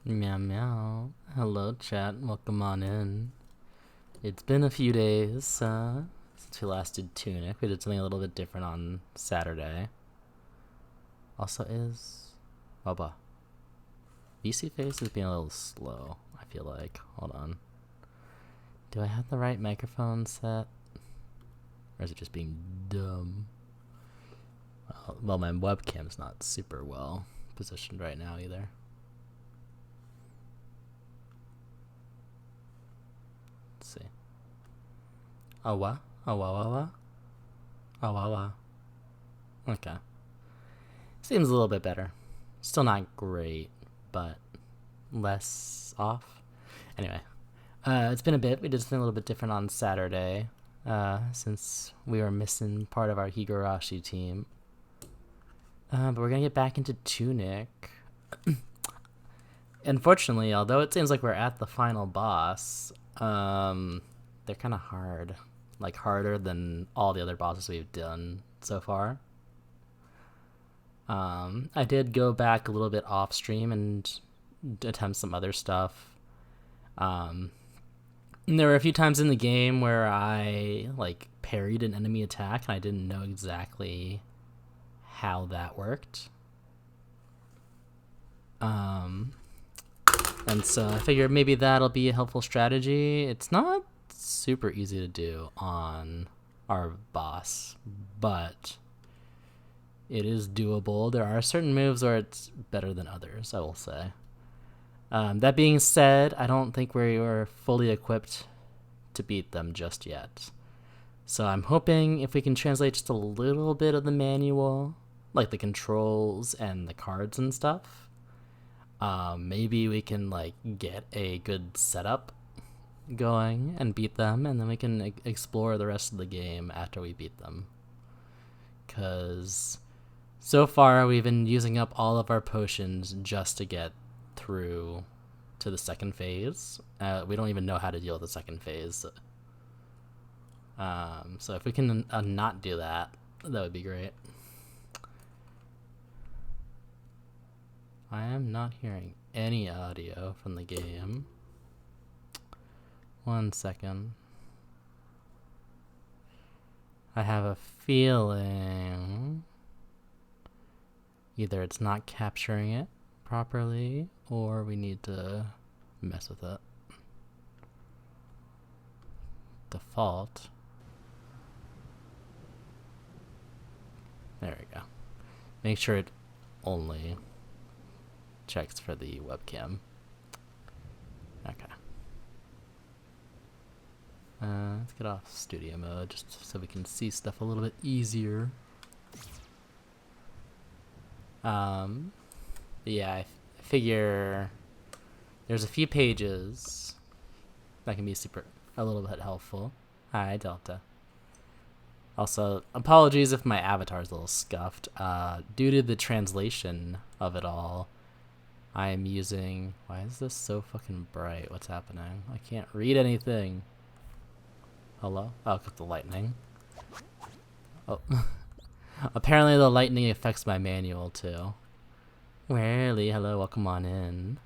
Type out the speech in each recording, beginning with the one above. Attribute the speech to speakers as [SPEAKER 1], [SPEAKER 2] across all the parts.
[SPEAKER 1] Meow meow. Hello chat, welcome on in. It's been a few days since we last did Tunic. We did something a little bit different on Saturday. Also is... Baba. VC face is being a little slow, I feel like. Hold on. Do I have the right microphone set? Or is it just being dumb? Well, my webcam's not super well positioned right now either. Let's see. Awa? Awa. Okay. Seems a little bit better. Still not great, but less off. Anyway, it's been a bit. We did something a little bit different on Saturday, since we were missing part of our Higurashi team. But we're gonna get back into Tunic. Unfortunately, although it seems like we're at the final boss, they're kind of hard. Like, harder than all the other bosses we've done so far. I did go back a little bit off stream and attempt some other stuff. And there were a few times in the game where I, like, parried an enemy attack and I didn't know exactly how that worked. And so I figured maybe that'll be a helpful strategy. It's not super easy to do on our boss, but it is doable. There are certain moves where it's better than others, I will say. That being said, I don't think we are fully equipped to beat them just yet. So I'm hoping if we can translate just a little bit of the manual, like the controls and the cards and stuff, maybe we can like get a good setup going and beat them, and then we can explore the rest of the game after we beat them. Because so far we've been using up all of our potions just to get through to the second phase. We don't even know how to deal with the second phase. So if we can not do that, that would be great. I am not hearing any audio from the game. 1 second. I have a feeling either it's not capturing it properly or we need to mess with it. Default. There we go. Make sure it only checks for the webcam. Okay. Let's get off studio mode just so we can see stuff a little bit easier. Yeah, I figure there's a few pages that can be a little bit helpful. Hi, Delta. Also, apologies if my avatar is a little scuffed. Due to the translation of it all, I am using... Why is this so fucking bright? What's happening? I can't read anything. Hello? Oh, because the lightning. Oh. Apparently the lightning affects my manual too. Warely, hello, welcome on in.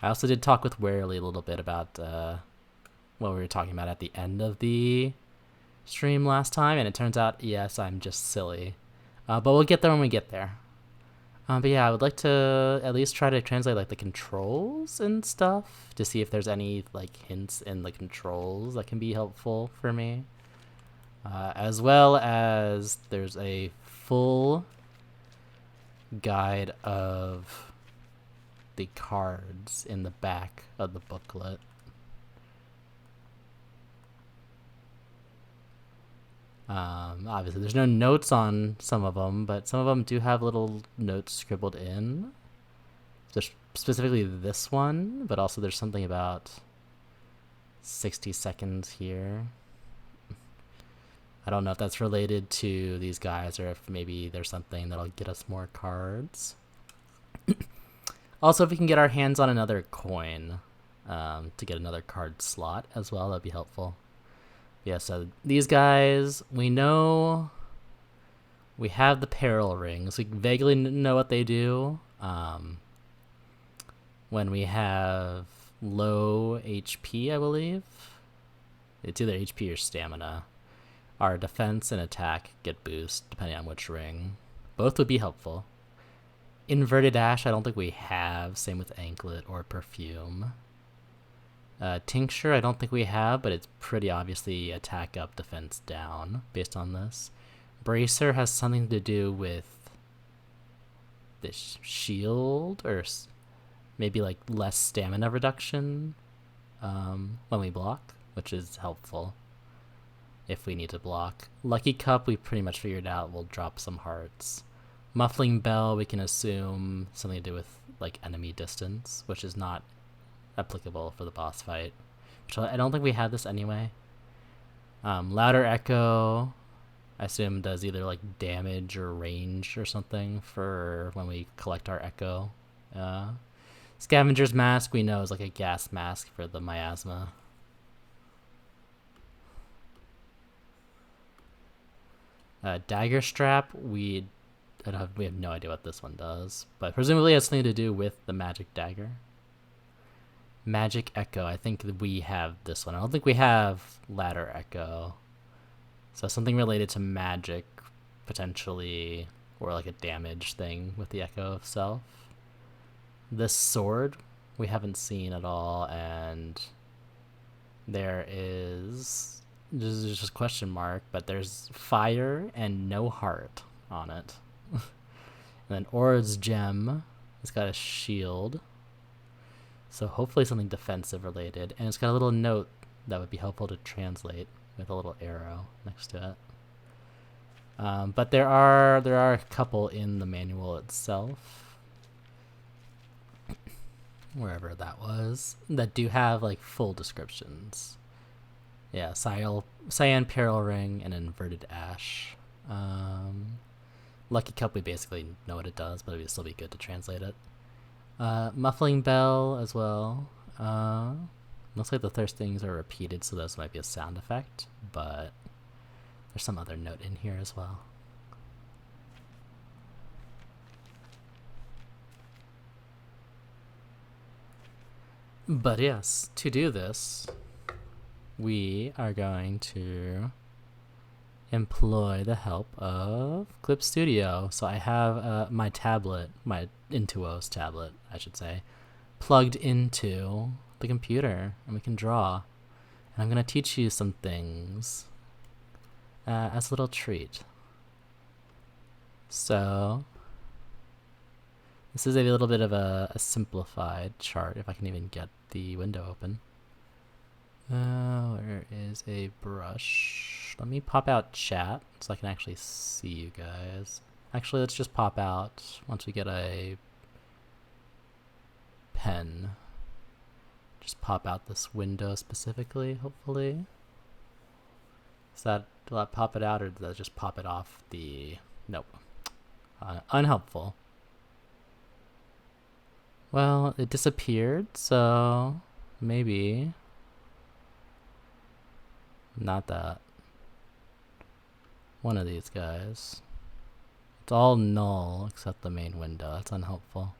[SPEAKER 1] I also did talk with Warely a little bit about what we were talking about at the end of the stream last time, and it turns out, yes, I'm just silly. But we'll get there when we get there. But yeah, I would like to at least try to translate like the controls and stuff to see if there's any like hints in the controls that can be helpful for me. As well as there's a full guide of the cards in the back of the booklet. Obviously there's no notes on some of them, but some of them do have little notes scribbled in. There's specifically this one, but also there's something about 60 seconds here. I don't know if that's related to these guys or if maybe there's something that'll get us more cards. Also, if we can get our hands on another coin to get another card slot as well, that'd be helpful. Yeah, so these guys, we know we have the peril rings. We vaguely know what they do. when we have low HP, I believe. It's either HP or stamina. Our defense and attack get boost depending on which ring. Both would be helpful. Inverted Ash, I don't think we have. Same with Anklet or Perfume. Tincture, I don't think we have, but it's pretty obviously attack up, defense down based on this. Bracer has something to do with this shield or maybe like less stamina reduction when we block, which is helpful if we need to block. Lucky Cup, we pretty much figured out will drop some hearts. Muffling Bell, we can assume something to do with like enemy distance, which is not applicable for the boss fight. Which I don't think we had this anyway. Louder Echo, I assume does either like damage or range or something for when we collect our Echo. Scavenger's Mask, we know is like a gas mask for the miasma. Dagger Strap, we have no idea what this one does, but presumably it has something to do with the magic dagger. Magic Echo, I think that we have this one. I don't think we have Ladder Echo. So something related to magic, potentially, or like a damage thing with the Echo itself. This sword, we haven't seen at all, and there is just a question mark, but there's fire and no heart on it. And then Aura's Gem, it's got a shield. So hopefully something defensive related. And it's got a little note that would be helpful to translate with a little arrow next to it. But there are a couple in the manual itself, wherever that was, that do have like full descriptions. Yeah, Cyan Peril Ring and Inverted Ash. Lucky Cup, we basically know what it does, but it would still be good to translate it. Muffling Bell as well. Looks like the things are repeated, so those might be a sound effect, but there's some other note in here as well. But yes, to do this, we are going to employ the help of Clip Studio. So I have my tablet, my Intuos tablet, I should say, plugged into the computer, and we can draw. And I'm going to teach you some things as a little treat. So this is a little bit of a simplified chart, if I can even get the window open. Where is a brush? Let me pop out chat so I can actually see you guys. Actually, let's just pop out once we get a pen. Just pop out this window specifically, hopefully. Will that pop it out, or does that just pop it off the... Nope. Unhelpful. Well, it disappeared, so maybe... Not that. One of these guys. It's all null except the main window. That's unhelpful.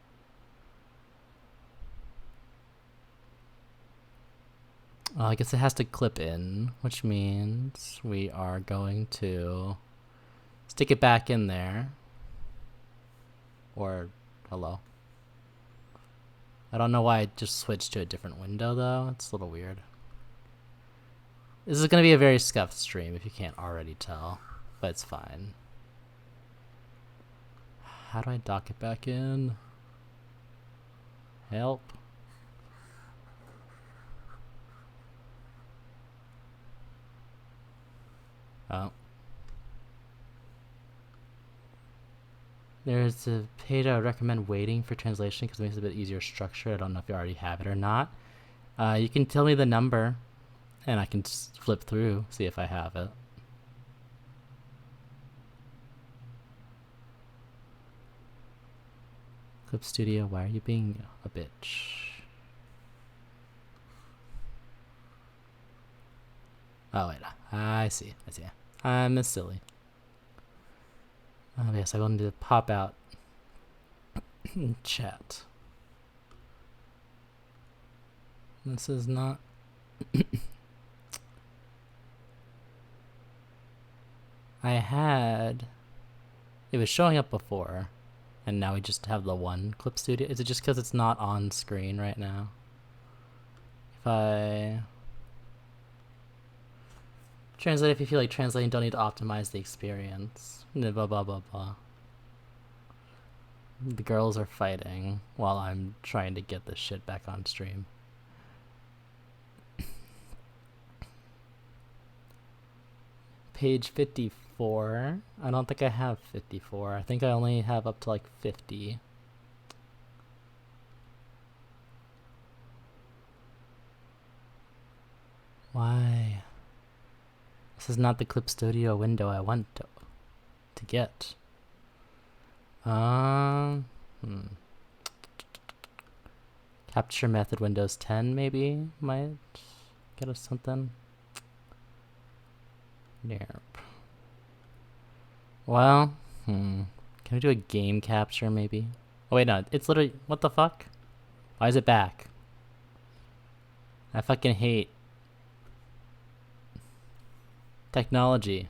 [SPEAKER 1] Well, I guess it has to clip in, which means we are going to stick it back in there. Or, hello. I don't know why I just switched to a different window, though. It's a little weird. This is going to be a very scuffed stream, if you can't already tell, but it's fine. How do I dock it back in? Help. Oh. There's a page I would recommend waiting for translation because it makes it a bit easier structure. I don't know if you already have it or not. You can tell me the number, and I can just flip through, see if I have it. Clip Studio, why are you being a bitch? Oh, wait. I see. I'm silly. Oh, yes, I will need to pop out chat. This is not... It was showing up before, and now we just have the one clip studio. Is it just because it's not on screen right now? If I... Translate if you feel like translating, don't need to optimize the experience. Blah, blah, blah, blah. The girls are fighting while I'm trying to get this shit back on stream. Page 54. I don't think I have 54. I think I only have up to like 50. Why? This is not the Clip Studio window I want to get. Capture method Windows 10 maybe might get us something. Nope. Well, can we do a game capture maybe? Oh wait, no, it's literally, what the fuck? Why is it back? I fucking hate technology.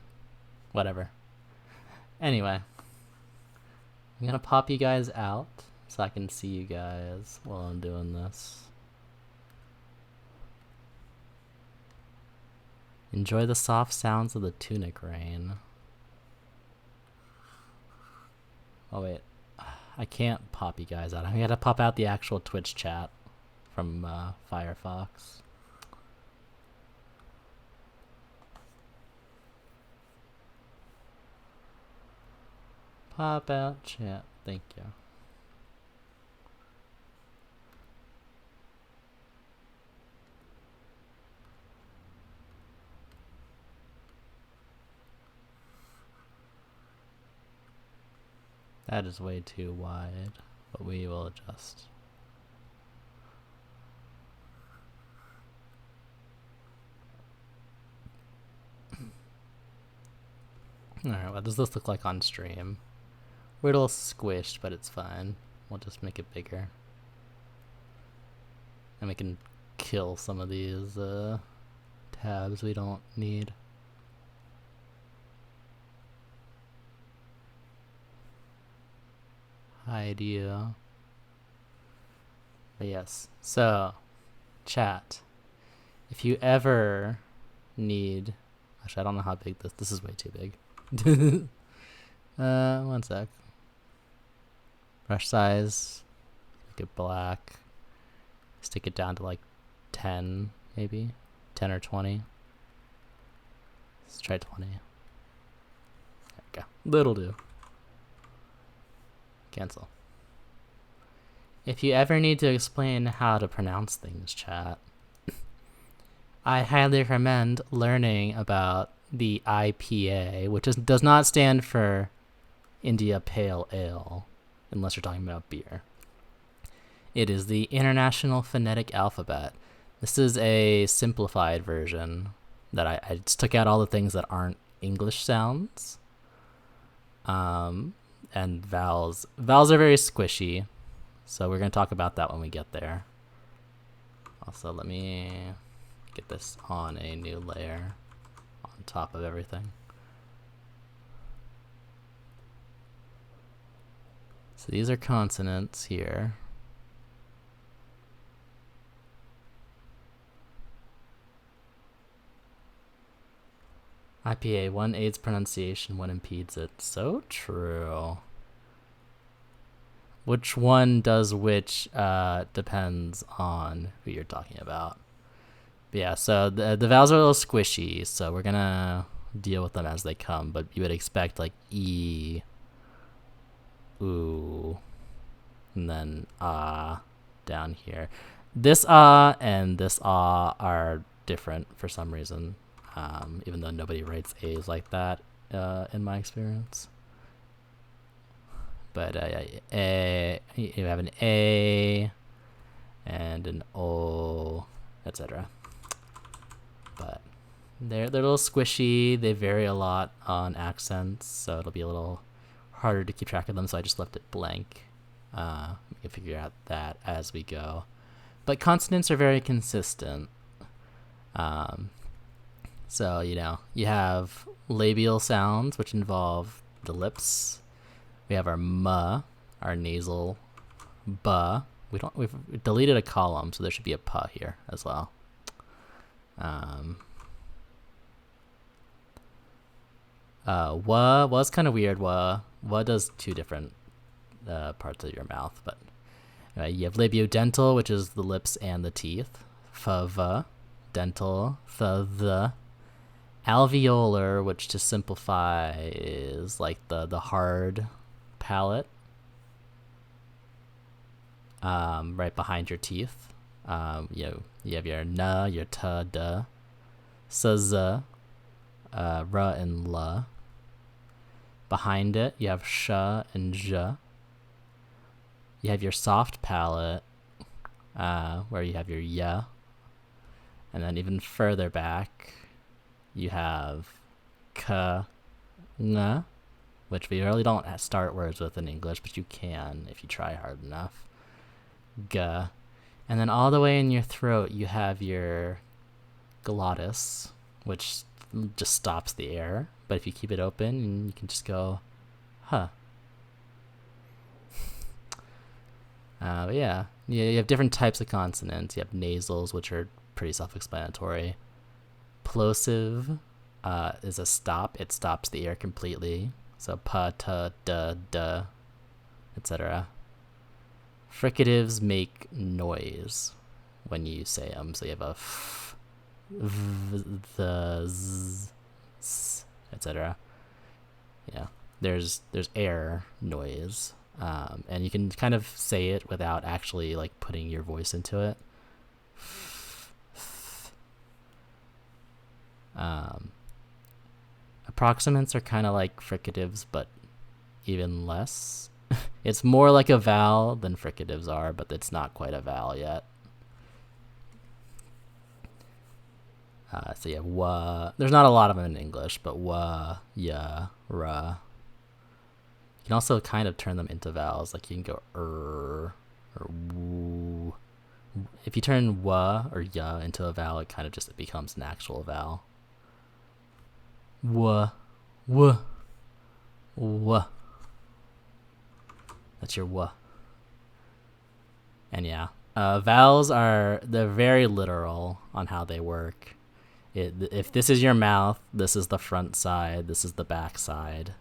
[SPEAKER 1] Whatever. Anyway, I'm gonna pop you guys out so I can see you guys while I'm doing this. Enjoy the soft sounds of the Tunic rain. Oh wait, I can't pop you guys out. I gotta pop out the actual Twitch chat from Firefox. Pop out chat, thank you. That is way too wide, but we will adjust. Alright, what does this look like on stream? We're a little squished, but it's fine. We'll just make it bigger. And we can kill some of these tabs we don't need. Idea. But yes, so chat, if you ever need, actually I don't know how big this is way too big. One sec. Brush size, make it black, stick it down to like 10 maybe, 10 or 20. Let's try 20. There we go, that'll do. Cancel. If you ever need to explain how to pronounce things, chat, I highly recommend learning about the IPA, which does not stand for India Pale Ale, unless you're talking about beer. It is the International Phonetic Alphabet. This is a simplified version that I just took out all the things that aren't English sounds. And vowels. Vowels are very squishy, so we're going to talk about that when we get there. Also, let me get this on a new layer on top of everything. So these are consonants here. IPA, one aids pronunciation, one impedes it. So true. Which one does which depends on who you're talking about. But yeah, so the vowels are a little squishy, so we're gonna deal with them as they come, but you would expect like E, ooh, and then down here. This and this are different for some reason. Even though nobody writes A's like that in my experience. But you have an A and an O, etc. But they're a little squishy. They vary a lot on accents, so it'll be a little harder to keep track of them. So I just left it blank. We can figure out that as we go. But consonants are very consistent. So, you have labial sounds, which involve the lips. We have our m, our nasal b. We've deleted a column, so there should be a p here as well. Was kind of weird. Wa does two different parts of your mouth, but you have labiodental, which is the lips and the teeth. V, dental, the alveolar, which to simplify is like the hard palate, right behind your teeth. You have your na, your ta, da, sa, za, ra, and la. Behind it, you have sh and zh. You have your soft palate, where you have your ya. And then even further back, you have ka, nga, which we really don't start words with in English, but you can if you try hard enough. Ga. And then all the way in your throat, you have your glottis, which just stops the air. But if you keep it open, you can just go, huh. But yeah, you have different types of consonants. You have nasals, which are pretty self-explanatory. Plosive is a stop. It stops the air completely. So pa, ta, da, da, etc. Fricatives make noise when you say them. So you have a f, v, the, z, s, etc. Yeah, there's air noise, and you can kind of say it without actually like putting your voice into it. Approximants are kind of like fricatives, but even less. It's more like a vowel than fricatives are, but it's not quite a vowel yet. So you have wa. There's not a lot of them in English, but wa, ya, ra. You can also kind of turn them into vowels. Like you can go or woo. If you turn wa or ya into a vowel, it kind of just becomes an actual vowel. Wa, wa, wa. That's your wa. And yeah, vowels they're very literal on how they work. If this is your mouth, this is the front side, this is the back side.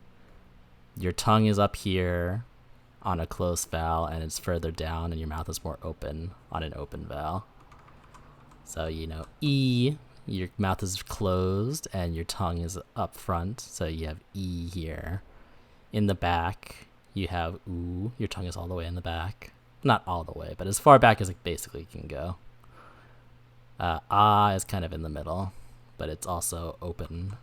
[SPEAKER 1] Your tongue is up here on a closed vowel, and it's further down, and your mouth is more open on an open vowel. So, E, your mouth is closed, and your tongue is up front, so you have E here. In the back, you have oo, your tongue is all the way in the back. Not all the way, but as far back as it basically can go. Ah is kind of in the middle, but it's also open.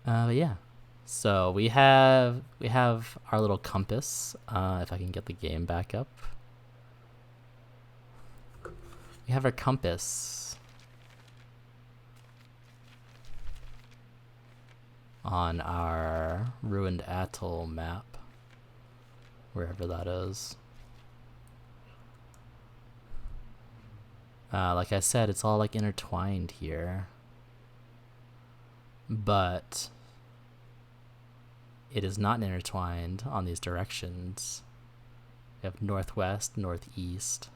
[SPEAKER 1] But yeah, so we have our little compass. If I can get the game back up, we have our compass on our ruined atoll map, wherever that is. Like I said, it's all like intertwined here, but it is not intertwined on these directions. We have northwest, northeast,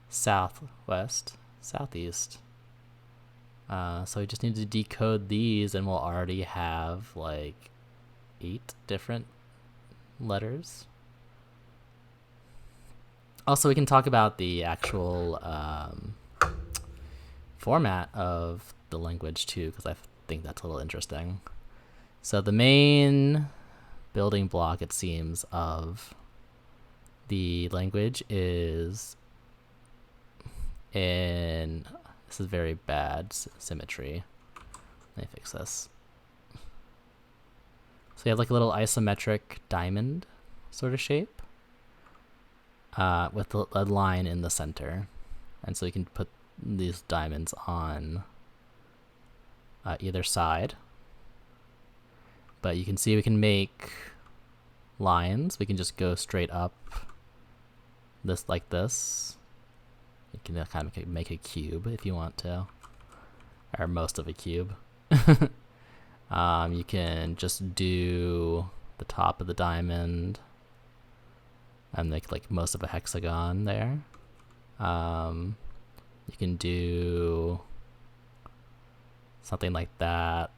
[SPEAKER 1] southwest, southeast. So we just need to decode these, and we'll already have like 8 different letters. Also, we can talk about the actual format of the language too, because I think that's a little interesting. So the main building block, it seems, of the language is in... This is very bad symmetry. Let me fix this. So you have like a little isometric diamond sort of shape with a line in the center. And so you can put these diamonds on either side. But you can see we can make lines. We can just go straight up this like this. You can kind of make a cube if you want to, or most of a cube. You can just do the top of the diamond and make like most of a hexagon there. You can do something like that.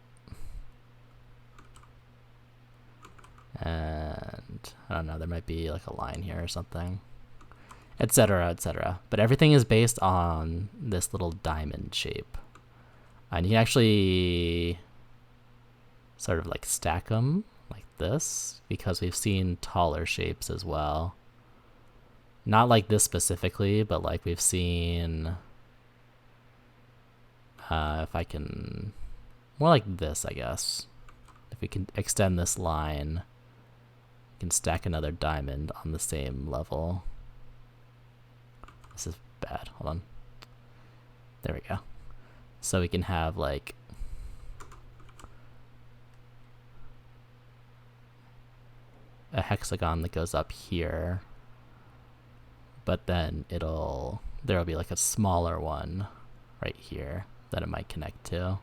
[SPEAKER 1] And I don't know, there might be like a line here or something, etc., etc. But everything is based on this little diamond shape. And you can actually sort of like stack them like this, because we've seen taller shapes as well. Not like this specifically, but like we've seen, if I can, more like this, I guess. If we can extend this line, we can stack another diamond on the same level. This is bad, hold on. There we go. So we can have like a hexagon that goes up here, but then there'll be like a smaller one right here that it might connect to,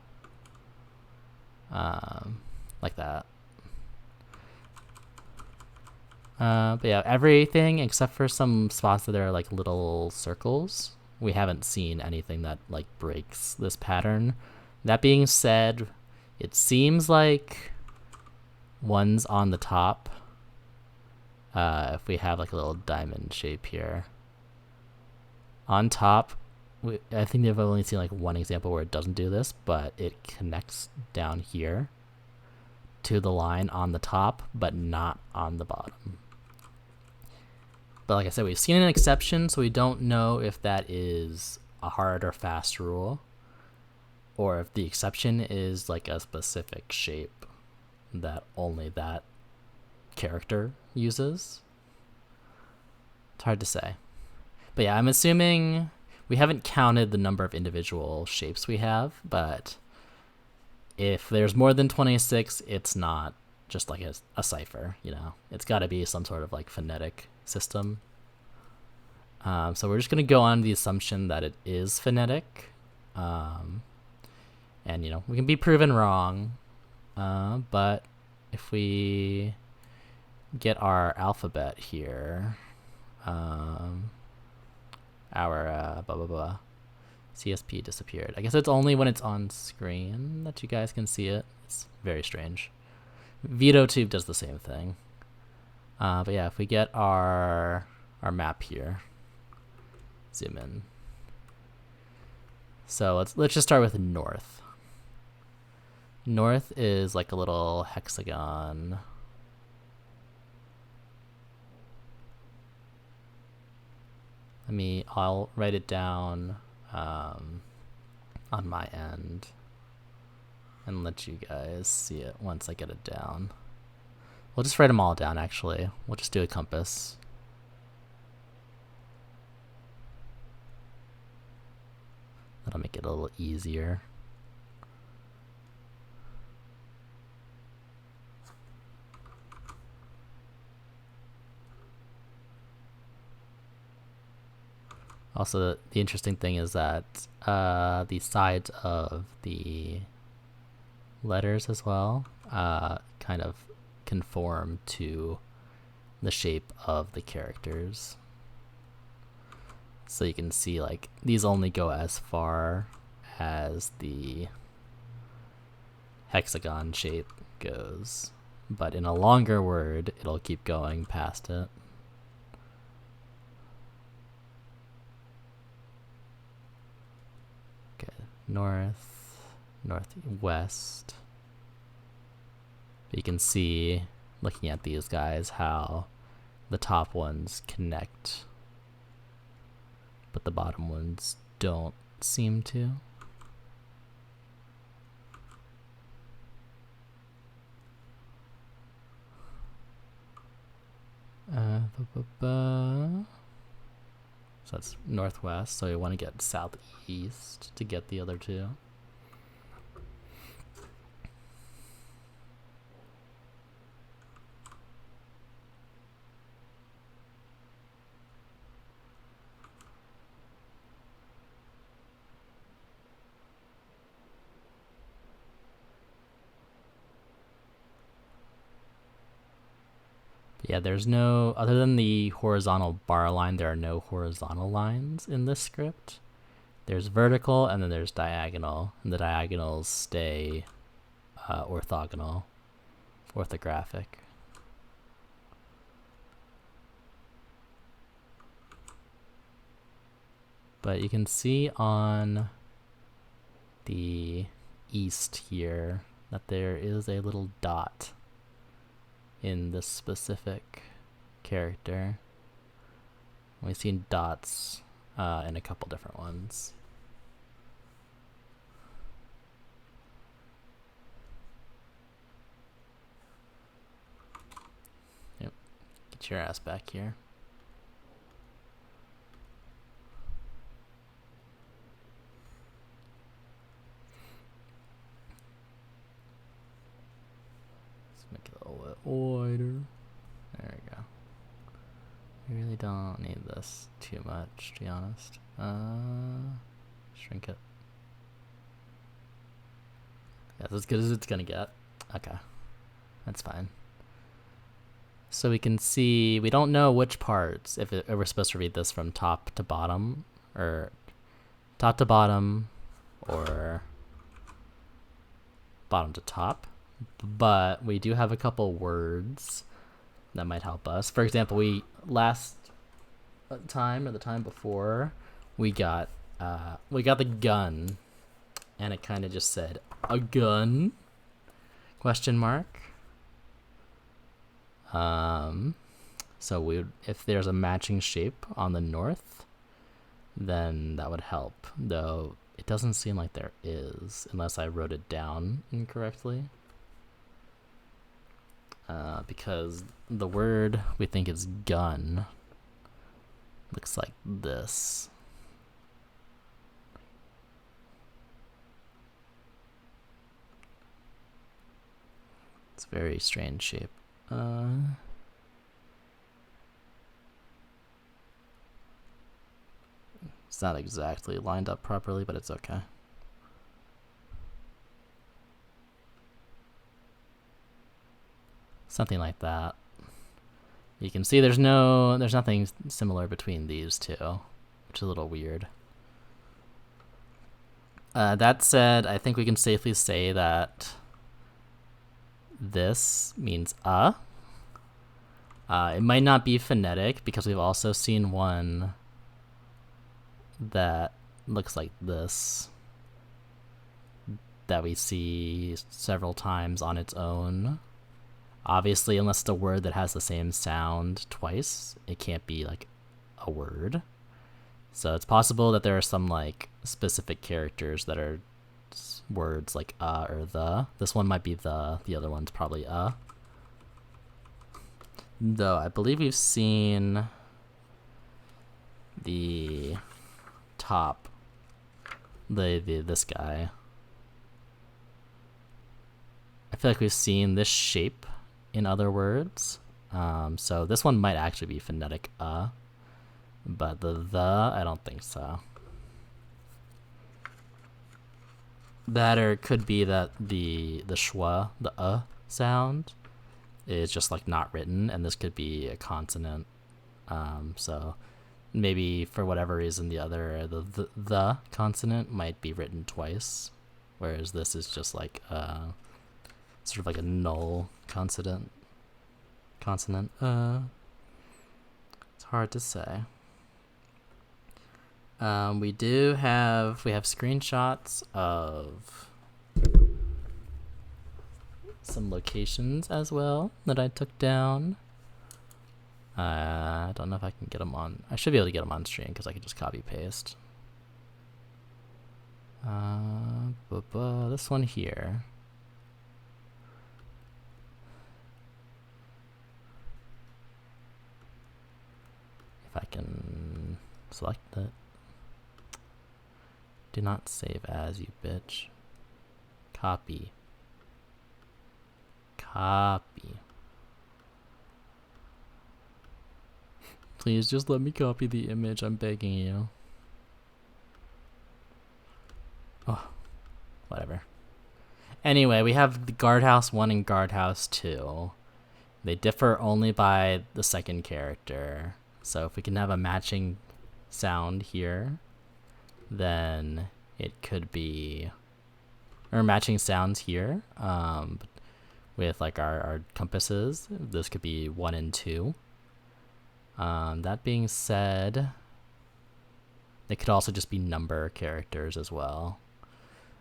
[SPEAKER 1] like that. But yeah, everything except for some spots that are like little circles, we haven't seen anything that like breaks this pattern. That being said, it seems like one's on the top. If we have like a little diamond shape here on top, I think they've only seen like one example where it doesn't do this, but it connects down here to the line on the top, but not on the bottom. But like I said, we've seen an exception, so we don't know if that is a hard or fast rule, or if the exception is like a specific shape that only that character uses. It's hard to say. But yeah, I'm assuming we haven't counted the number of individual shapes we have, but if there's more than 26, it's not just like a cipher, you know. It's got to be some sort of like phonetic system. So we're just going to go on the assumption that it is phonetic. And, you know, we can be proven wrong. But if we get our alphabet here, our blah blah blah, CSP disappeared. I guess it's only when it's on screen that you guys can see it. It's very strange. VOD does the same thing. But yeah, if we get our map here, zoom in. So let's just start with north. North is like a little hexagon. I'll write it down on my end and let you guys see it once I get it down. We'll just write them all down, actually. We'll just do a compass. That'll make it a little easier. Also, the interesting thing is that the sides of the letters as well kind of conform to the shape of the characters. So you can see like these only go as far as the hexagon shape goes, but in a longer word it'll keep going past it. Okay, north, northwest. You can see, looking at these guys, how the top ones connect, but the bottom ones don't seem to. So that's northwest, so you want to get southeast to get the other two. Yeah, there's no, other than the horizontal bar line, there are no horizontal lines in this script. There's vertical and then there's diagonal, and the diagonals stay orthogonal, orthographic. But you can see on the east here that there is a little dot in this specific character. We've seen dots in a couple different ones. Yep, get your ass back here. Make it a little bit wider. There we go. We really don't need this too much, to be honest. Shrink it. Yeah, that's as good as it's gonna get. Okay, that's fine. So we can see, we don't know which parts, if we're supposed to read this from top to bottom, or top to bottom, or bottom to top. But we do have a couple words that might help us. For example, we last time or the time before we got the gun, and it kind of just said a gun question mark. So we would, if there's a matching shape on the north, then that would help, though it doesn't seem like there is unless I wrote it down incorrectly. Because the word we think is gun looks like this. It's a very strange shape. It's not exactly lined up properly, but it's okay. Something like that. You can see there's nothing similar between these two, which is a little weird. That said, I think we can safely say that this means it might not be phonetic because we've also seen one that looks like this that we see several times on its own. Obviously, unless it's a word that has the same sound twice, it can't be like a word. So it's possible that there are some like specific characters that are words like or the. This one might be the other one's probably Though I believe we've seen the top, this guy. I feel like we've seen this shape in other words. So this one might actually be phonetic but the I don't think so. That, or it could be that the schwa, the sound, is just like not written, and this could be a consonant. So maybe for whatever reason the consonant might be written twice, whereas this is just like sort of like a null consonant. It's hard to say. We have screenshots of some locations as well that I took down. I don't know if I can get them on. I should be able to get them on stream because I can just copy paste. This one here. If I can select it. Do not save as, you bitch. Copy. Please just let me copy the image, I'm begging you. Oh, whatever. Anyway, we have the guardhouse 1 and guardhouse 2. They differ only by the second character. So if we can have a matching sound here, then it could be, or matching sounds here, with like our compasses. This could be 1 and 2. That being said, they could also just be number characters as well,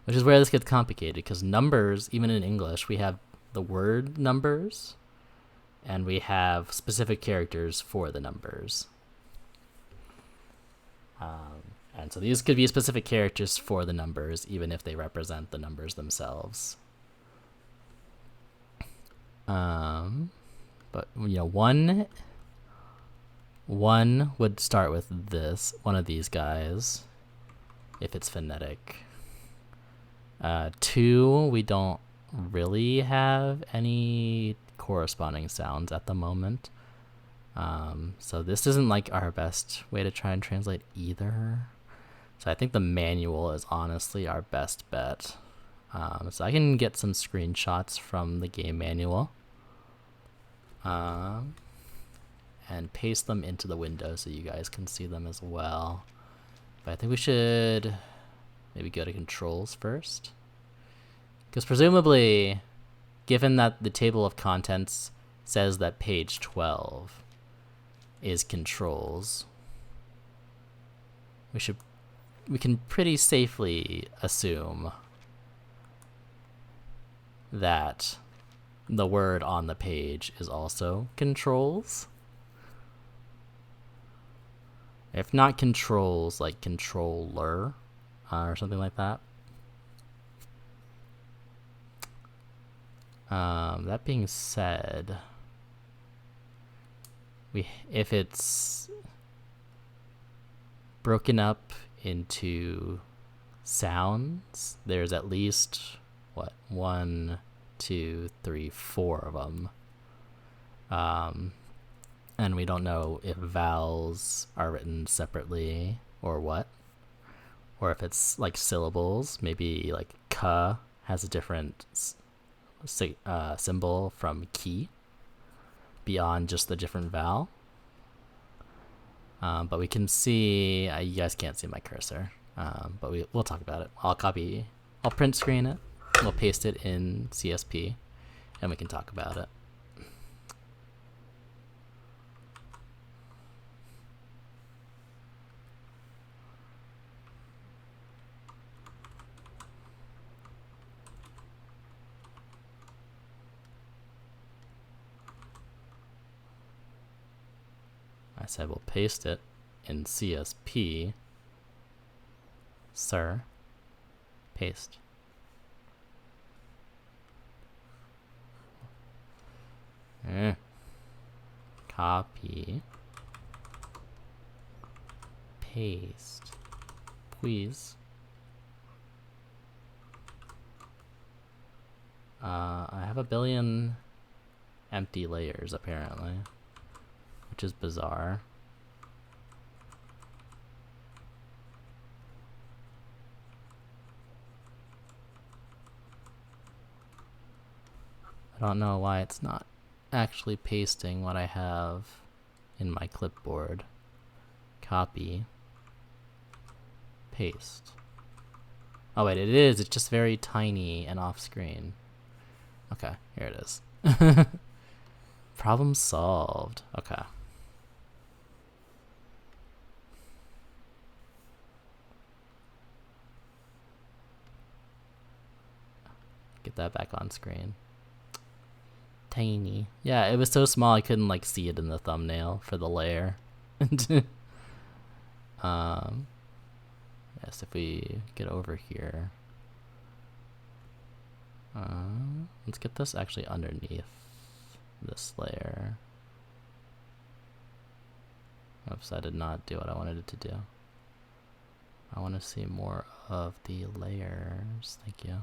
[SPEAKER 1] which is where this gets complicated, because numbers, even in English, we have the word numbers and we have specific characters for the numbers. And so these could be specific characters for the numbers, even if they represent the numbers themselves. But one would start with this, one of these guys, if it's phonetic. 2, we don't really have any corresponding sounds at the moment. So this isn't like our best way to try and translate either. So I think the manual is honestly our best bet. So I can get some screenshots from the game manual and paste them into the window so you guys can see them as well. But I think we should maybe go to controls first, because presumably, given that the table of contents says that page 12 is controls, we can pretty safely assume that the word on the page is also controls. If not controls, like controller, or something like that. That being said, if it's broken up into sounds, there's at least 1, 2, 3, 4 of them. And we don't know if vowels are written separately or what, or if it's like syllables. Maybe like ka has a different symbol from ki beyond just the different vowel. But we can see, you guys can't see my cursor, but we'll talk about it. I'll print screen it, we'll paste it in CSP, and we can talk about it. I said we'll paste it in CSP. Sir, paste. Copy. Paste. Please. I have a billion empty layers apparently, which is bizarre. I don't know why it's not actually pasting what I have in my clipboard. Copy. Paste. Oh wait, it is. It's just very tiny and off screen. Okay, here it is. Problem solved. Okay. Get that back on screen. Tiny. Yeah, it was so small I couldn't like see it in the thumbnail for the layer. Yes, if we get over here. Let's get this actually underneath this layer. Oops, I did not do what I wanted it to do. I want to see more of the layers. Thank you.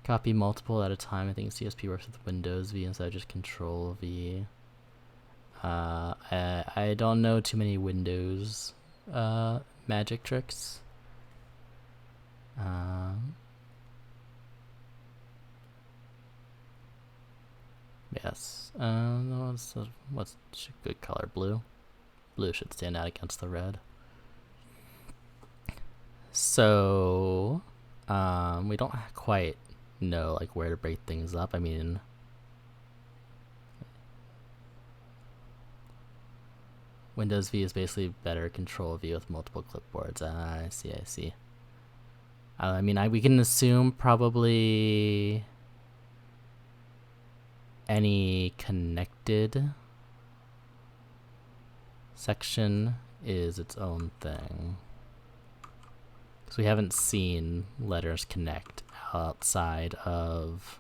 [SPEAKER 1] Copy multiple at a time. I think CSP works with Windows V instead of just Control V. I don't know too many Windows magic tricks. Yes. What's a good color? Blue. Blue should stand out against the red. So, we don't quite know like where to break things up. I mean, Windows V is basically better control view with multiple clipboards. I see. I see. I mean, we can assume probably any connected section is its own thing. Because we haven't seen letters connect outside of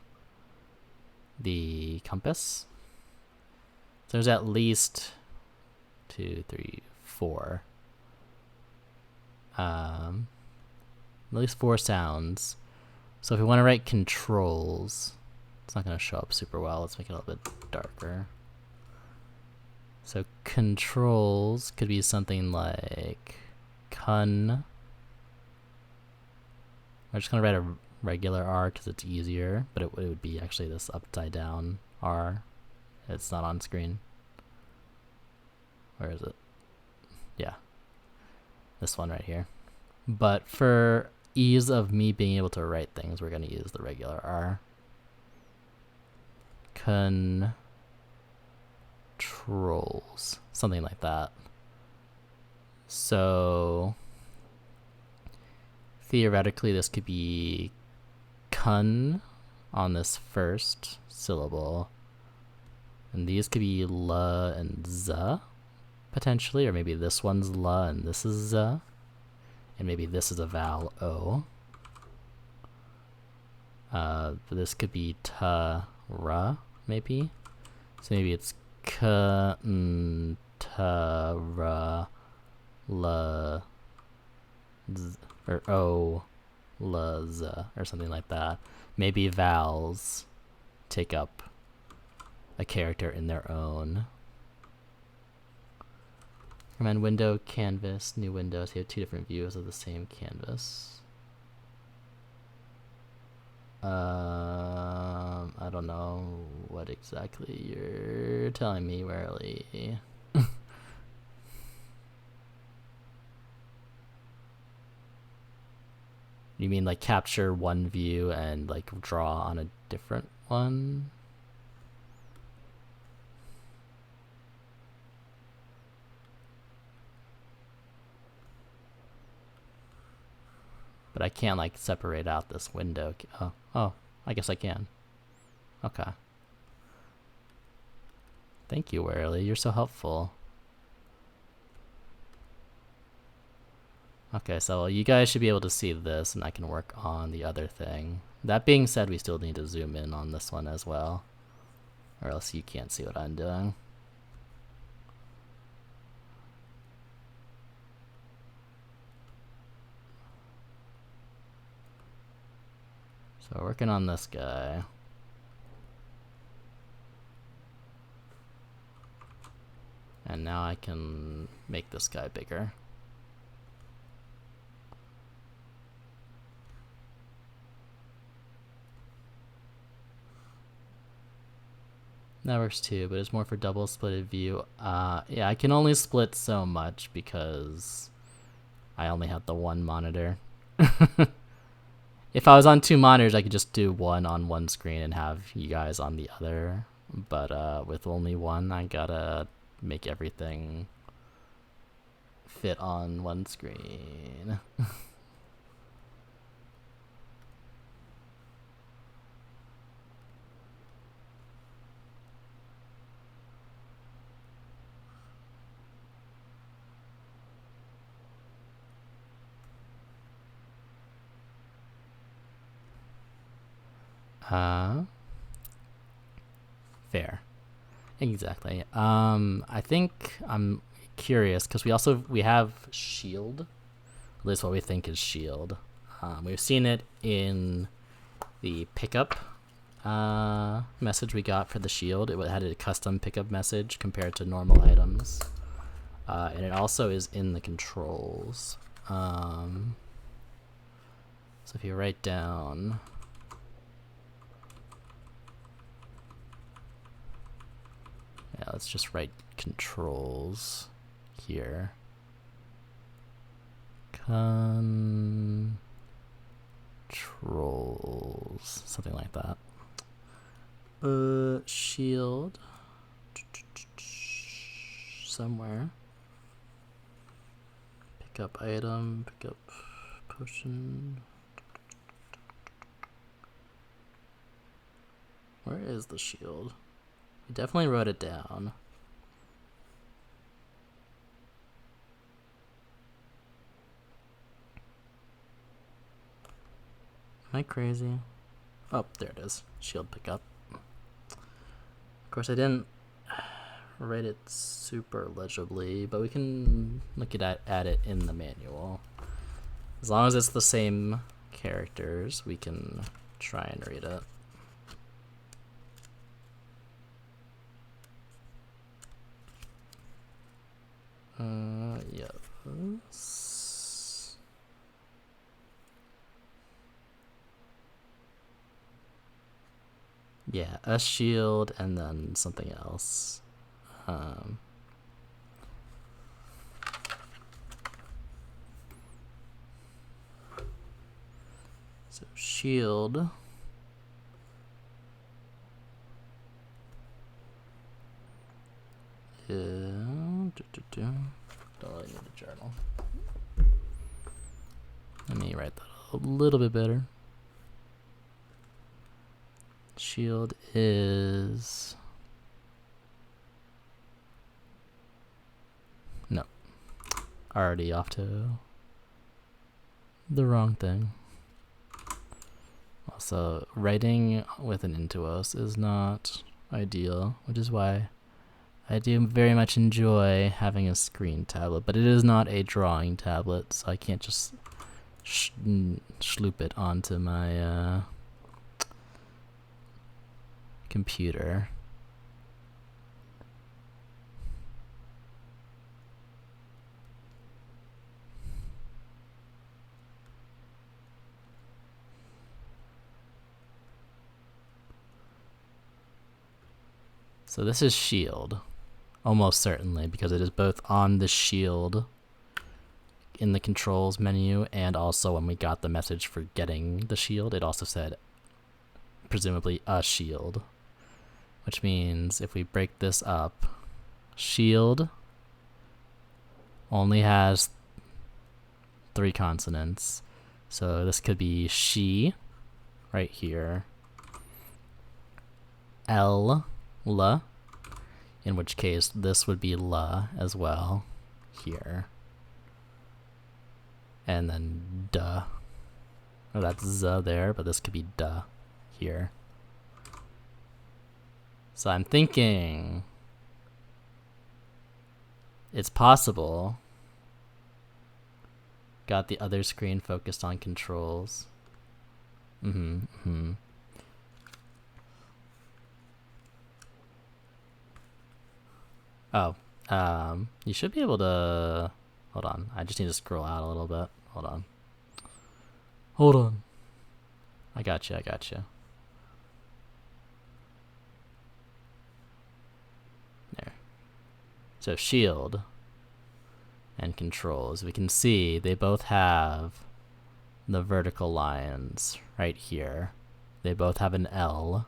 [SPEAKER 1] the compass. So there's at least 2, 3, 4. At least 4 sounds. So if we want to write controls, it's not going to show up super well. Let's make it a little bit darker. So controls could be something like con. I'm just going to write a regular R because it's easier, but it would be actually this upside down R. It's not on screen. Where is it? Yeah. This one right here. But for ease of me being able to write things, we're going to use the regular R. Controls. Something like that. So theoretically, this could be kun on this first syllable. And these could be la and za, potentially. Or maybe this one's la and this is za. And maybe this is a vowel o. This could be ta, ra, maybe. So maybe it's ka, ta, ra, la, z, or o, la, za, or something like that. Maybe vowels take up a character in their own. Command window, canvas, new window. So you have 2 different views of the same canvas. I don't know what exactly you're telling me, Warily. You mean like capture one view and like draw on a different one? But I can't like separate out this window. Oh, I guess I can. Okay. Thank you, Warily. You're so helpful. Okay, so you guys should be able to see this, and I can work on the other thing. That being said, we still need to zoom in on this one as well, or else you can't see what I'm doing. So working on this guy. And now I can make this guy bigger. That works too, but it's more for double splitted view. Yeah, I can only split so much because I only have the one monitor. If I was on 2 monitors, I could just do one on one screen and have you guys on the other. But with only one, I gotta make everything fit on one screen. Fair. Exactly. I think I'm curious because we have shield. At least what we think is shield. We've seen it in the pickup message we got for the shield. It had a custom pickup message compared to normal items. And it also is in the controls. So if you write down let's just write controls here. Controls, something like that. Shield somewhere. Pick up item, pick up potion. Where is the shield? We definitely wrote it down. Am I crazy? Oh, there it is. Shield pickup. Of course, I didn't write it super legibly, but we can look at it in the manual. As long as it's the same characters, we can try and read it. Yes. Yeah, a shield and then something else. So shield. Don't really need a journal. Let me write that a little bit better. Shield is... No. Already off to the wrong thing. Also, writing with an intuos is not ideal, which is why I do very much enjoy having a screen tablet, but it is not a drawing tablet, so I can't just schloop it onto my computer. So this is shield, almost certainly, because it is both on the shield in the controls menu, and also when we got the message for getting the shield, it also said presumably a shield, which means if we break this up, shield only has 3 consonants, so this could be she right here, L, in which case this would be la as well here, and then duh. Oh, that's z there, but this could be duh here. So I'm thinking it's possible. Got the other screen focused on controls. Oh, you should be able to... Hold on, I just need to scroll out a little bit. Hold on. I got you. There. So shield and controls, we can see they both have the vertical lines right here. They both have an L,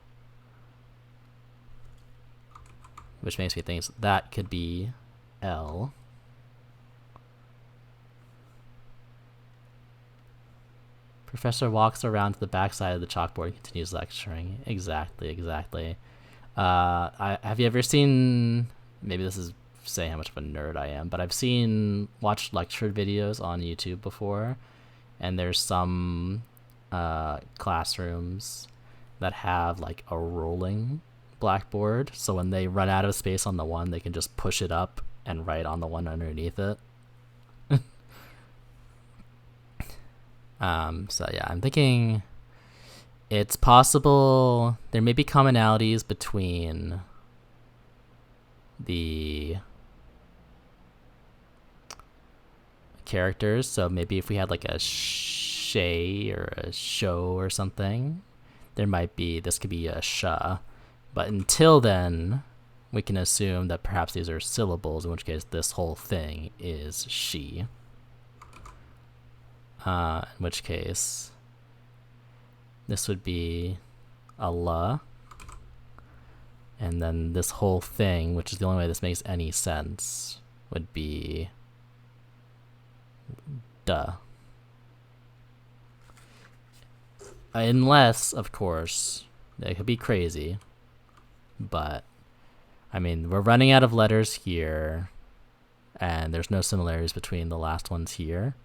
[SPEAKER 1] which makes me think that could be L. Professor walks around to the backside of the chalkboard and continues lecturing. Exactly. Have you ever seen, maybe this is saying how much of a nerd I am, but I've watched lecture videos on YouTube before, and there's some classrooms that have like a rolling blackboard, so when they run out of space on the one, they can just push it up and write on the one underneath it. So yeah, I'm thinking it's possible there may be commonalities between the characters. So maybe if we had like a shay or a show or something, this could be a sha. But until then, we can assume that perhaps these are syllables, in which case this whole thing is she. In which case, this would be a la. And then this whole thing, which is the only way this makes any sense, would be duh. Unless, of course, it could be crazy. But, I mean, we're running out of letters here. And there's no similarities between the last ones here.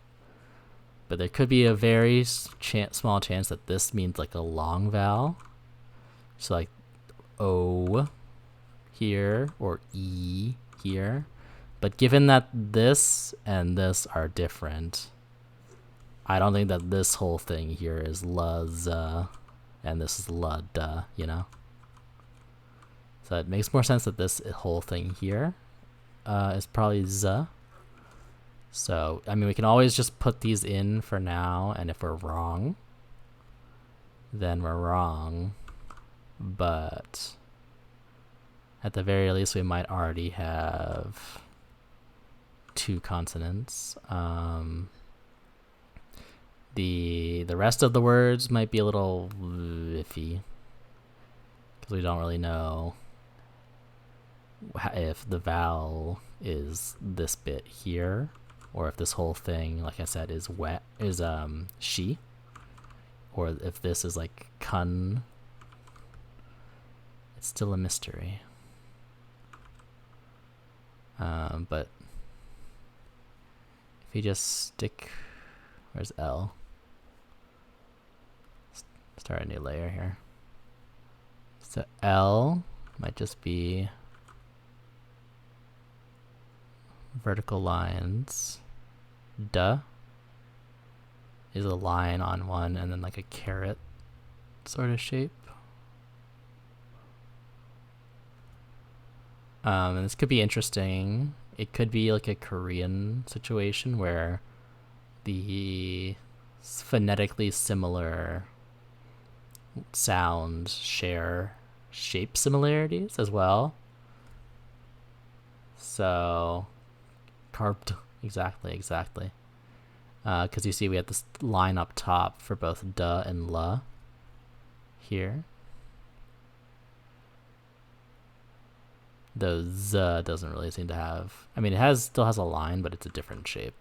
[SPEAKER 1] But there could be a very small chance that this means like a long vowel. So like O here or E here. But given that this and this are different, I don't think that this whole thing here is la-za and this is la-da, you know? So it makes more sense that this whole thing here is probably za. So, I mean, we can always just put these in for now, and if we're wrong, then we're wrong. But at the very least, we might already have two consonants. The rest of the words might be a little iffy, because we don't really know if the vowel is this bit here, or if this whole thing, like I said, is she, or if this is like kun. It's still a mystery. But if you just stick, where's L? Start a new layer here. So L might just be vertical lines. Duh is a line on one and then like a carrot sort of shape. And this could be interesting. It could be like a Korean situation where the phonetically similar sounds share shape similarities as well. So, carved, exactly. Because you see we have this line up top for both duh and la here. The z doesn't really seem to have, I mean, it still has a line, but it's a different shape.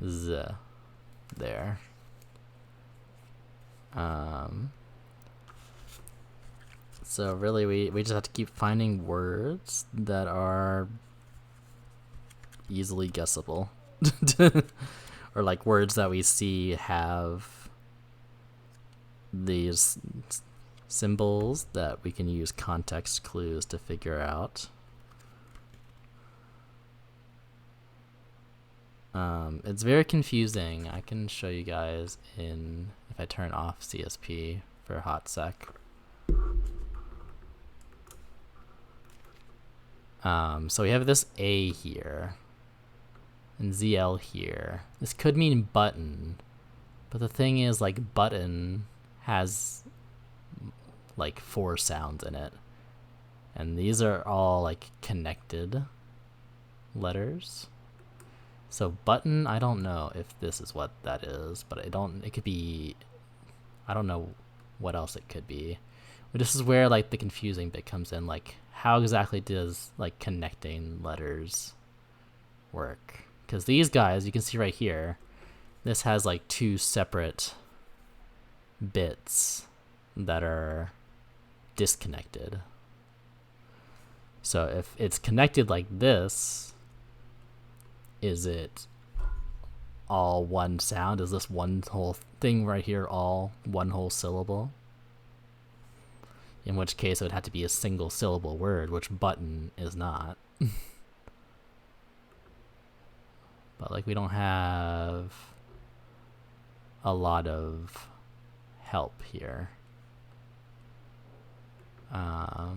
[SPEAKER 1] Z there. So really we just have to keep finding words that are easily guessable. Or like words that we see have these symbols that we can use context clues to figure out. It's very confusing. I can show you guys if I turn off CSP for a hot sec. So we have this A here and ZL here. This could mean button, but the thing is, like, button has like 4 sounds in it, and these are all like connected letters. So button, I don't know if this is what that is, but it could be, I don't know what else it could be. But this is where like the confusing bit comes in, like how exactly does like connecting letters work? Because these guys, you can see right here, this has like 2 separate bits that are disconnected. So if it's connected like this, is it all one sound? Is this one whole thing right here all one whole syllable? In which case it would have to be a single syllable word, which button is not. But like we don't have a lot of help here. I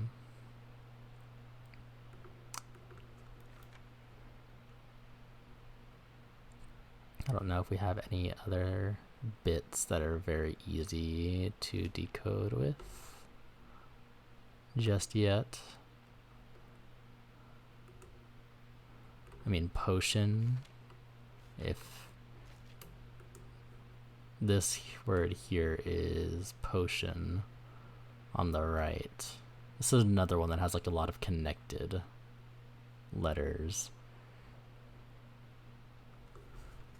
[SPEAKER 1] don't know if we have any other bits that are very easy to decode with just yet. I mean, potion, if this word here is potion on the right, this is another one that has like a lot of connected letters.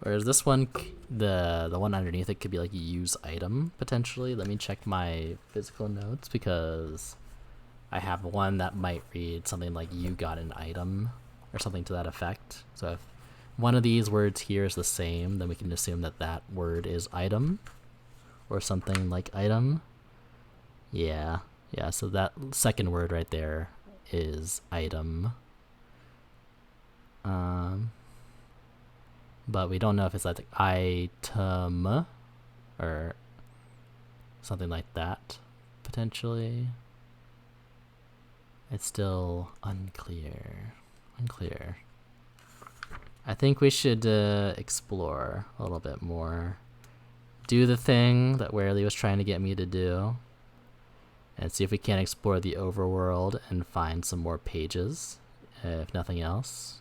[SPEAKER 1] Whereas this one, the one underneath it could be like use item, potentially. Let me check my physical notes, because I have one that might read something like you got an item, or something to that effect. So if one of these words here is the same, then we can assume that that word is item, or something like item. Yeah, so that second word right there is item. But we don't know if it's like item or something like that, potentially. It's still unclear. I think we should explore a little bit more. Do the thing that Warely was trying to get me to do, and see if we can explore the overworld and find some more pages, if nothing else.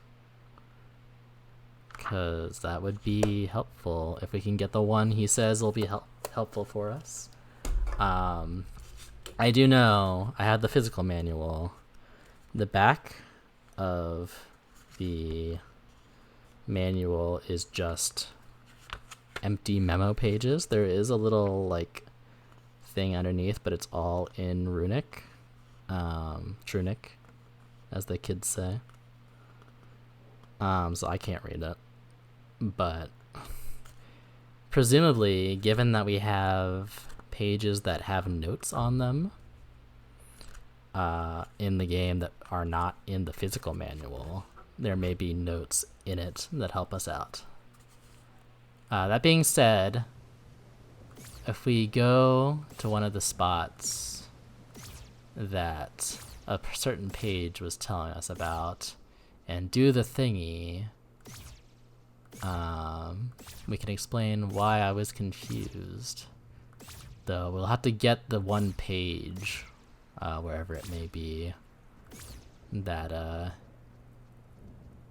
[SPEAKER 1] Because that would be helpful. If we can get the one he says will be helpful for us. I do know I had the physical manual. The back of the manual is just empty memo pages. There is a little like thing underneath, but it's all in Runic. Trunic, as the kids say. So I can't read it. But presumably, given that we have pages that have notes on them in the game that are not in the physical manual, there may be notes in it that help us out. That being said, if we go to one of the spots that a certain page was telling us about and do the thingy, we can explain why I was confused. Though we'll have to get the one page, wherever it may be, that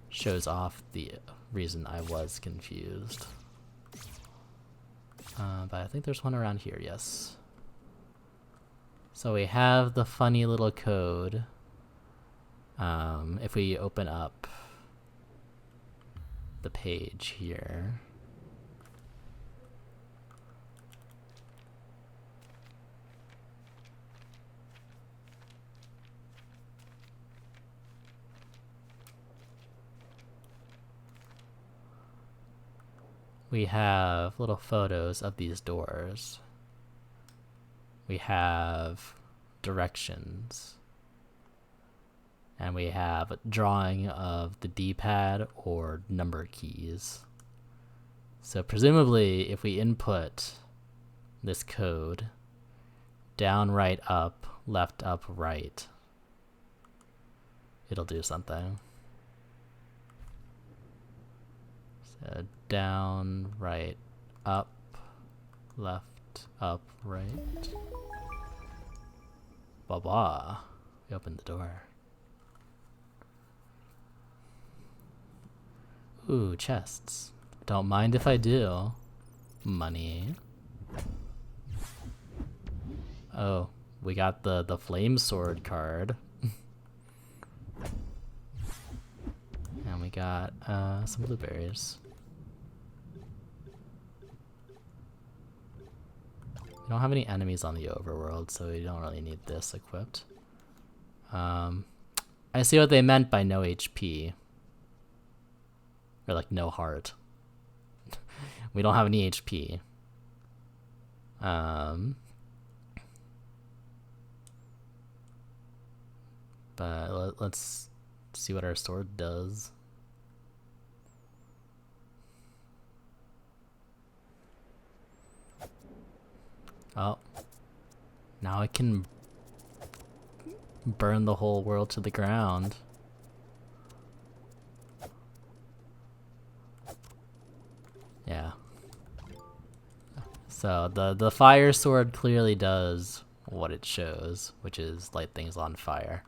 [SPEAKER 1] shows off the reason I was confused. But I think there's one around here, yes. So we have the funny little code. If we open up the page here, we have little photos of these doors. We have directions. And we have a drawing of the D-pad or number keys. So presumably, if we input this code, down, right, up, left, up, right, it'll do something. So down, right, up, left, up, right. Blah, blah. We opened the door. Ooh, chests. Don't mind if I do. Money. Oh, we got the flame sword card. And we got some blueberries. We don't have any enemies on the overworld, so we don't really need this equipped. I see what they meant by no HP. Or like no heart. We don't have any HP. But let's see what our sword does. Oh. Now I can burn the whole world to the ground. Yeah. So the fire sword clearly does what it shows, which is light things on fire.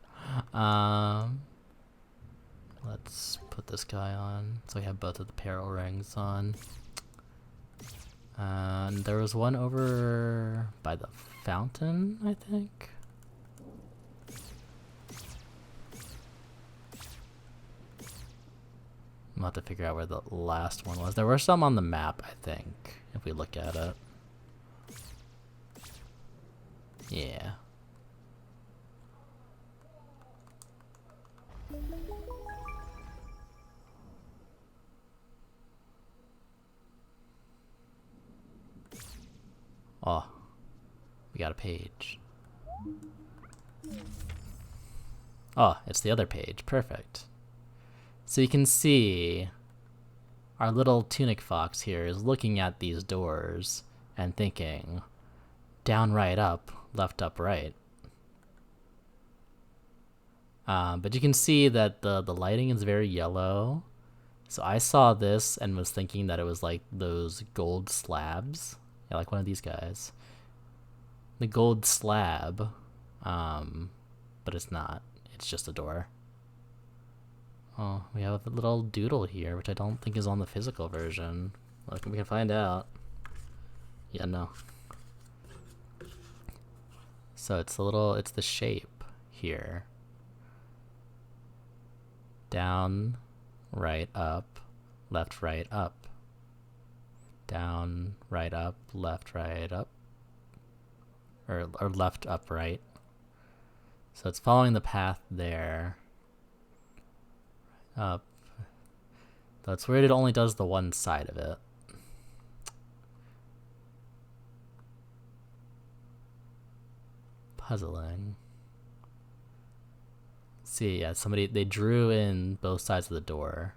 [SPEAKER 1] Let's put this guy on so we have both of the peril rings on. And there was one over by the fountain, I think. I'll have to figure out where the last one was. There were some on the map, I think, if we look at it. Yeah. Oh, we got a page. Oh, it's the other page. Perfect. So you can see our little Tunic fox here is looking at these doors and thinking, down, right, up, left, up, right. But you can see that the lighting is very yellow. So I saw this and was thinking that it was like those gold slabs. Yeah, like one of these guys. The gold slab. But it's not. It's just a door. Oh, we have a little doodle here, which I don't think is on the physical version. Look, we can find out. Yeah, no. So it's the shape here. Down, right, up, left, right, up. Down, right, up, left, right, up. Or left, up, right. So it's following the path there. Up. That's weird, it only does the one side of it. Puzzling. See, yeah, they drew in both sides of the door.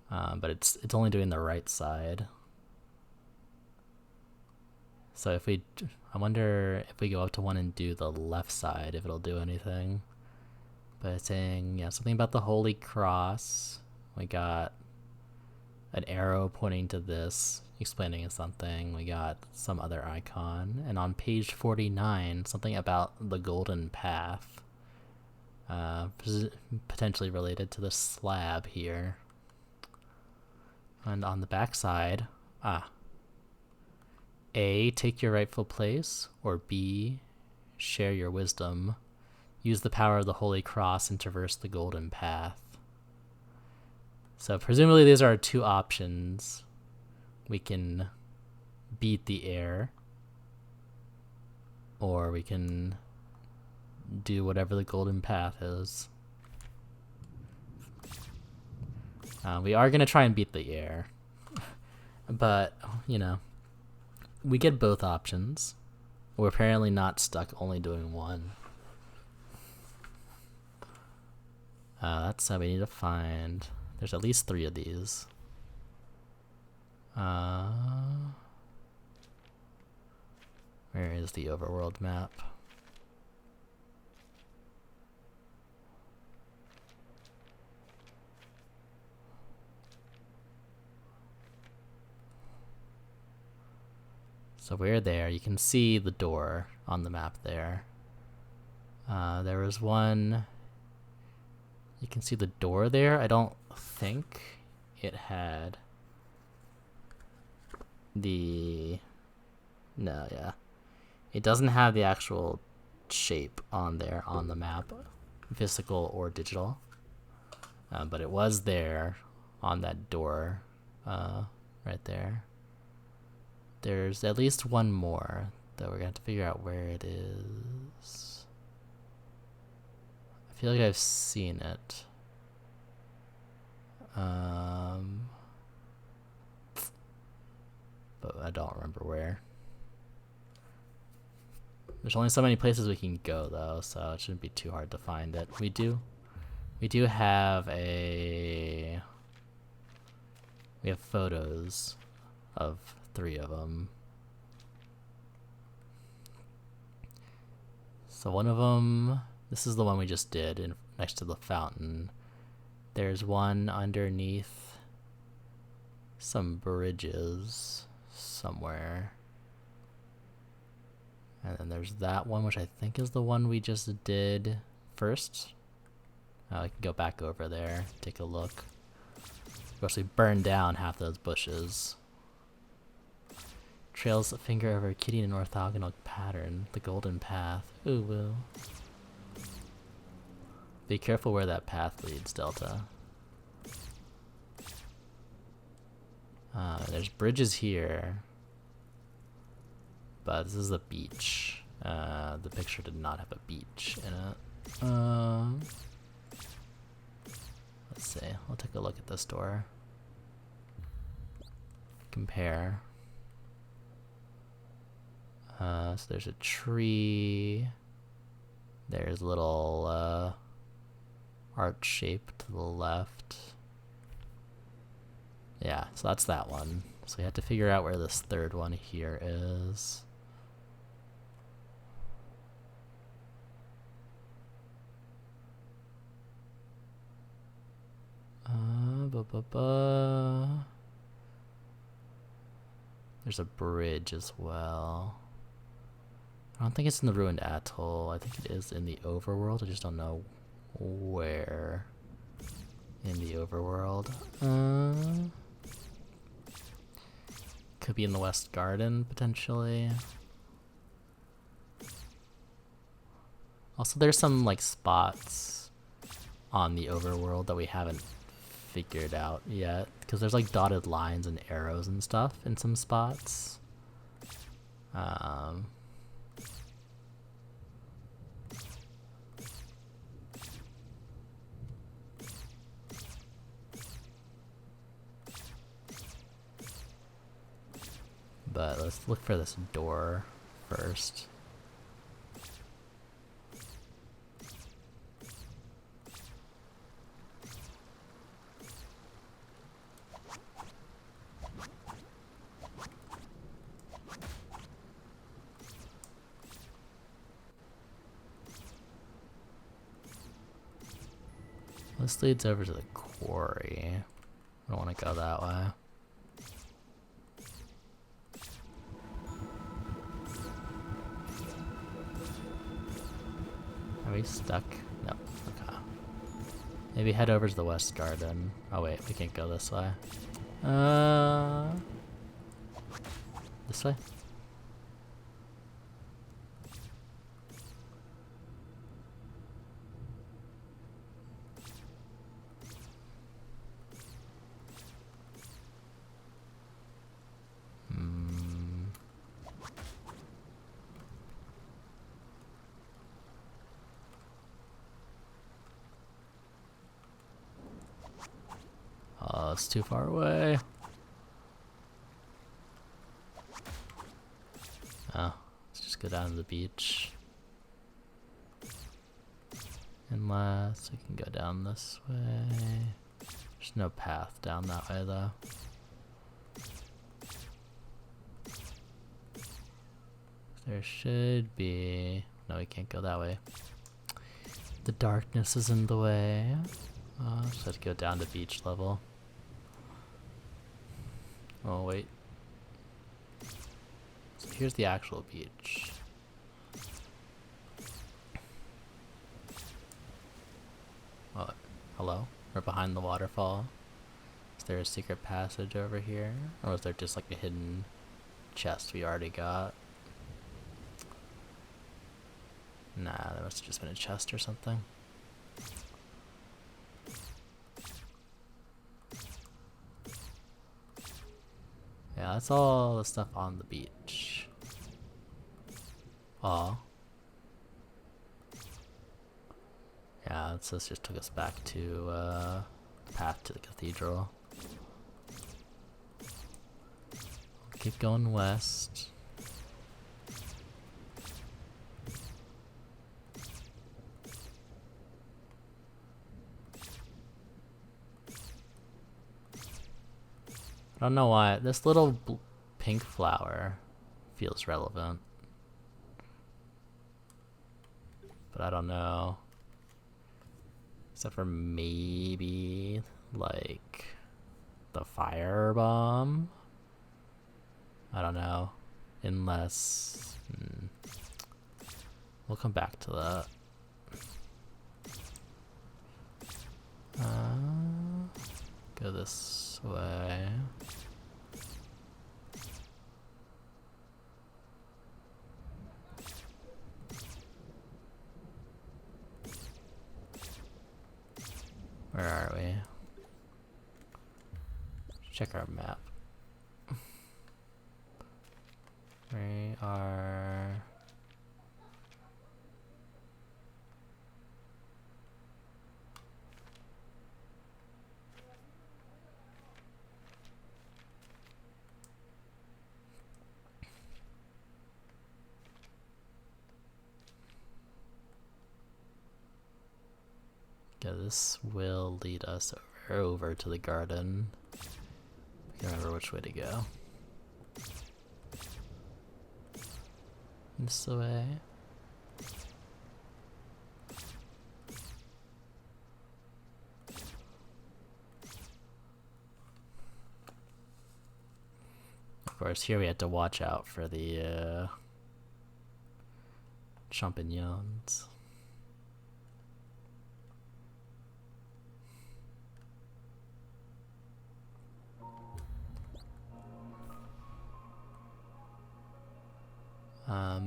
[SPEAKER 1] But it's only doing the right side. So I wonder if we go up to one and do the left side, if it'll do anything. But it's saying, yeah, something about the Holy Cross. We got an arrow pointing to this, explaining something. We got some other icon. And on page 49, something about the golden path. Potentially related to the slab here. And on the back side, A, take your rightful place, or B, share your wisdom. Use the power of the Holy Cross and traverse the golden path. So presumably these are our two options. We can beat the air, or we can do whatever the golden path is. We are going to try and beat the air. But, you know, we get both options. We're apparently not stuck only doing one. That's how we need to find. There's at least 3 of these. Where is the overworld map? So we're there. You can see the door on the map there. There was one. You can see the door there. I don't think it had the... No, yeah. It doesn't have the actual shape on there on the map, physical or digital. But it was there on that door right there. There's at least one more that we're going to have to figure out where it is. I feel like I've seen it. But I don't remember where. There's only so many places we can go though, so it shouldn't be too hard to find it. We do have we have photos of 3 of them. So one of them, this is the one we just did next to the fountain. There's one underneath some bridges somewhere. And then there's that one, which I think is the one we just did first. I can go back over there, take a look. Of course, we burned down half those bushes. Trails a finger over a kitty in an orthogonal pattern. The golden path. Ooh, woo. Be careful where that path leads, Delta. There's bridges here. But this is a beach. The picture did not have a beach in it. Let's see. I'll take a look at this door. Compare. So there's a tree. There's a little arch shape to the left. Yeah, so that's that one. So we have to figure out where this third one here is. There's a bridge as well. I don't think it's in the ruined atoll. I think it is in the overworld. I just don't know where in the overworld. Could be in the West Garden, potentially. Also, there's some like spots on the overworld that we haven't figured out yet, because there's like dotted lines and arrows and stuff in some spots. But let's look for this door first. This leads over to the quarry. I don't want to go that way. Are we stuck? No. Okay. Maybe head over to the West Garden. Oh wait, we can't go this way. This way? Oh, it's too far away. Oh, let's just go down to the beach. Unless we can go down this way. There's no path down that way though. There should be... No, we can't go that way. The darkness is in the way. Just have to go down to beach level. Oh, wait. So here's the actual beach. Oh, hello? We're behind the waterfall. Is there a secret passage over here? Or was there just like a hidden chest we already got? Nah, there must have just been a chest or something. Yeah, that's all the stuff on the beach. Aw. Yeah, this just took us back to the path to the cathedral. Keep going west. I don't know why this little pink flower feels relevant. but I don't know. Except for maybe, like, the fire bomb? I don't know. Unless... We'll come back to that. Go this way. Where are we? Check our map. We are... Yeah, this will lead us over to the garden. I can't remember which way to go. This way. Of course, here we had to watch out for the champignons.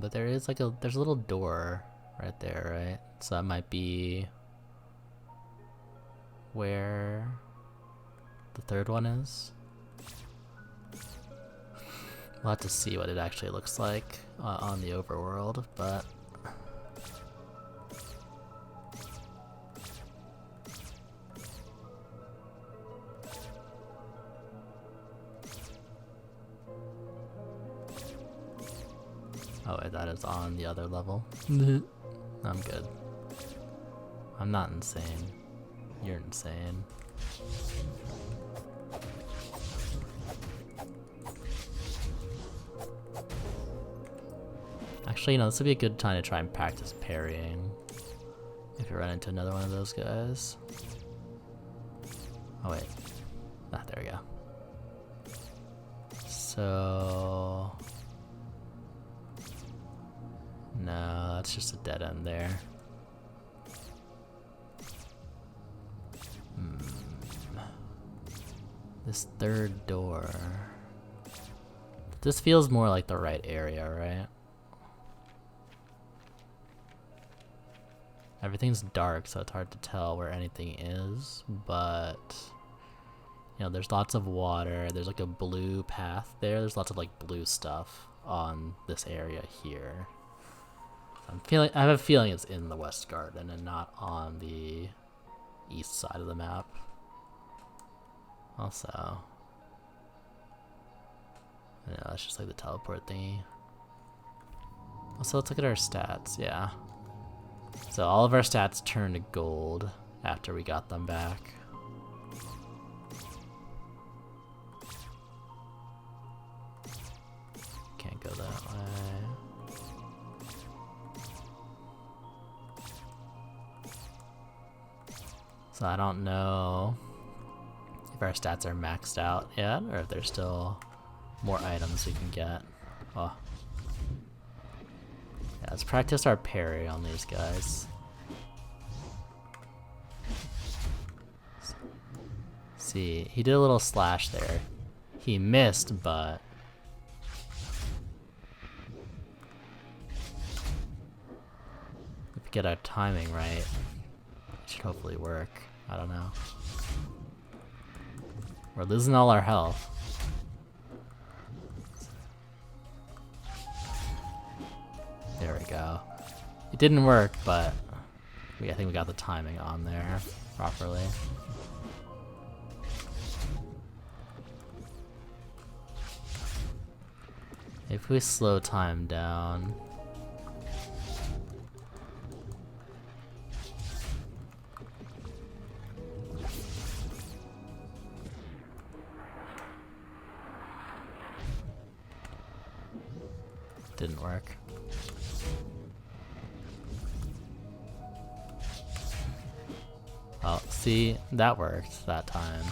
[SPEAKER 1] But there is like there's a little door right there, right? So that might be where the third one is. We'll have to see what it actually looks like on the overworld, but oh wait, that is on the other level. I'm good. I'm not insane. You're insane. Actually, you know, this would be a good time to try and practice parrying. If you run into another one of those guys. Oh wait. Ah, there we go. So... No, that's just a dead end there. This third door... This feels more like the right area, right? Everything's dark, so it's hard to tell where anything is, but... You know, there's lots of water, there's like a blue path there, there's lots of like blue stuff on this area here. I have a feeling it's in the West Garden and not on the east side of the map. Also, yeah, that's just like the teleport thingy. Also, let's look at our stats, yeah. So all of our stats turned to gold after we got them back. Can't go that way. So I don't know if our stats are maxed out yet, or if there's still more items we can get. Oh. Yeah, let's practice our parry on these guys. See, he did a little slash there. He missed, but... if we get our timing right, it should hopefully work. I don't know. We're losing all our health. There we go. It didn't work, but I think we got the timing on there properly. If we slow time down... Didn't work. Oh, see, that worked that time.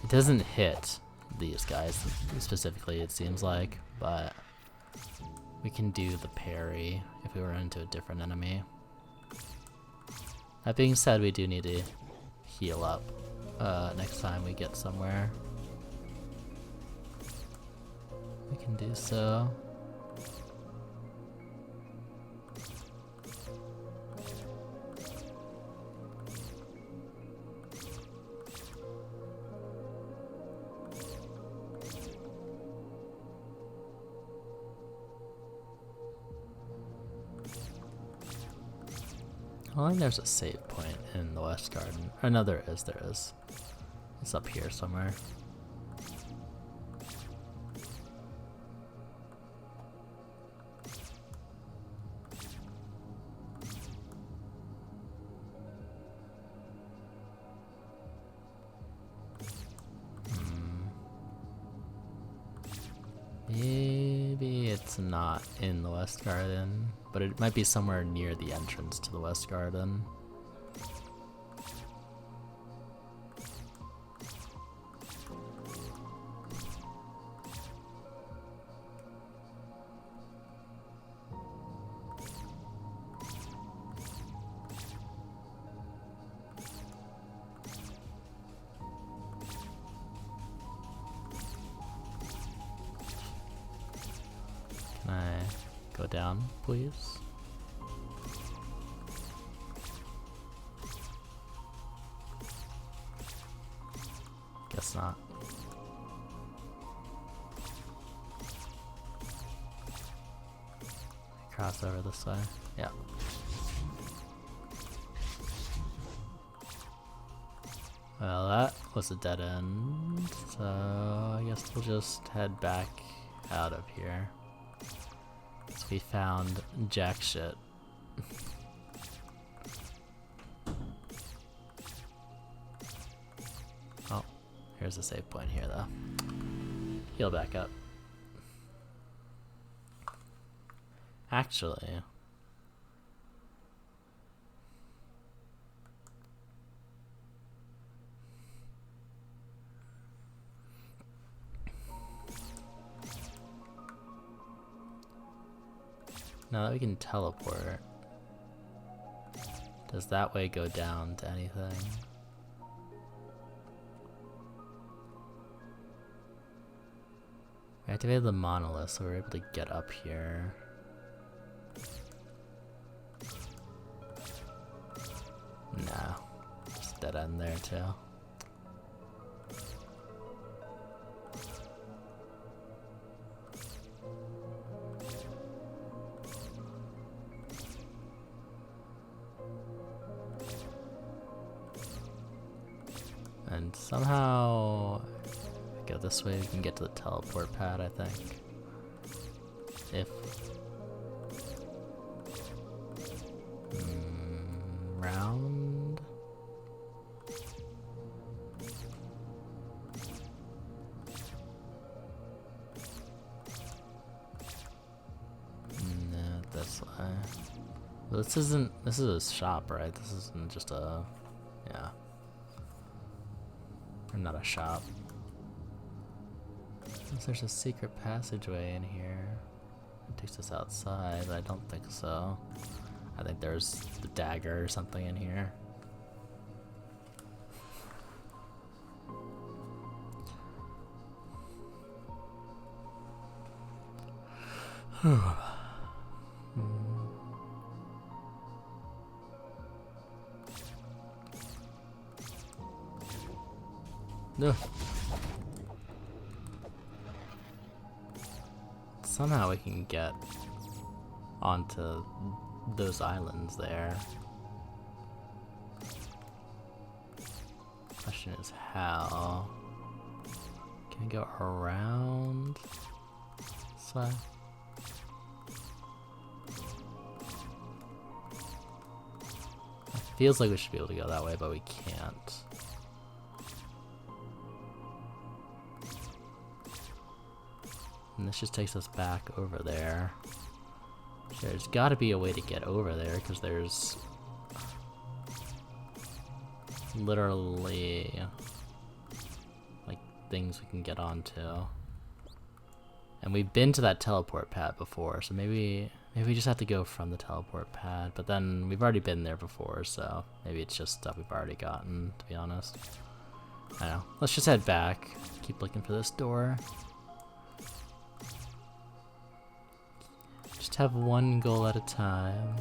[SPEAKER 1] It doesn't hit these guys specifically, it seems like, but we can do the parry if we were into a different enemy. That being said, we do need to heal up next time we get somewhere. We can do so. I think there's a save point in the West Garden. Oh no, there is, there is. It's up here somewhere. Maybe it's not in the West Garden, but it might be somewhere near the entrance to the West Garden. Can I go down, please? Guess not. Cross over this way. Yeah. Well, that was a dead end, so I guess we'll just head back out of here. So we found jack shit. Oh, here's a save point here though. Heal back up. Actually, now that we can teleport, does that way go down to anything? We activated the monolith, so we're able to get up here. No, just dead end there too. And somehow, go this way, we can get to the teleport pad, I think. If... round? No, this way. Well, this is a shop, right? This isn't just a... yeah. Or not a shop. Unless there's a secret passageway in here. It takes us outside, but I don't think so. I think there's the dagger or something in here. No. Somehow we can get onto those islands there. Question is how? Can we go around this way? It feels like we should be able to go that way, but we can't. And this just takes us back over there. There's gotta be a way to get over there, because there's... literally like things we can get onto. And we've been to that teleport pad before, so maybe we just have to go from the teleport pad, but then we've already been there before, so maybe it's just stuff we've already gotten, to be honest. I don't know. Let's just head back. Keep looking for this door. Just have one goal at a time.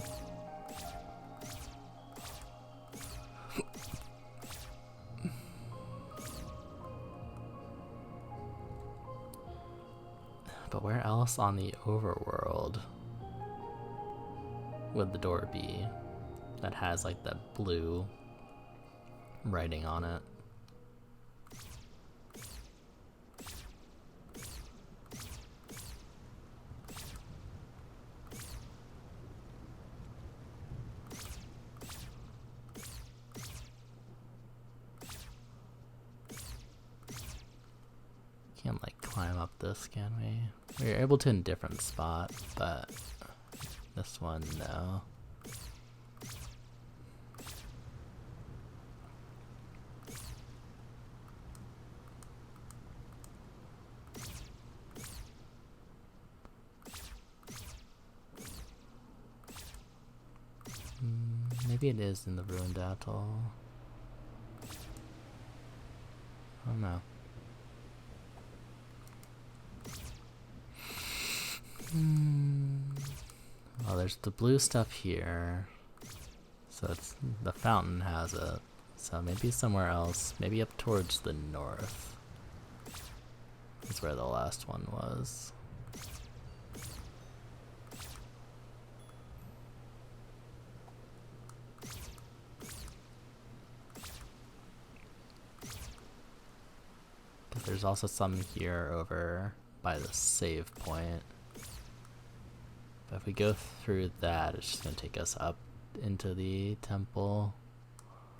[SPEAKER 1] But where else on the overworld would the door be that has like that blue writing on it? Can't like climb up this, can we? We're able to in a different spot, but this one, no. Maybe it is in the ruined atoll. Oh no. Well, there's the blue stuff here. So it's the fountain has it. So maybe somewhere else. Maybe up towards the north. That's where the last one was. Because there's also some here over by the save point. But if we go through that, it's just going to take us up into the temple.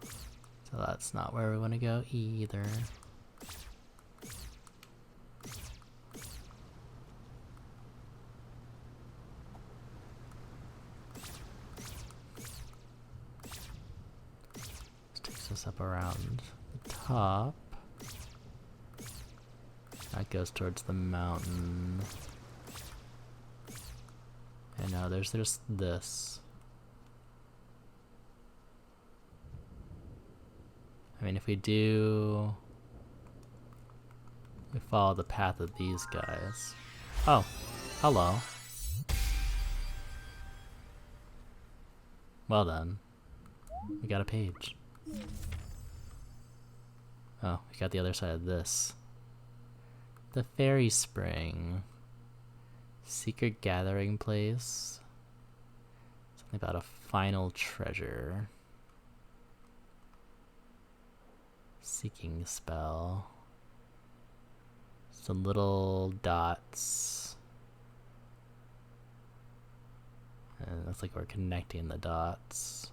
[SPEAKER 1] So that's not where we want to go either. This takes us up around the top. That goes towards the mountain. And now there's just this. I mean, if we follow the path of these guys. Oh, hello. Well then, we got a page. Oh, we got the other side of this. The fairy spring. Secret gathering place. Something about a final treasure. Seeking spell. Some little dots. And it looks like we're connecting the dots.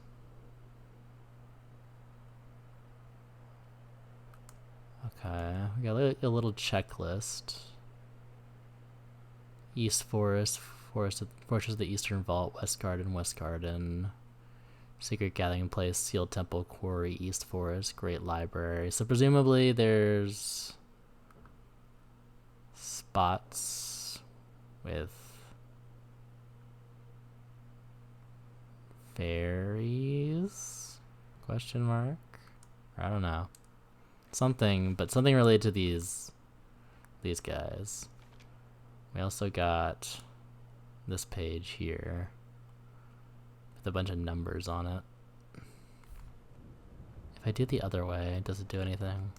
[SPEAKER 1] Okay, we got a little checklist. East Forest, Fortress of the Eastern Vault, West Garden, Secret Gathering Place, Sealed Temple, Quarry, East Forest, Great Library. So presumably there's spots with fairies? Question mark? I don't know. Something related to these guys. We also got this page here with a bunch of numbers on it. If I do it the other way, does it do anything?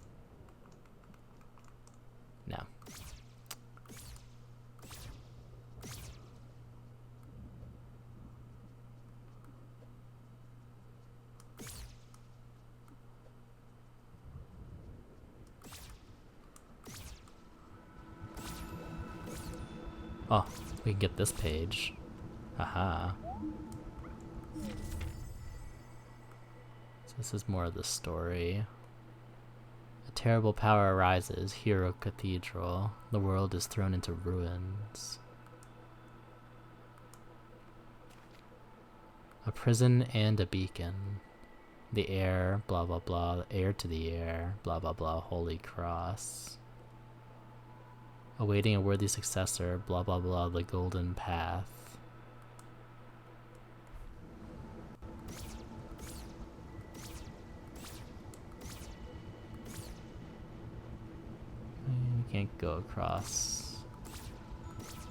[SPEAKER 1] No. Oh, we can get this page. Haha. So this is more of the story. A terrible power arises, Hero Cathedral. The world is thrown into ruins. A prison and a beacon. The heir, blah blah blah. The heir to the heir, blah blah blah. Holy cross. Awaiting a worthy successor, blah blah blah. The golden path. We can't go across.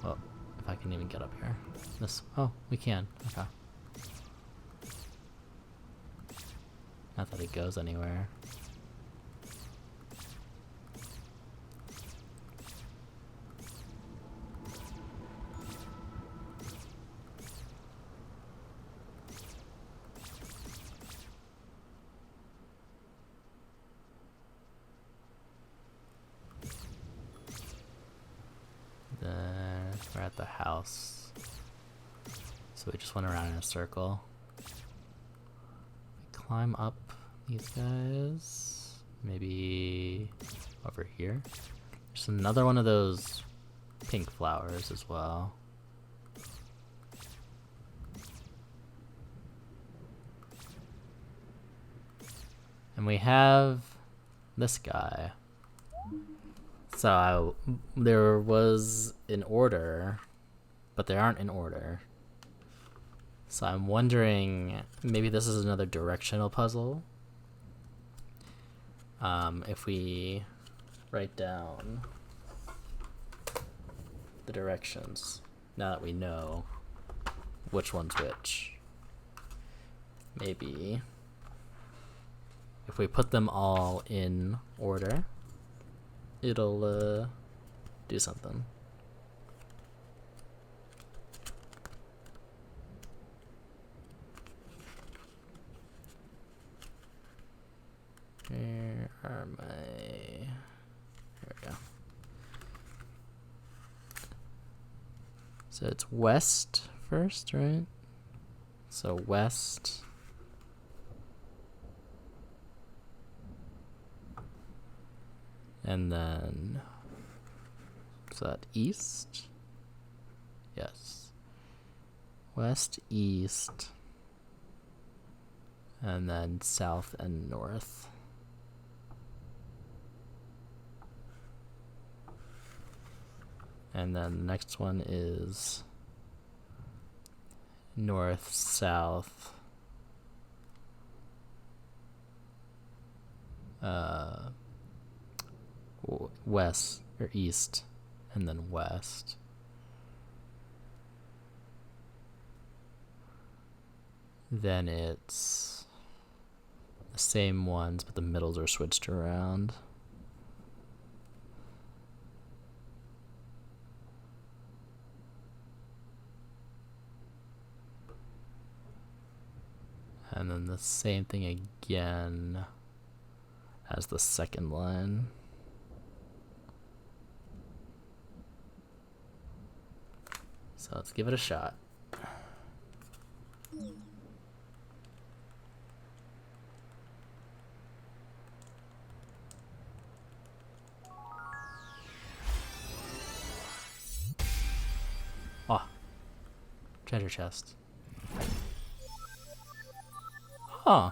[SPEAKER 1] Oh, if I can even get up here. This. Oh, we can. Okay. Not that it goes anywhere. Then we're at the house. So we just went around in a circle. Climb up these guys. Maybe over here. There's another one of those pink flowers as well. And we have this guy. So there was an order, but they aren't in order. So I'm wondering, maybe this is another directional puzzle. If we write down the directions, now that we know which one's which, maybe if we put them all in order, it'll do something. Where are my... Here we go. So it's west first, right? So west. And then... Is that east? Yes. West, east. And then south and north. And then the next one is north, south, west, or east, and then west. Then it's the same ones, but the middles are switched around. And then the same thing again as the second line. So let's give it a shot. Oh, treasure chest. Huh.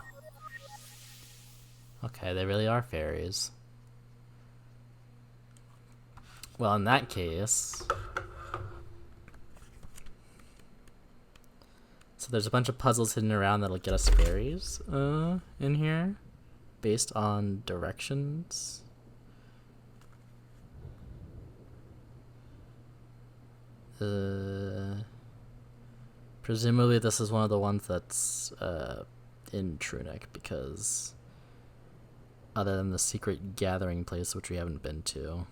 [SPEAKER 1] Okay, they really are fairies. Well, in that case... So there's a bunch of puzzles hidden around that'll get us fairies in here, based on directions. Presumably this is one of the ones that's in Tunic, because other than the secret gathering place, which we haven't been to,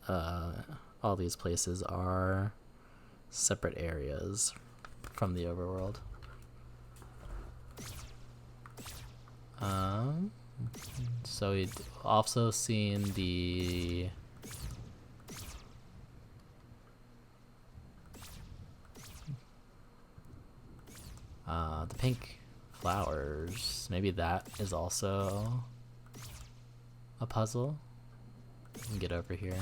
[SPEAKER 1] all these places are separate areas from the overworld. So we'd also seen the pink flowers. Maybe that is also a puzzle. We can get over here.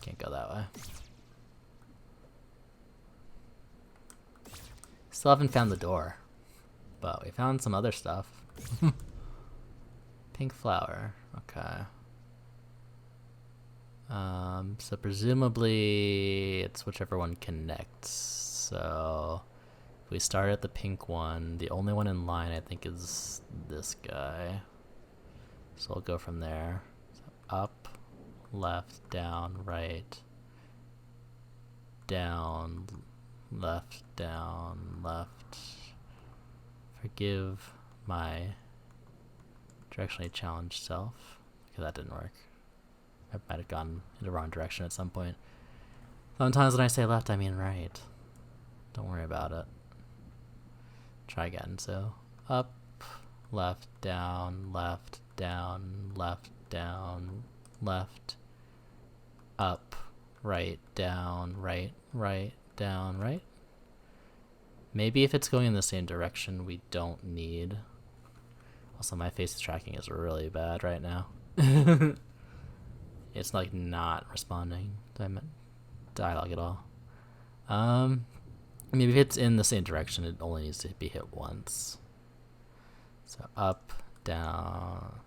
[SPEAKER 1] Can't go that way. Still haven't found the door. But we found some other stuff. Pink flower. Okay. So presumably it's whichever one connects. So if we start at the pink one, the only one in line I think is this guy. So we'll go from there. So up, left, down, right, down, left, down, left. Forgive my directionally challenged self. Okay, that didn't work. I might have gone in the wrong direction at some point. Sometimes when I say left, I mean right. Don't worry about it. Try again. So up, left, down, left, down, left, down, left, up, right, down, right, right, down, right. Maybe if it's going in the same direction, we don't need. Also, my face tracking is really bad right now. It's like not responding to dialogue at all. Maybe if it's in the same direction, it only needs to be hit once. So up, down,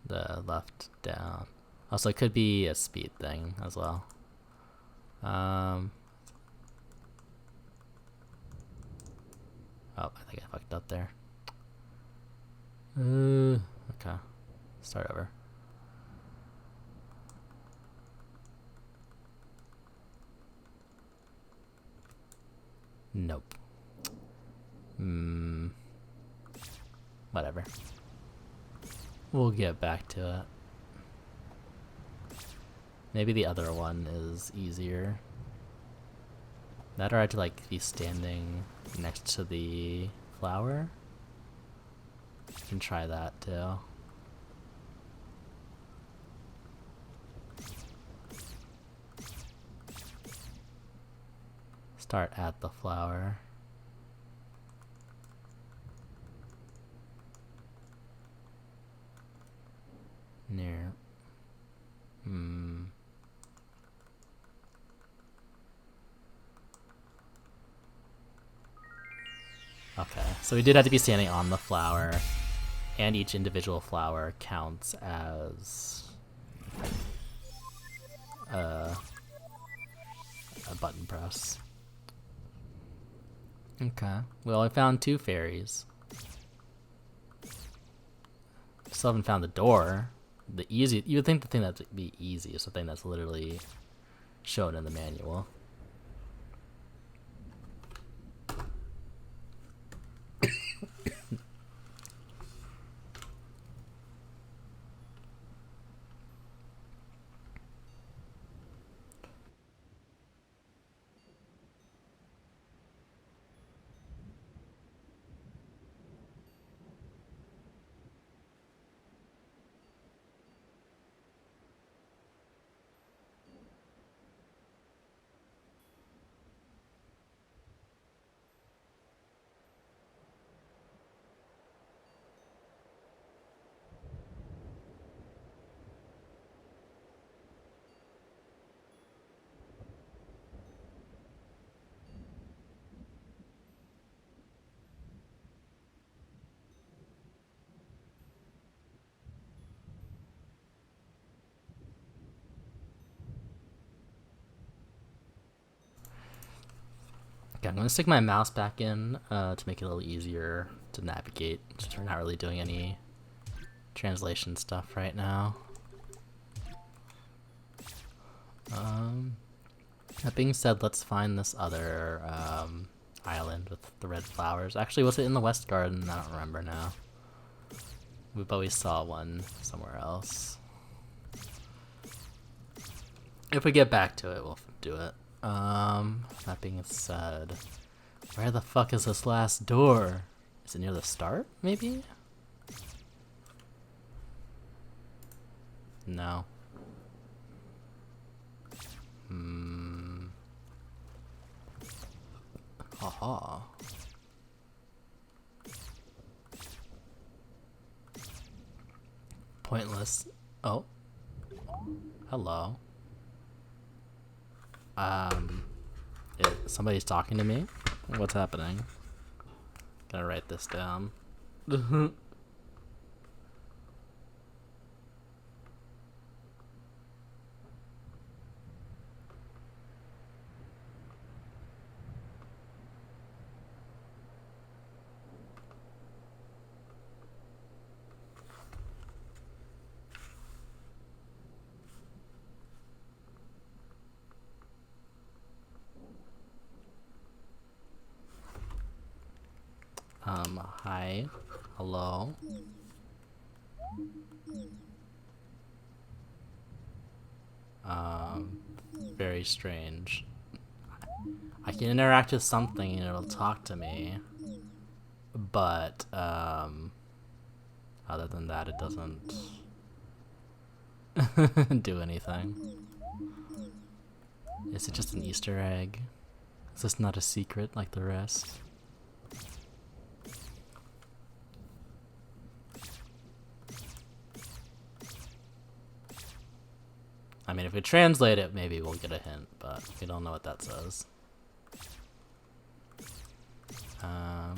[SPEAKER 1] the left, down. Also, it could be a speed thing as well. Oh, I think I fucked up there. Okay. Start over. Nope. Whatever. We'll get back to it. Maybe the other one is easier. That or I had to like be standing next to the flower. You can try that too. Start at the flower. Near. Okay, so we did have to be standing on the flower, and each individual flower counts as a button press. Okay, well I found 2 fairies. Still haven't found the door. You would think the thing that'd be easy is the thing that's literally shown in the manual. Okay, I'm going to stick my mouse back in to make it a little easier to navigate, since we're not really doing any translation stuff right now. That being said, let's find this other island with the red flowers. Actually, was it in the West Garden? I don't remember now. But we saw one somewhere else. If we get back to it, we'll do it. That being said, where the fuck is this last door? Is it near the start, maybe? No. Haha. Pointless. Oh. Hello. Somebody's talking to me? What's happening? Gonna write this down. Hi. Hello. Very strange. I can interact with something and it'll talk to me. But, other than that, it doesn't do anything. Is it just an Easter egg? Is this not a secret like the rest? I mean, if we translate it, maybe we'll get a hint, but we don't know what that says. I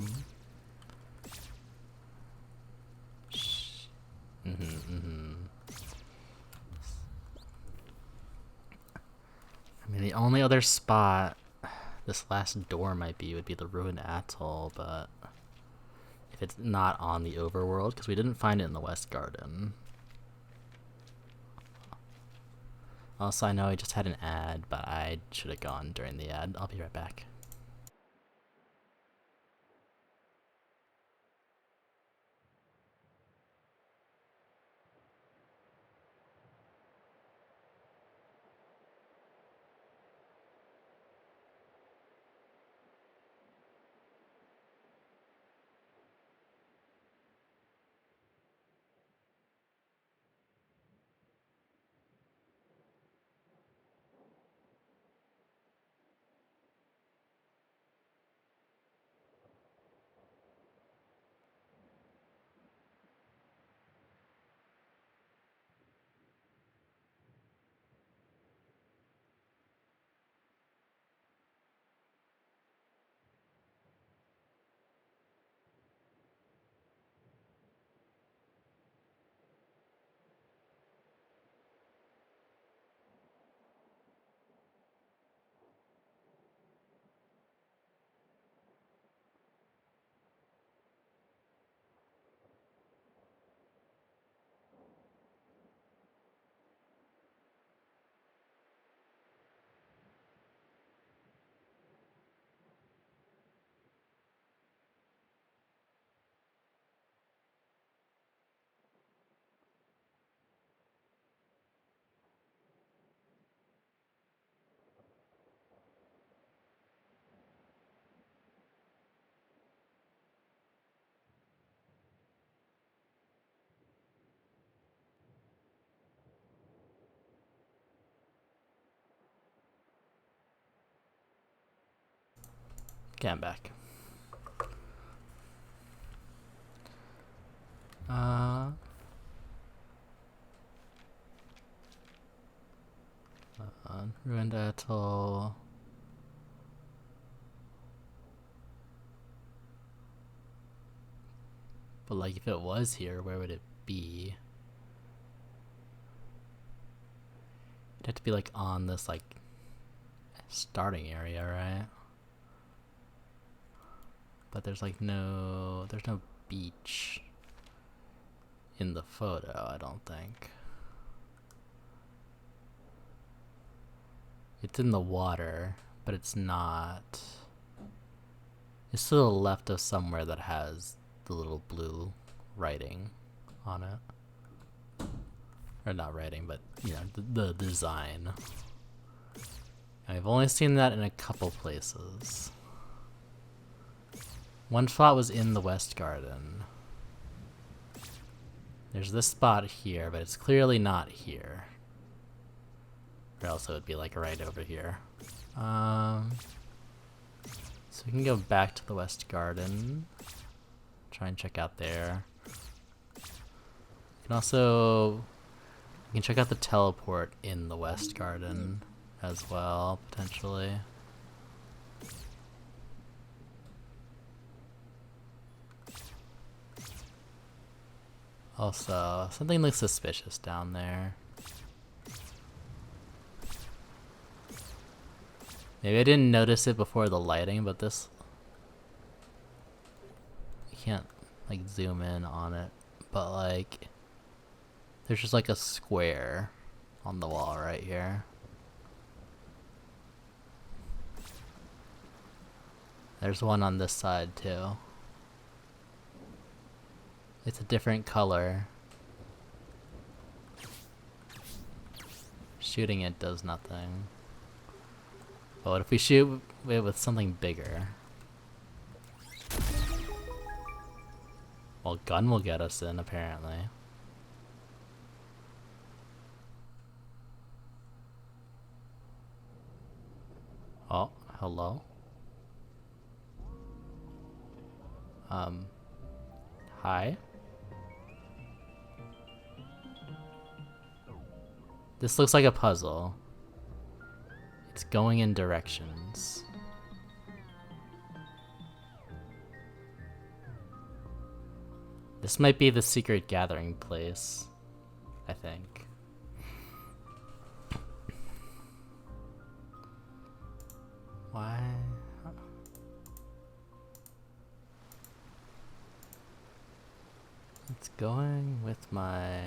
[SPEAKER 1] mean, the only other spot this last door might be would be the ruined atoll, but if it's not on the overworld, because we didn't find it in the West Garden. Also, I know I just had an ad, but I should have gone during the ad. I'll be right back. Okay, I'm back. Ruined atoll. But like, if it was here, where would it be? It'd have to be like on this like starting area, right? But there's like there's no beach in the photo, I don't think. It's in the water, but it's not. It's to the left of somewhere that has the little blue writing on it. Or not writing, but, you know, the design. And I've only seen that in a couple places. One spot was in the West Garden. There's this spot here, but it's clearly not here. Or else it would be like right over here. So we can go back to the West Garden. Try and check out there. We can check out the teleport in the West Garden as well, potentially. Also, something looks suspicious down there. Maybe I didn't notice it before the lighting, but this... You can't, like, zoom in on it. But, like... There's just, like, a square on the wall right here. There's one on this side, too. It's a different color. Shooting it does nothing. But what if we shoot it with something bigger? Well, gun will get us in, apparently. Oh, hello? Hi? This looks like a puzzle. It's going in directions. This might be the secret gathering place, I think. Why? It's going with my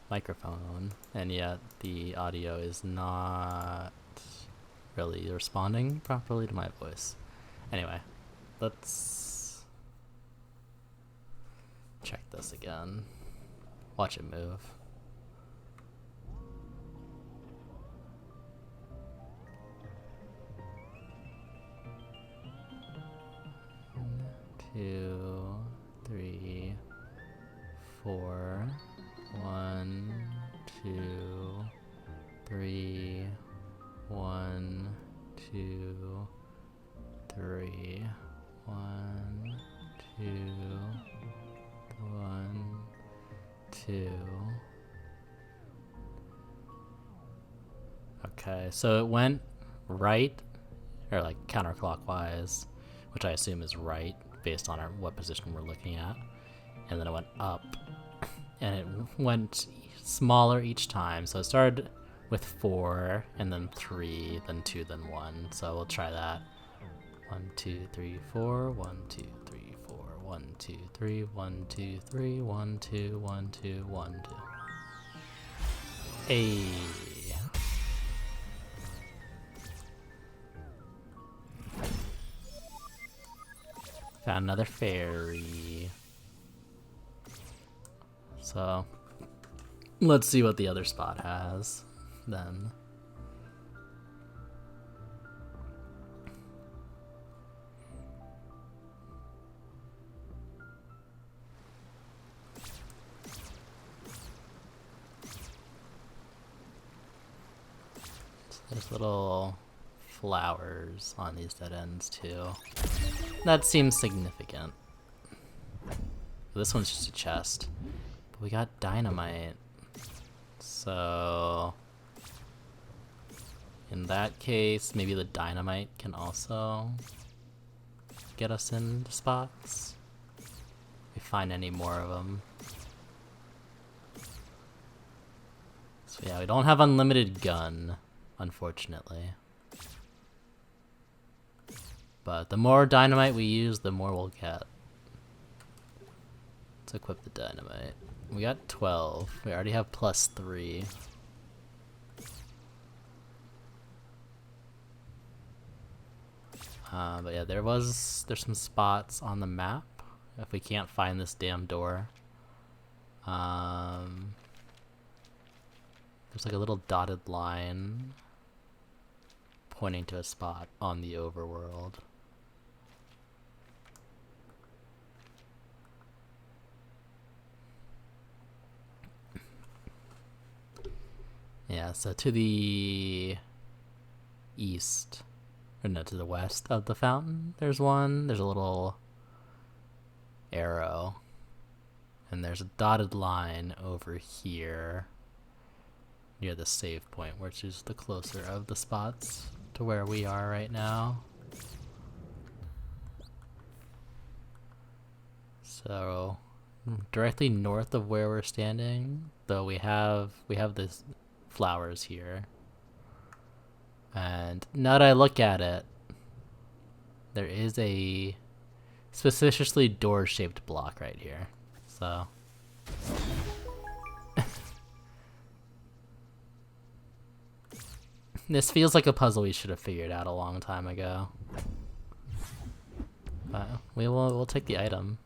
[SPEAKER 1] microphone, and yet the audio is not really responding properly to my voice. Anyway, let's check this again. Watch it move. Two, three, four. 1, 2, 3. 1, 2, 3. 1, 2, 1, 2. Okay, so it went right, or like counterclockwise, which I assume is right based on what position we're looking at, and then it went up. And it went smaller each time. So it started with 4, and then 3, then 2, then 1. So we'll try that. 1, 2, 3, 4. 1, 2, 3, 4. 1, 2, 3. 1, 2, 3. 1, 2, 1, 2, 1, 2. Hey. Found another fairy. So, let's see what the other spot has, then. So there's little flowers on these dead ends, too. That seems significant. This one's just a chest. We got dynamite, so in that case, maybe the dynamite can also get us into spots. If we find any more of them. So yeah, we don't have unlimited gun, unfortunately. But the more dynamite we use, the more we'll get. Let's equip the dynamite. We got 12. We already have +3. But yeah, there's some spots on the map if we can't find this damn door. There's like a little dotted line pointing to a spot on the overworld. Yeah, so to the east, or no, to the west of the fountain, there's one. There's a little arrow, and there's a dotted line over here near the save point, which is the closer of the spots to where we are right now. So directly north of where we're standing, though we have this flowers here. And now that I look at it, there is a suspiciously door-shaped block right here. So this feels like a puzzle we should have figured out a long time ago. But we'll take the item.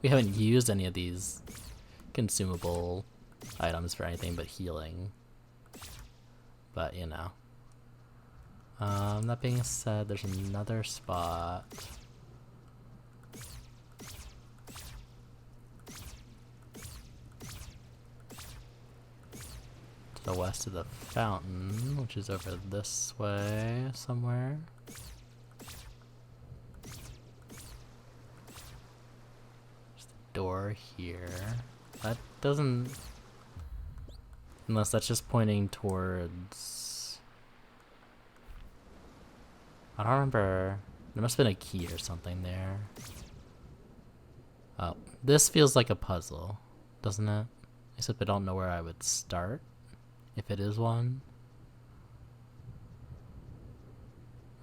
[SPEAKER 1] We haven't used any of these consumable items for anything but healing. But, you know. That being said, there's another spot. To the west of the fountain, which is over this way somewhere. There's the door here. That doesn't... Unless that's just pointing towards... I don't remember. There must have been a key or something there. Oh, this feels like a puzzle, doesn't it? Except I don't know where I would start, if it is one.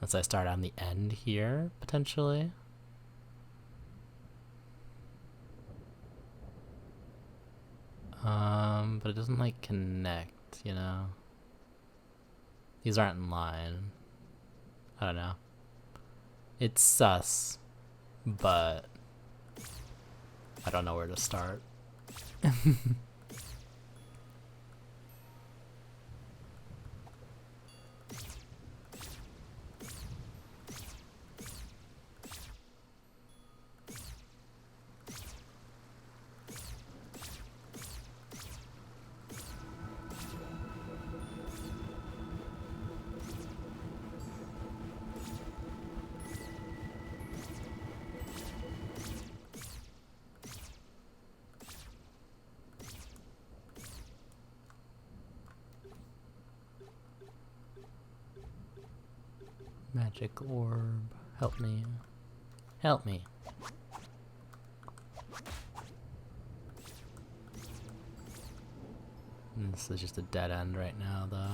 [SPEAKER 1] Unless I start on the end here, potentially. But it doesn't, like, connect, you know? These aren't in line. I don't know. It's sus, but I don't know where to start. Magic orb, help me. Help me. And this is just a dead end right now, though.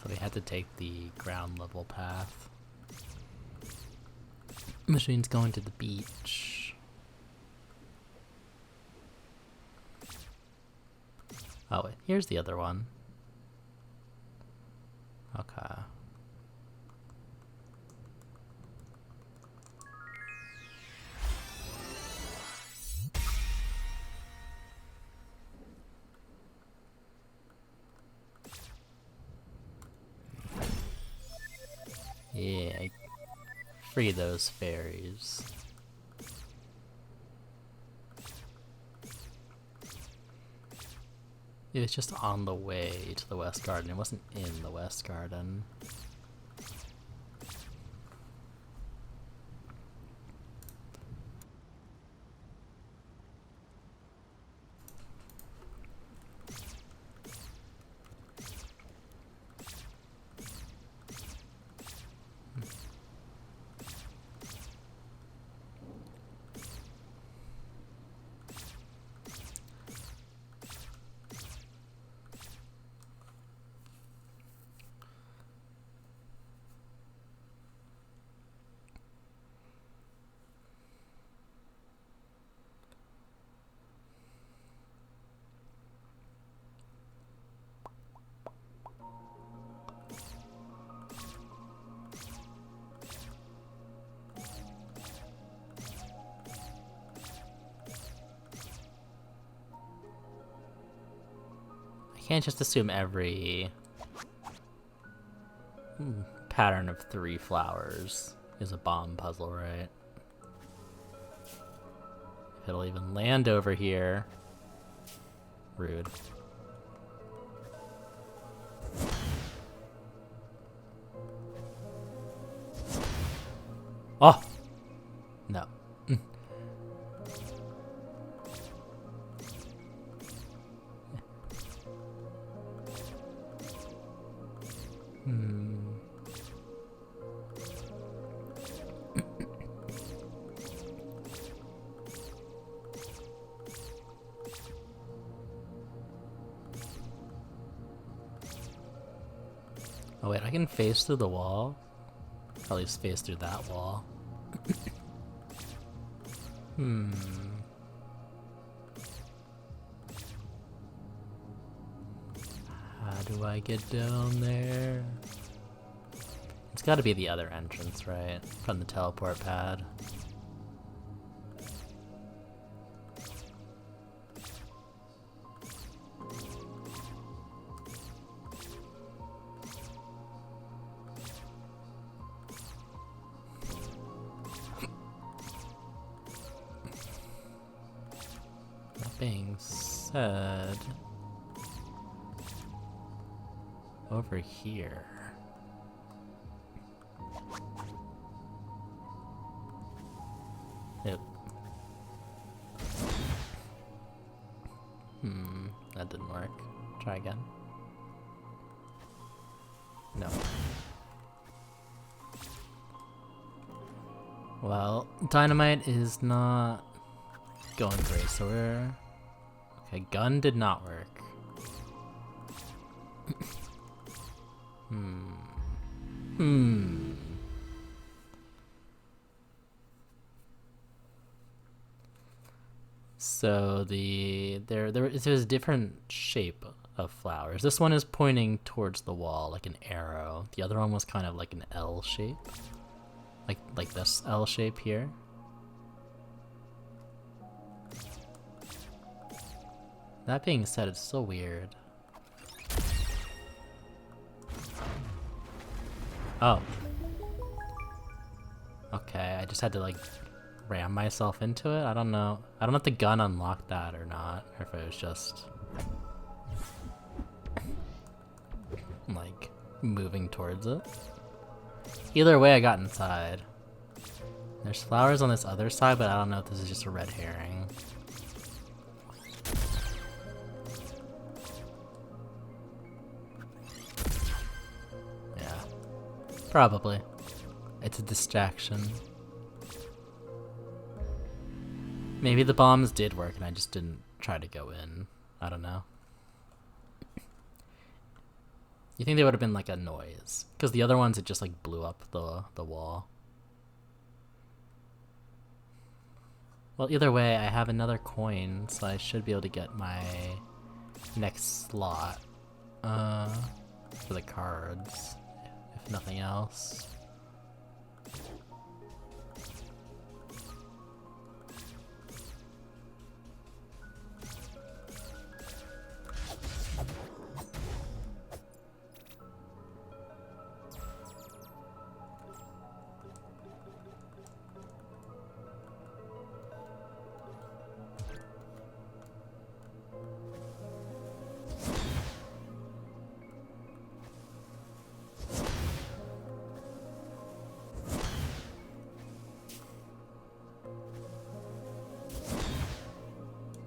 [SPEAKER 1] So we had to take the ground level path. Machine's going to the beach. Oh wait, here's the other one. Okay. Yeah, free those fairies. It was just on the way to the West Garden. It wasn't in the West Garden. Can't just assume every pattern of 3 flowers is a bomb puzzle, right? If it'll even land over here. Rude. Oh! No. Oh wait, I can phase through the wall? At least phase through that wall. Hmm. How do I get down there? It's gotta be the other entrance, right? From the teleport pad. That being said, over here. Yep. That didn't work. Try again. No. Well, dynamite is not going great, so we're... Okay, gun did not work. So there's a different shape of flowers. This one is pointing towards the wall like an arrow. The other one was kind of like an L shape. Like this L shape here. That being said, it's so weird. Oh. Okay, I just had to like ram myself into it. I don't know. I don't know if the gun unlocked that or not, or if it was just like moving towards it. Either way, I got inside. There's flowers on this other side, but I don't know if this is just a red herring. Yeah, probably. It's a distraction. Maybe the bombs did work and I just didn't try to go in. I don't know. You think they would have been like a noise? Because the other ones, it just like blew up the wall. Well, either way, I have another coin, so I should be able to get my next slot for the cards, if nothing else.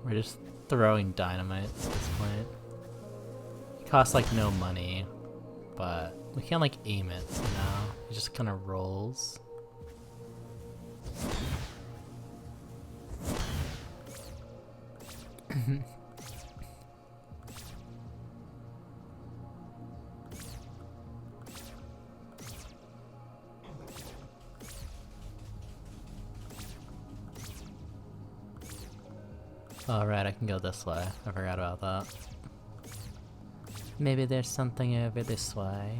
[SPEAKER 1] We're just throwing dynamite at this point. It costs like no money, but we can't like aim it, you know? It just kind of rolls. Alright, I can go this way. I forgot about that. Maybe there's something over this way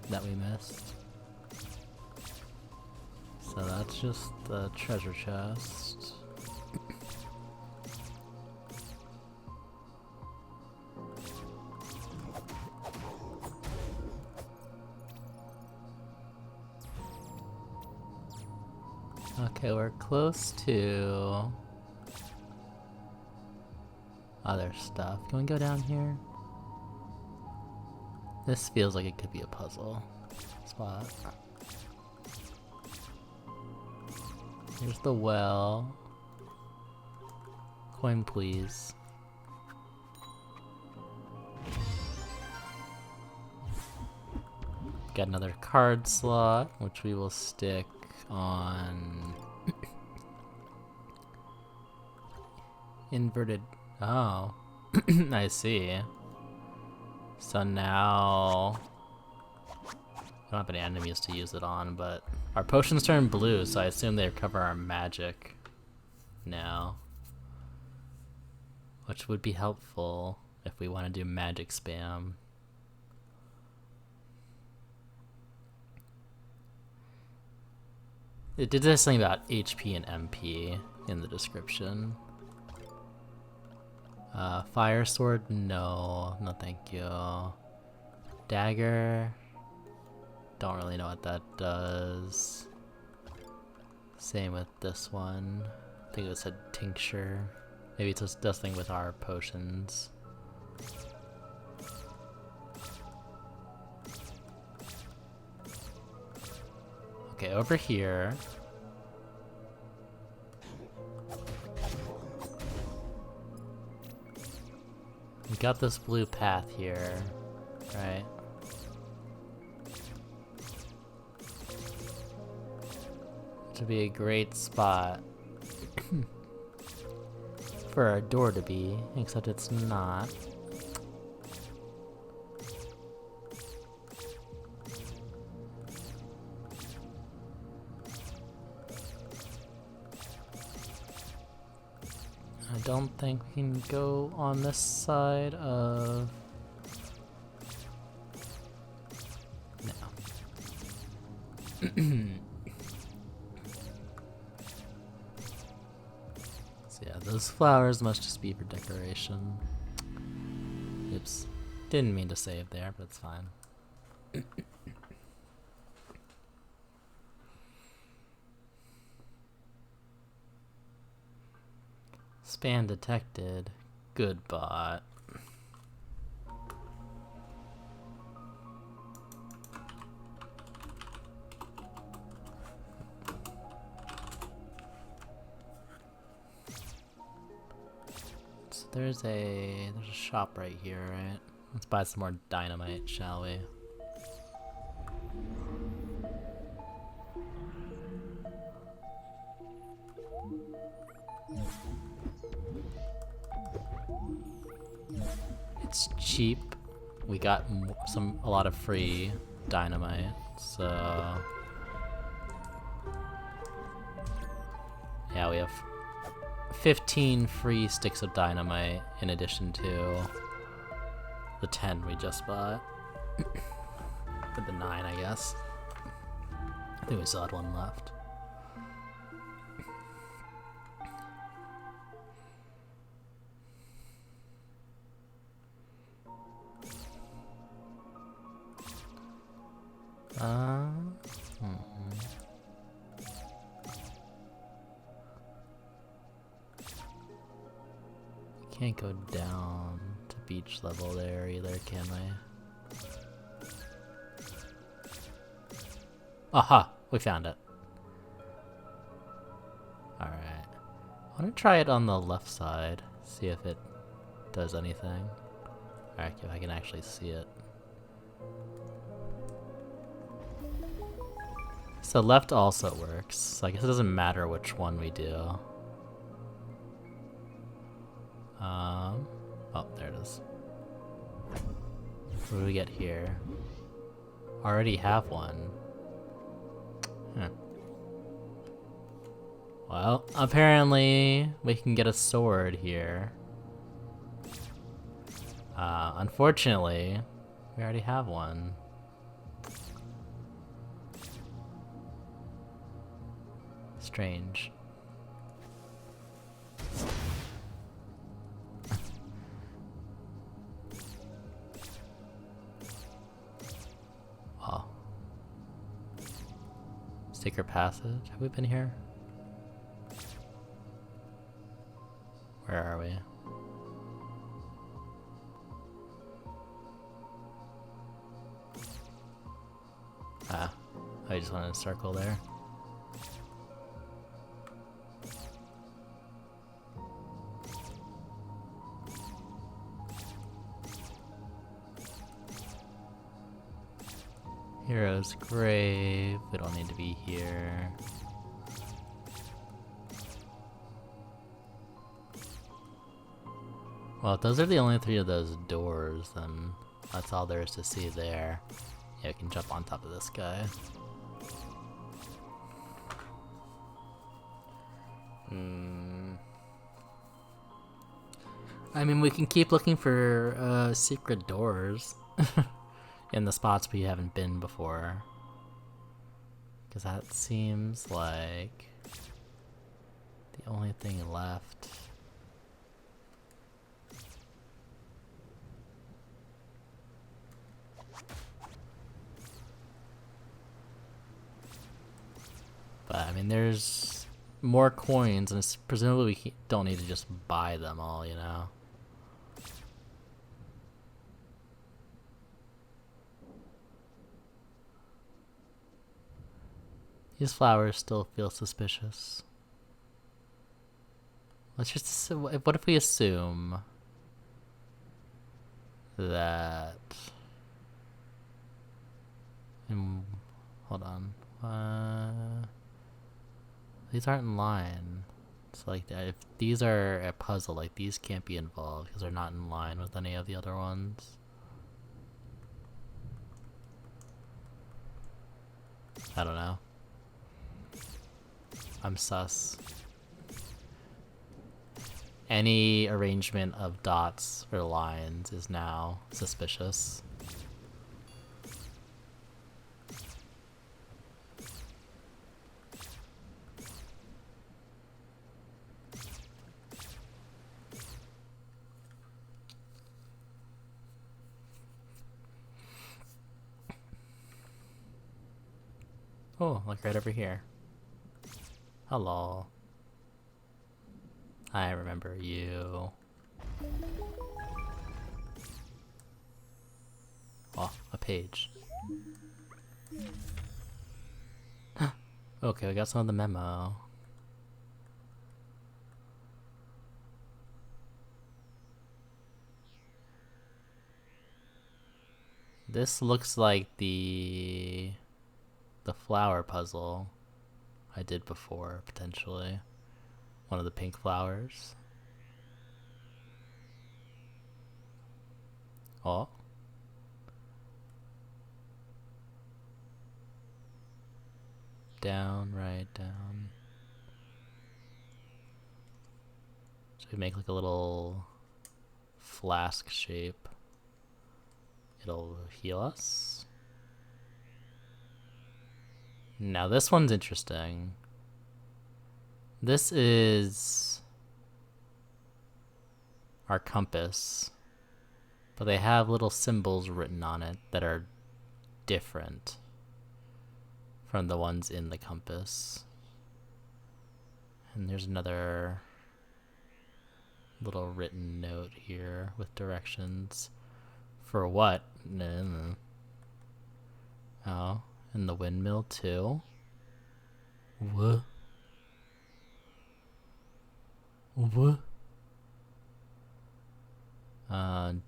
[SPEAKER 1] that we missed. So that's just the treasure chest. Okay, we're close to other stuff. Can we go down here? This feels like it could be a puzzle spot. Here's the well. Coin, please. Got another card slot, which we will stick on inverted. Oh, I see. So now I don't have any enemies to use it on, but our potions turn blue, so I assume they recover our magic now. Which would be helpful if we want to do magic spam. It did this thing about HP and MP in the description. Fire sword, no thank you. Dagger, don't really know what that does. Same with this one. I think it said tincture. Maybe it just does thing with our potions. Okay, over here. We got this blue path here, right? Which would be a great spot for a door to be, except it's not. I don't think we can go on this side of... No. So yeah, those flowers must just be for decoration. Oops. Didn't mean to save there, but it's fine. Spam detected. Good bot. So there's a shop right here, right? Let's buy some more dynamite, shall we? It's cheap. We got a lot of free dynamite, so yeah, we have 15 free sticks of dynamite in addition to the 10 we just bought. Or the 9, I guess. I think we still had one left. Can't go down to beach level there either, can we? Aha! We found it. Alright. I want to try it on the left side, see if it does anything. Alright, if I can actually see it. So left also works, so I guess it doesn't matter which one we do. Oh, there it is. What do we get here? Already have one. Huh. Well, apparently we can get a sword here. Unfortunately, we already have one. Strange. Oh. Secret passage? Have we been here? Where are we? Ah, I just wanted to circle there. Hero's grave. We don't need to be here. Well, if those are the only 3 of those doors, then That's all there is to see there. Yeah, we can jump on top of this guy. I mean, we can keep looking for secret doors in the spots we haven't been before. Because that seems like the only thing left. But I mean, there's more coins, and presumably we don't need to just buy them all, you know? These flowers still feel suspicious. Let's just... What if we assume that... hold on. These aren't in line. So like, if these are a puzzle, like these can't be involved because they're not in line with any of the other ones. I don't know. I'm sus. Any arrangement of dots or lines is now suspicious. Oh, like right over here. Hello. I remember you. Oh, a page. Okay, we got some of the memo. This looks like the flower puzzle I did before, potentially. One of the pink flowers. Oh. Down, right, down. So we make like a little flask shape. It'll heal us. Now this one's interesting. This is our compass, but they have little symbols written on it that are different from the ones in the compass. And there's another little written note here with directions for what? Oh, and the windmill too. What? What?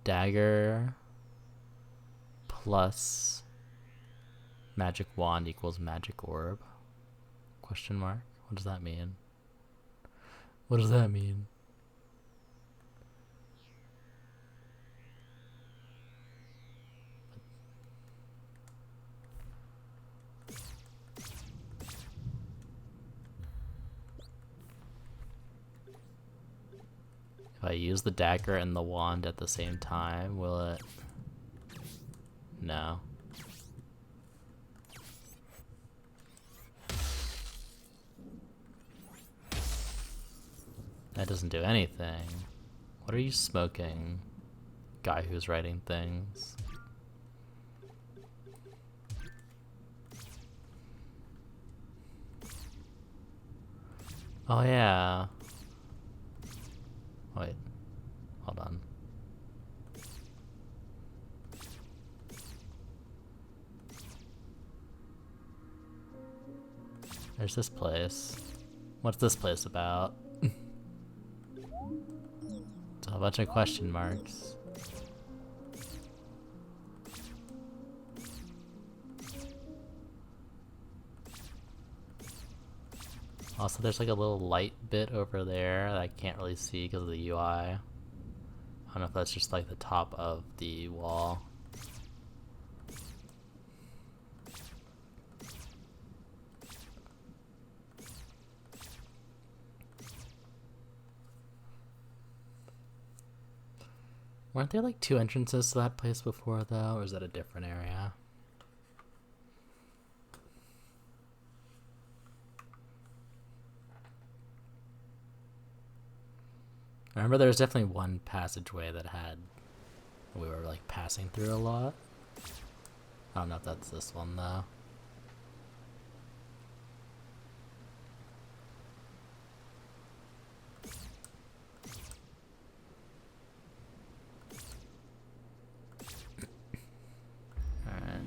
[SPEAKER 1] Dagger plus magic wand equals magic orb? Question mark? What does that mean? What does that mean? If I use the dagger and the wand at the same time, will it? No. That doesn't do anything. What are you smoking? Guy who's writing things. Oh yeah. Wait, hold on. There's this place. What's this place about? It's a bunch of question marks. Also, there's like a little light bit over there that I can't really see because of the UI. I don't know if that's just like the top of the wall. Weren't there like 2 entrances to that place before though, or is that a different area? I remember there was definitely one passageway that we were like passing through a lot. I don't know if that's this one though. Alright.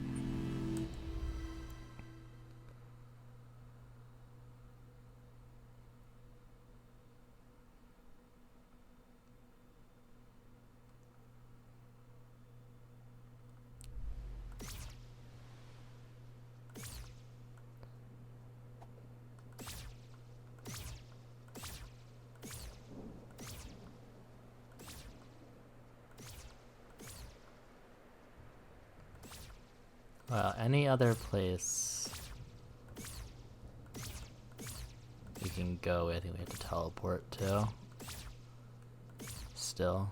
[SPEAKER 1] Well, any other place we can go, I think we have to teleport to. Still.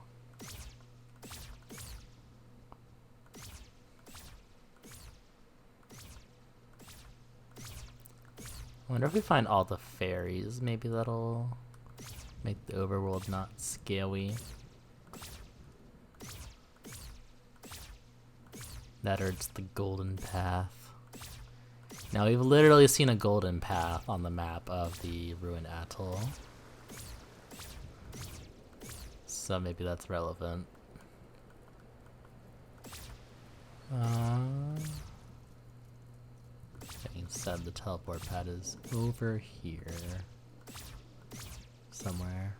[SPEAKER 1] I wonder if we find all the fairies, maybe that'll make the overworld not scary. That or it's the golden path. Now we've literally seen a golden path on the map of the ruined atoll. So maybe that's relevant. Being said, the teleport pad is over here. Somewhere.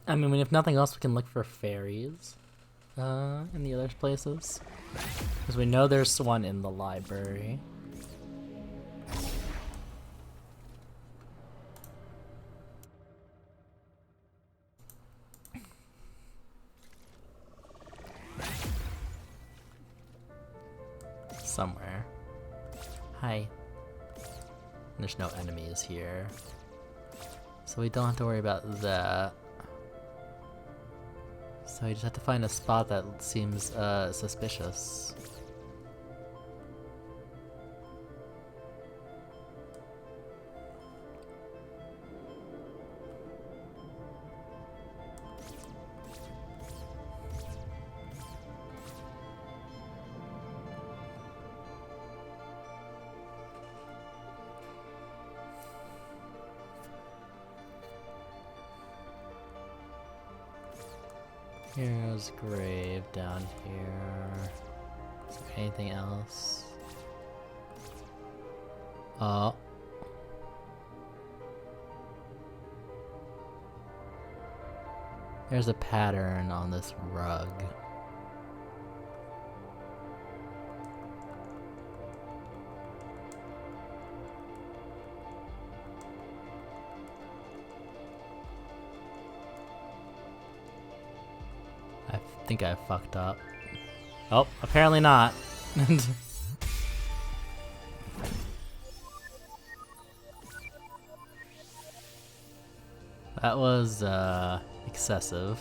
[SPEAKER 1] I mean, if nothing else, we can look for fairies in the other places. Because we know there's one in the library. Somewhere. Hi. There's no enemies here. So we don't have to worry about that. So we just have to find a spot that seems suspicious. Here's grave down here. Is there anything else? Oh. There's a pattern on this rug. I think I fucked up. Oh, apparently not. That was excessive.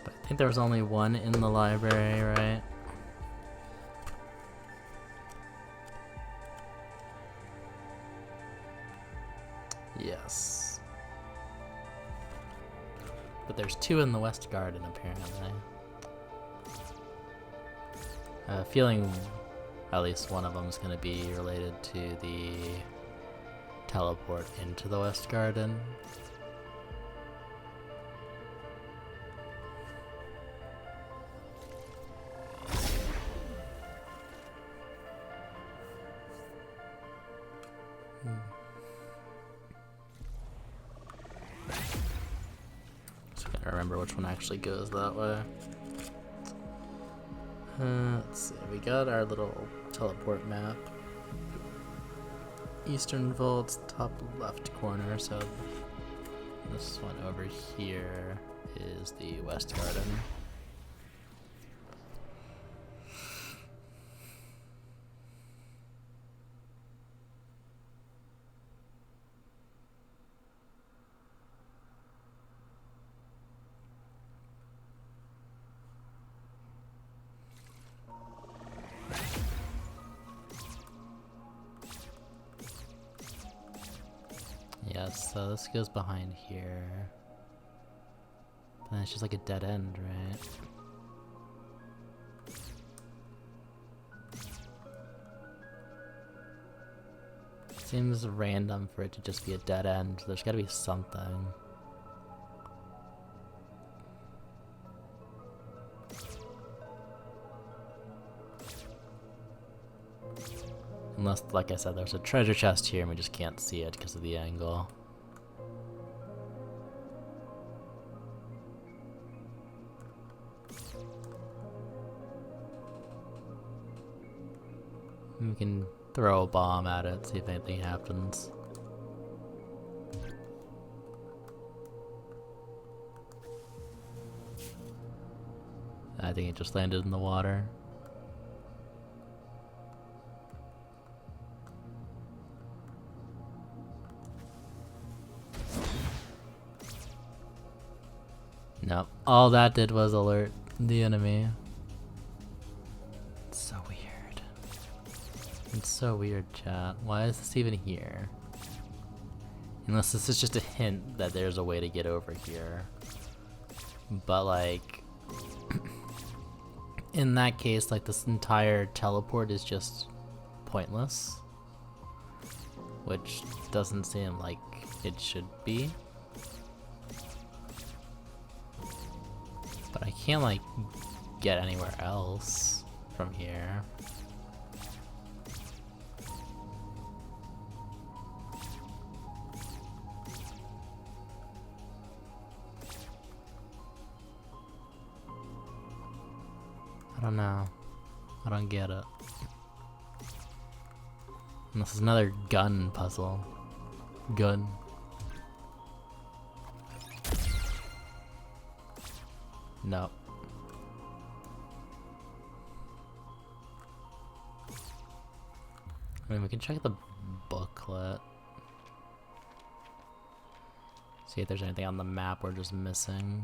[SPEAKER 1] I think there was only one in the library, right? Yes. But there's 2 in the West Garden, apparently. I have a feeling at least one of them is going to be related to the teleport into the West Garden. Just gotta remember which one actually goes that way. Let's see, we got our little teleport map. Eastern Vault's top left corner, so this one over here is the West Garden. Yes, so this goes behind here. But then it's just like a dead end, right? Seems random for it to just be a dead end. There's gotta be something. Unless, like I said, there's a treasure chest here and we just can't see it because of the angle. We can throw a bomb at it, see if anything happens. I think it just landed in the water. Nope. All that did was alert the enemy. It's so weird. It's so weird, chat. Why is this even here? Unless this is just a hint that there's a way to get over here. But like, in that case, like this entire teleport is just pointless. Which doesn't seem like it should be. But I can't like get anywhere else from here. I don't know. I don't get it. And this is another gun puzzle. Gun. No. I mean, we can check the booklet. See if there's anything on the map we're just missing.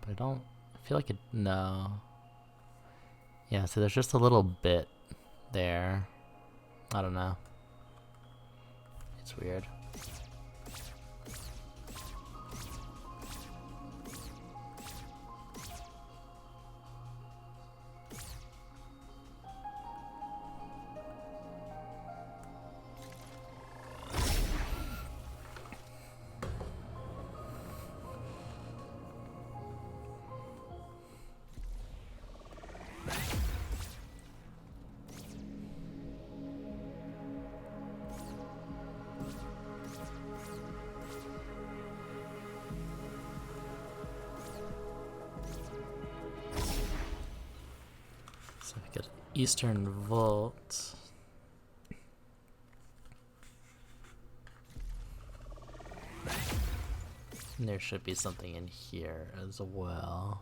[SPEAKER 1] But I don't feel like it. No. Yeah, so there's just a little bit there. I don't know. It's weird. So we got Eastern Vault. And there should be something in here as well.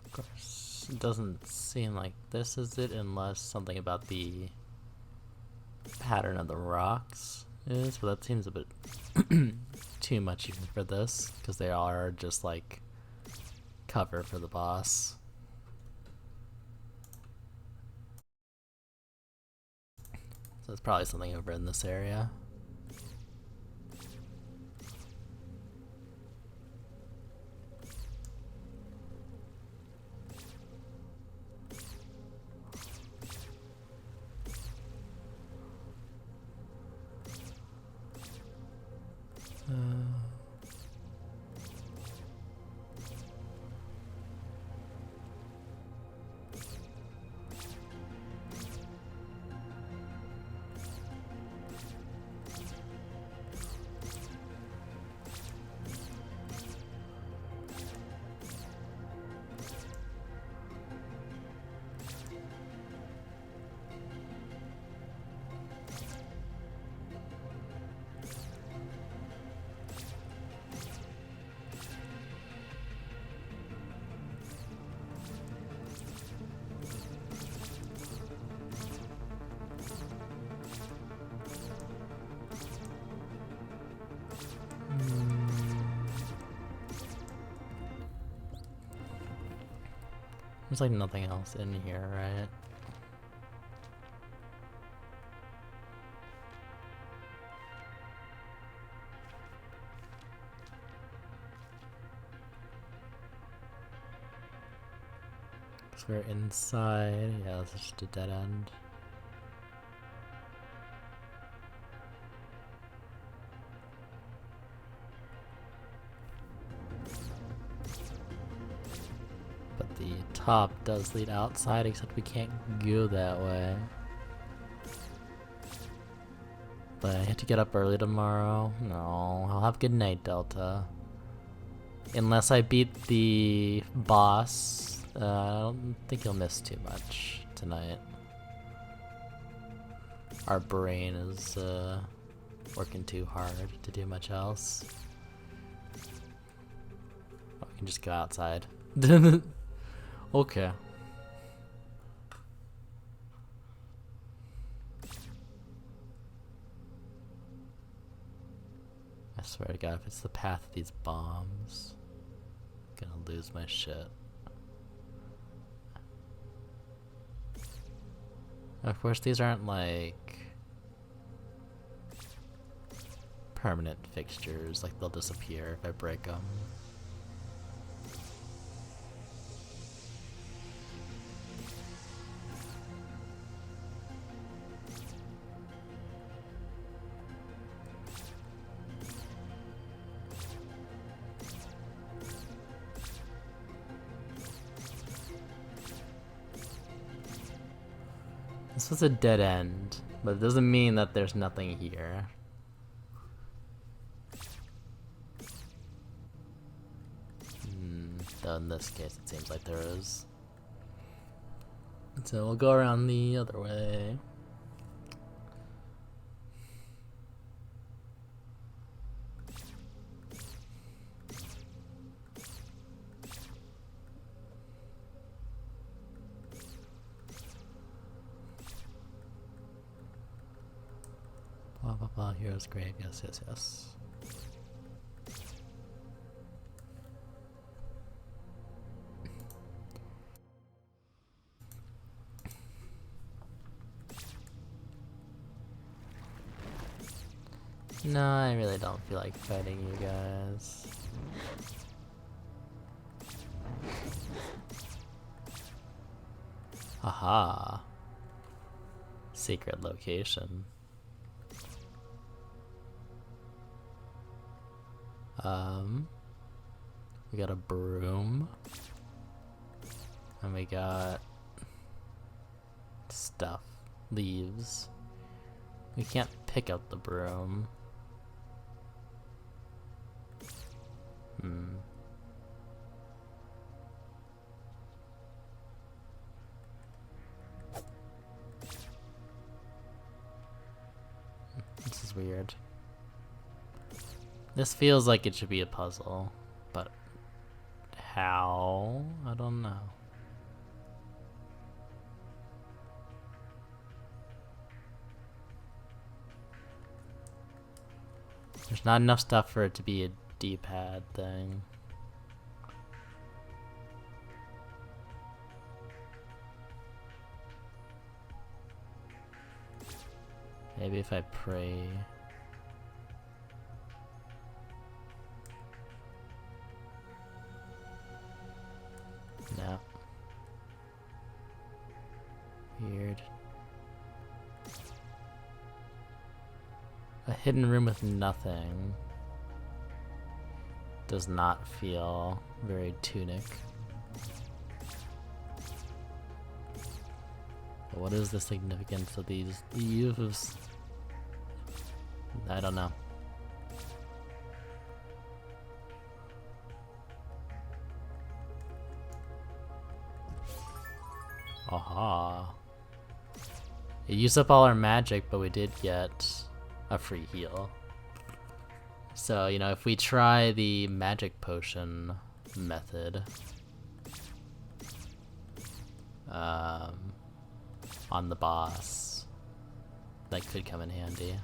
[SPEAKER 1] Of course, it doesn't seem like this is it unless something about the pattern of the rocks is, but that seems a bit too much even for this, because they are just like cover for the boss. So it's probably something over in this area. There's like nothing else in here, right? Because we're inside. Yeah, this is just a dead end. But the top does lead outside, except we can't go that way. But I have to get up early tomorrow. No, I'll have a good night, Delta. Unless I beat the boss, I don't think you'll miss too much tonight. Our brain is working too hard to do much else. Oh, we can just go outside. Okay. I swear to God, if it's the path of these bombs, I'm gonna lose my shit. Of course, these aren't like permanent fixtures, like they'll disappear if I break them. This was a dead end, but it doesn't mean that there's nothing here. Though in this case, it seems like there is. So we'll go around the other way. Blah blah blah, hero's grave, yes, yes, yes. No, I really don't feel like fighting you guys. Aha. Secret location. We got a broom. And we got stuff. Leaves. We can't pick up the broom. This is weird. This feels like it should be a puzzle, but how? I don't know. There's not enough stuff for it to be a D-pad thing. Maybe if I pray. No. Weird. A hidden room with nothing does not feel very Tunic. But what is the significance of these leaves? I don't know. Aha. It used up all our magic, but we did get a free heal. So, you know, if we try the magic potion method on the boss, that could come in handy.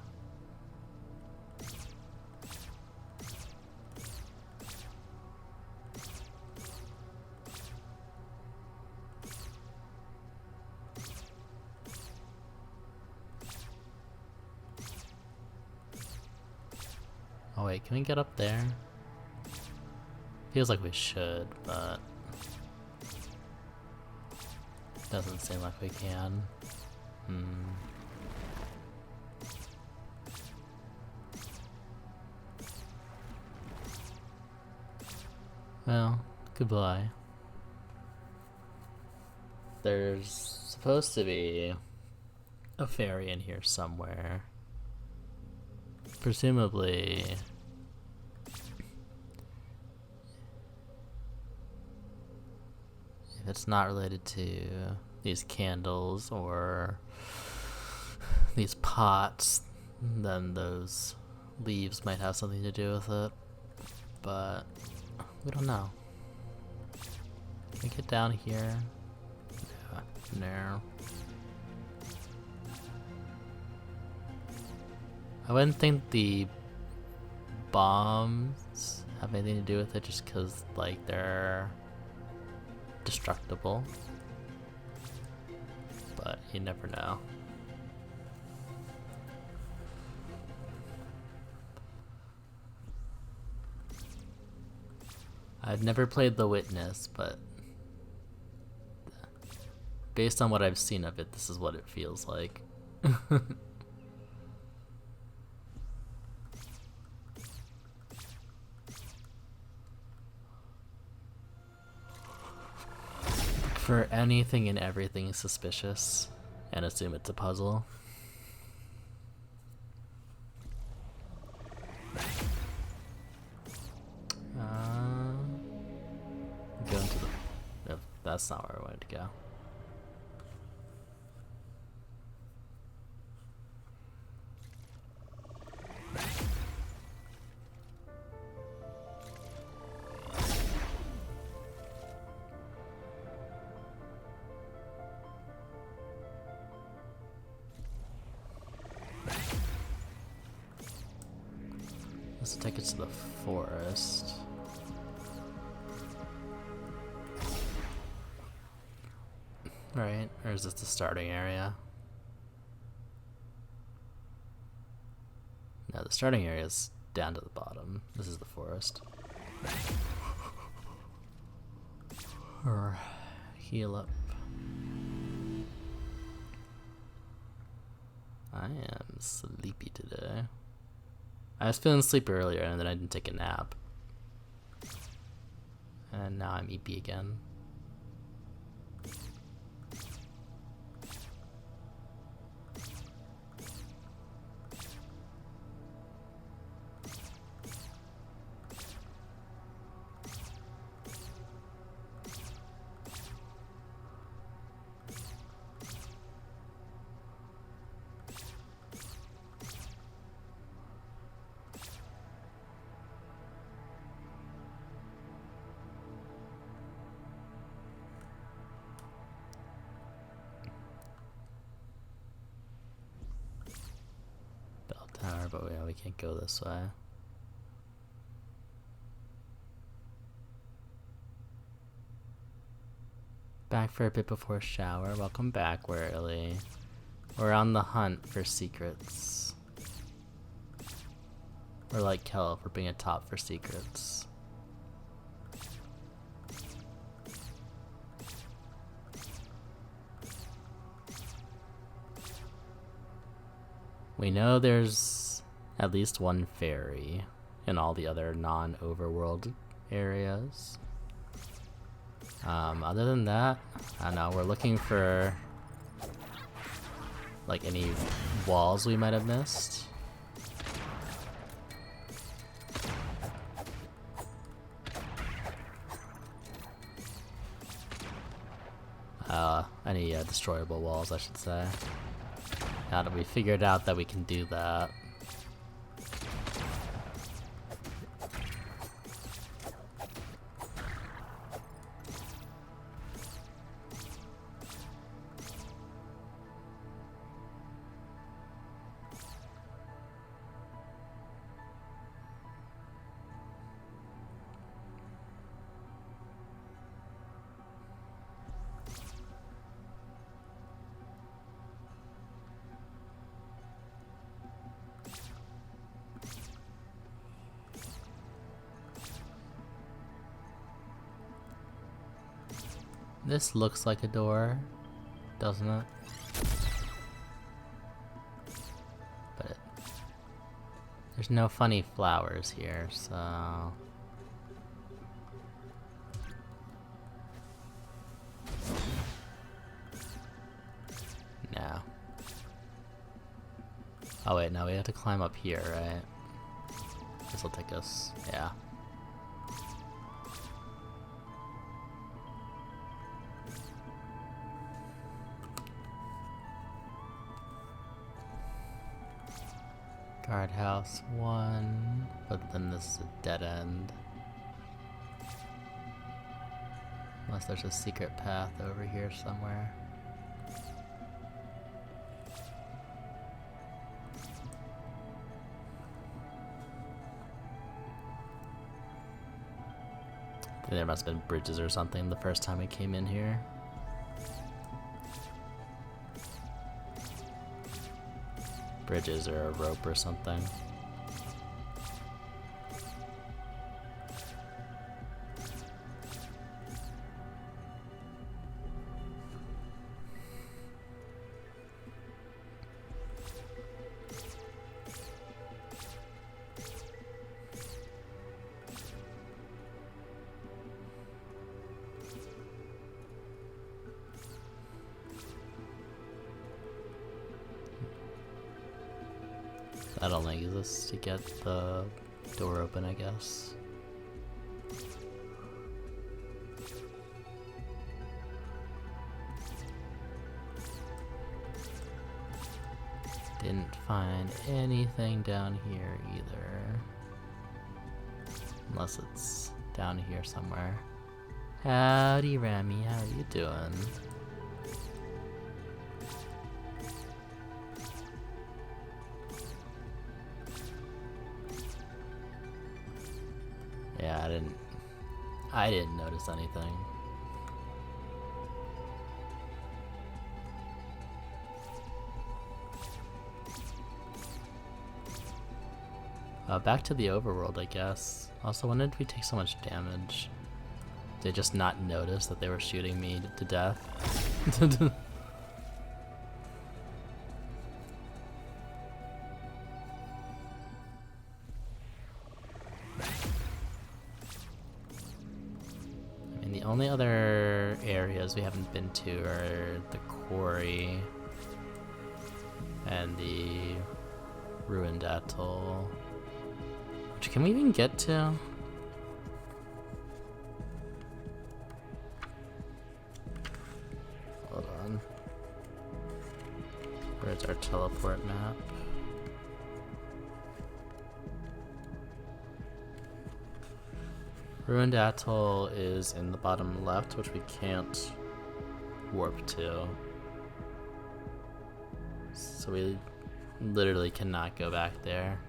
[SPEAKER 1] Oh wait, can we get up there? Feels like we should, but doesn't seem like we can. Well, goodbye. There's supposed to be a fairy in here somewhere. Presumably if it's not related to these candles or these pots, then those leaves might have something to do with it. But we don't know. Can we get down here? Yeah, no. I wouldn't think the bombs have anything to do with it just because, like, they're destructible. But you never know. I've never played The Witness, but based on what I've seen of it, this is what it feels like. For anything and everything suspicious and assume it's a puzzle. Go into the... No, that's not where I wanted to go. Let's take it to the forest. Right, or is this the starting area? No, the starting area is down to the bottom. This is the forest. Or heal up. I am sleepy today. I was feeling sleepy earlier and then I didn't take a nap. And now I'm EP again. Bell tower, but yeah, we can't go this way. Back for a bit before shower. Welcome back, Whirly. We're on the hunt for secrets. We're like Kelp, we're being a top for secrets. We know there's at least one fairy in all the other non-overworld areas. Other than that, I don't know, we're looking for like any walls we might have missed. Any destroyable walls, I should say. Now that we figured out that we can do that. This looks like a door, doesn't it? But there's no funny flowers here, so... No. Oh wait, no, we have to climb up here, right? This will take us, yeah. Guardhouse 1, but then this is a dead end. Unless there's a secret path over here somewhere. There must have been bridges or something the first time we came in here. Bridges or a rope or something. That only exists to get the door open, I guess. Didn't find anything down here either. Unless it's down here somewhere. Howdy, Rami, how are you doing? Yeah, I didn't notice anything. Back to the overworld, I guess. Also, when did we take so much damage? Did I just not notice that they were shooting me to death? The only other areas we haven't been to are the quarry and the ruined atoll. Which can we even get to? Hold on. Where's our teleport map? Ruined Atoll is in the bottom left, which we can't warp to. So we literally cannot go back there.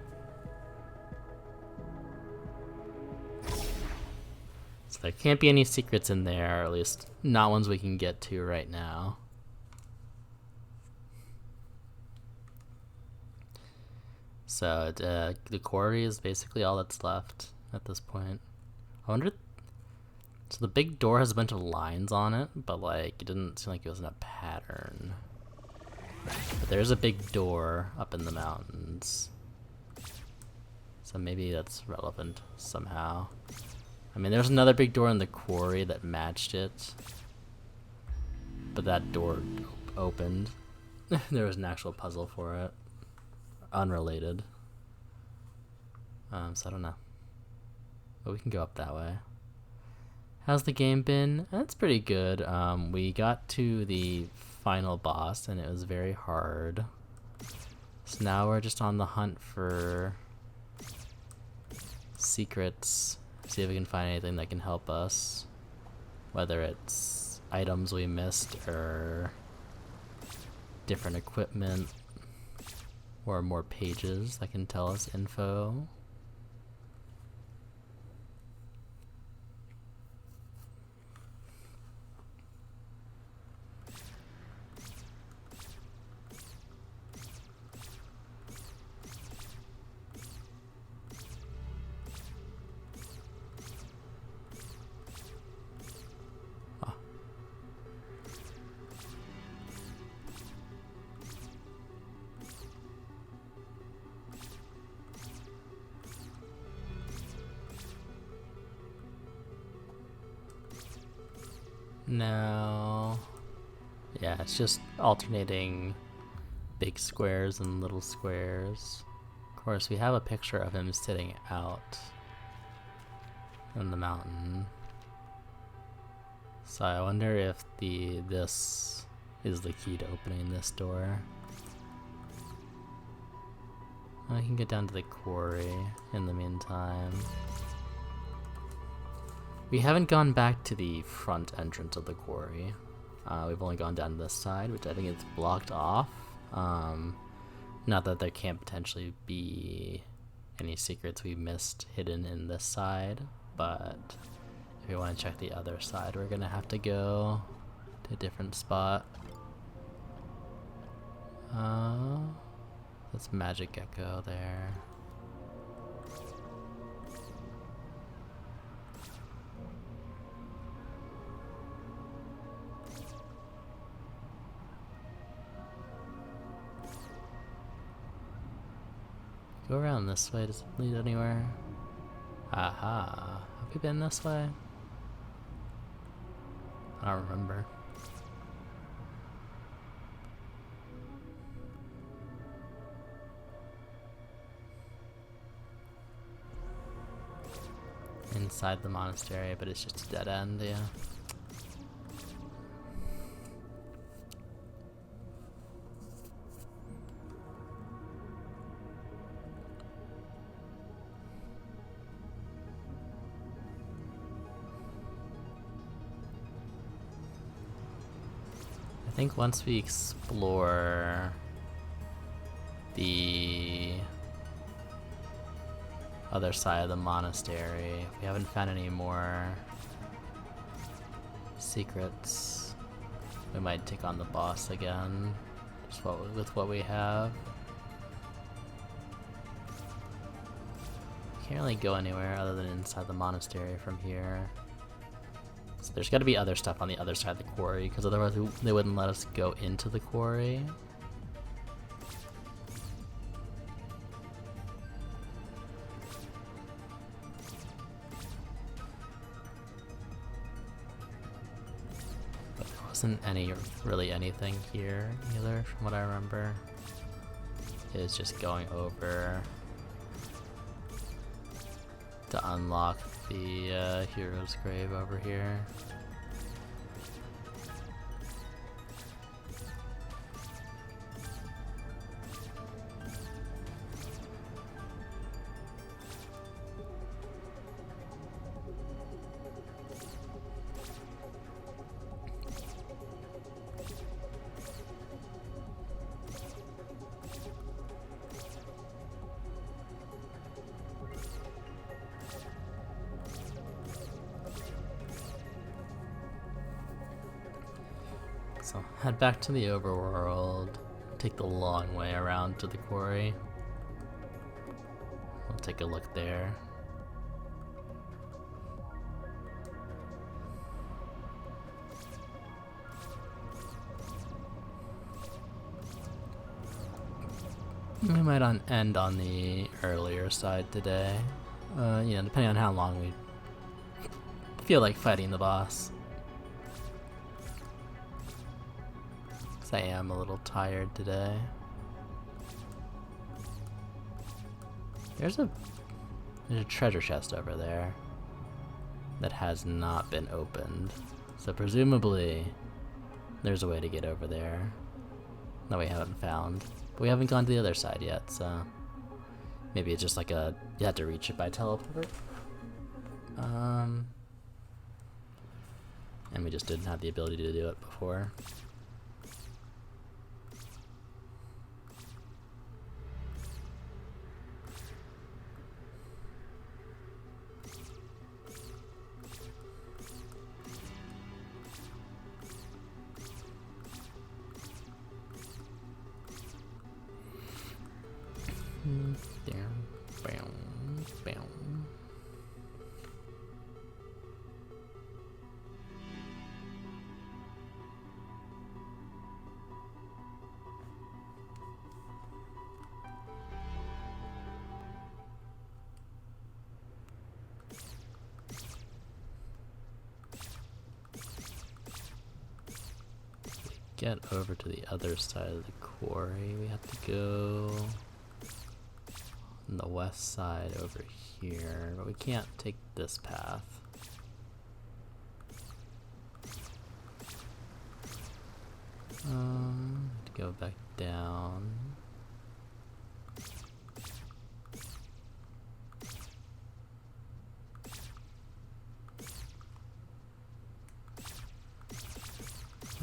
[SPEAKER 1] So there can't be any secrets in there, or at least not ones we can get to right now. So the quarry is basically all that's left at this point. I wonder. So the big door has a bunch of lines on it, but like it didn't seem like it was in a pattern. But there's a big door up in the mountains, so maybe that's relevant somehow. I mean, there's another big door in the quarry that matched it, but that door opened. There was an actual puzzle for it, unrelated. So I don't know. But we can go up that way. How's the game been? It's pretty good. We got to the final boss and it was very hard. So now we're just on the hunt for secrets. See if we can find anything that can help us. Whether it's items we missed or different equipment or more pages that can tell us info. No. Yeah, it's just alternating big squares and little squares. Of course, we have a picture of him sitting out in the mountain. So I wonder if this is the key to opening this door. I can get down to the quarry in the meantime. We haven't gone back to the front entrance of the quarry. We've only gone down this side, which I think is blocked off. Not that there can't potentially be any secrets we missed hidden in this side, but if we want to check the other side, we're gonna have to go to a different spot. That's Magic Gecko there. Go around this way, does it lead anywhere? Aha, have we been this way? I don't remember. Inside the monastery, but it's just a dead end, yeah. I think once we explore the other side of the monastery, if we haven't found any more secrets, we might take on the boss again, just with what we have. Can't really go anywhere other than inside the monastery from here. So there's got to be other stuff on the other side of the quarry, because otherwise they wouldn't let us go into the quarry. But there wasn't really anything here either, from what I remember. It was just going over to unlock the hero's grave over here. So head back to the overworld. Take the long way around to the quarry. We'll take a look there. We might end on the earlier side today. Depending on how long we feel like fighting the boss. Because I am a little tired today. There's a treasure chest over there that has not been opened. So presumably there's a way to get over there that we haven't found. But we haven't gone to the other side yet, so maybe it's just like you have to reach it by teleport. And we just didn't have the ability to do it before. Get over to the other side of the quarry, we have to go on the west side over here, but we can't take this path. To go back down.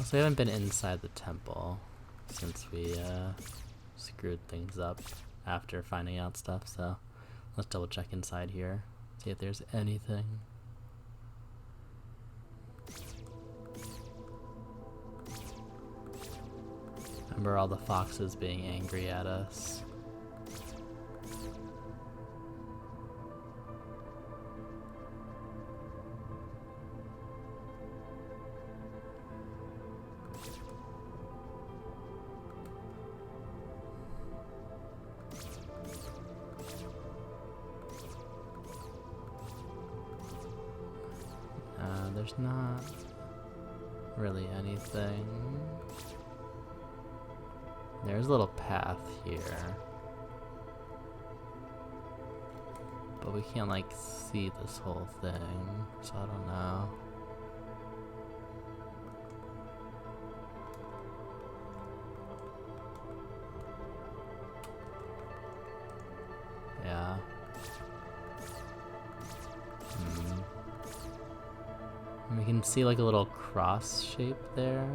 [SPEAKER 1] So we haven't been inside the temple since we screwed things up after finding out stuff, so let's double check inside here, see if there's anything. Remember all the foxes being angry at us. There's not really anything. There's a little path here, but we can't like see this whole thing, so I don't know. Yeah. We can see like a little cross shape there.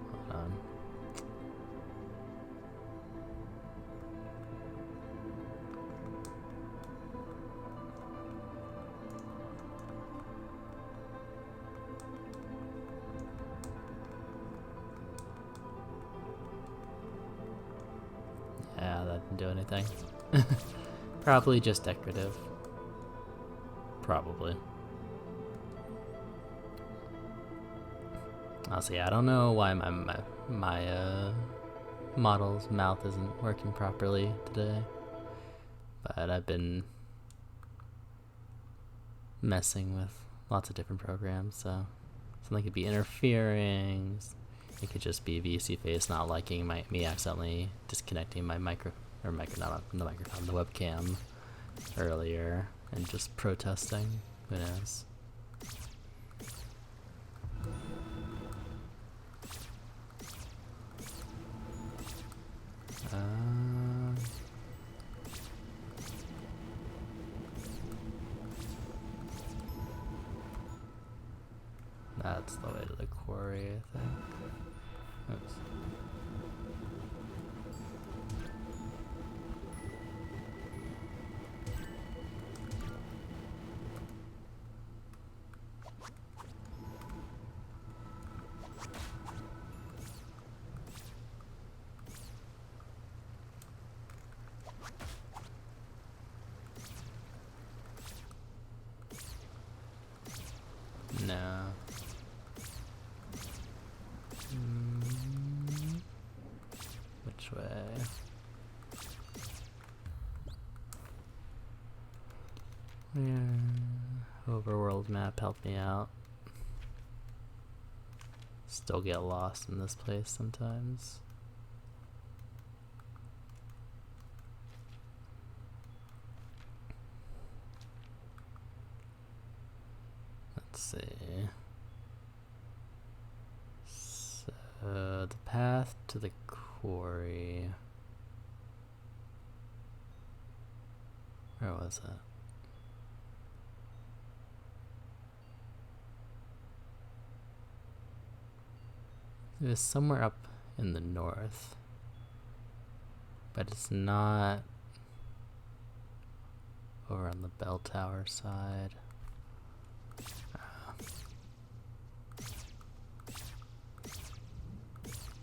[SPEAKER 1] Hold on. Yeah, that didn't do anything. Probably just decorative. Probably. Honestly, I don't know why my model's mouth isn't working properly today, but I've been messing with lots of different programs, so something could be interfering. It could just be VCFace not liking me accidentally disconnecting my not the microphone, the webcam earlier. And just protesting, who knows? That's the way to the quarry, I think. Oops. Which way? Overworld map, help me out. Still get lost in this place sometimes. Let's see. So the path to the quarry. Where was it? It was somewhere up in the north, but it's not over on the bell tower side.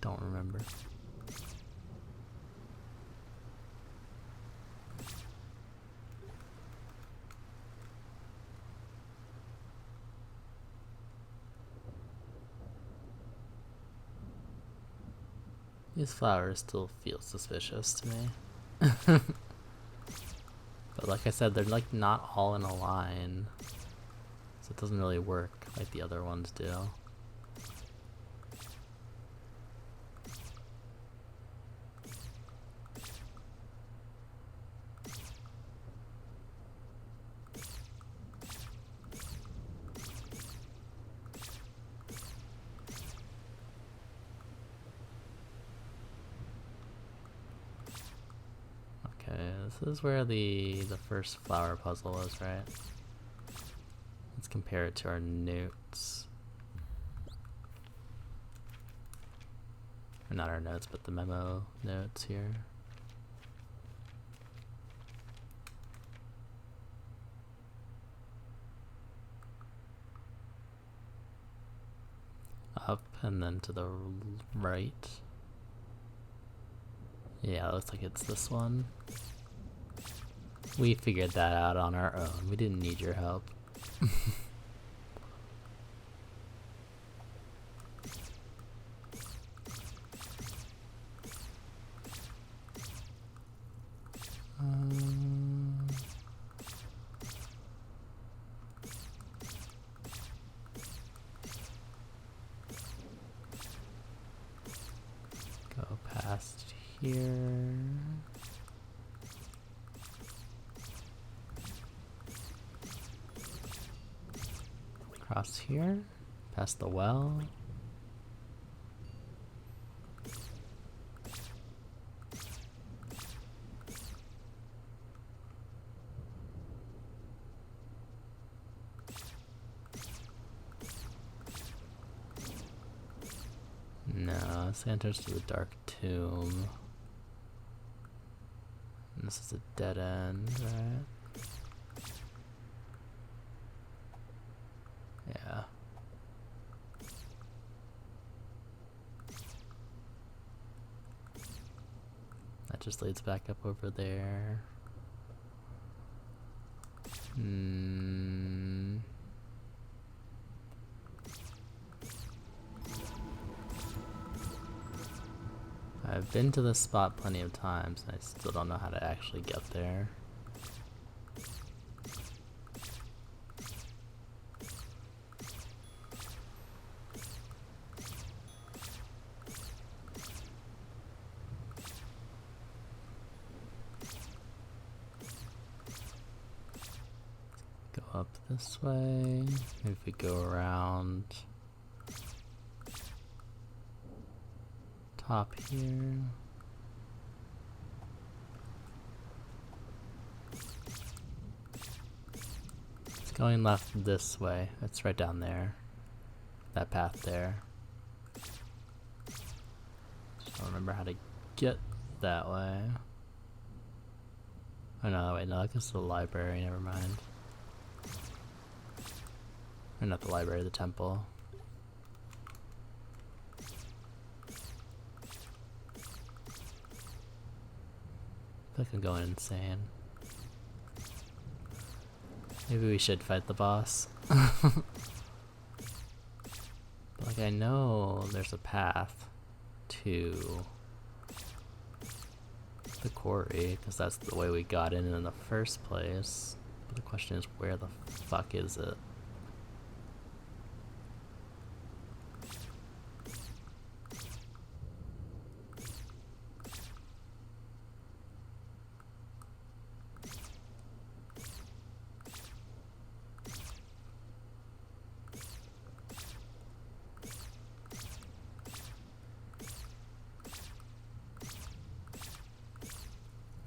[SPEAKER 1] Don't remember. These flowers still feel suspicious to me. But like I said, they're like not all in a line, so it doesn't really work like the other ones do. This is where the first flower puzzle is, right? Let's compare it to our notes. Or not our notes, but the memo notes here. Up and then to the right. Yeah, it looks like it's this one. We figured that out on our own. We didn't need your help. Go past here. Across here, past the well. No, this enters to the dark tomb. And this is a dead end, right? Yeah. That just leads back up over there. I've been to this spot plenty of times, and I still don't know how to actually get there. Go up this way. Maybe if we go around top here. It's going left this way. It's right down there. That path there. Just don't remember how to get that way. Oh no, wait, no, that goes to the library, never mind. Or not the library, the temple. I feel like I'm going insane. Maybe we should fight the boss. Like, I know there's a path to the quarry, because that's the way we got in the first place. But the question is, where the fuck is it?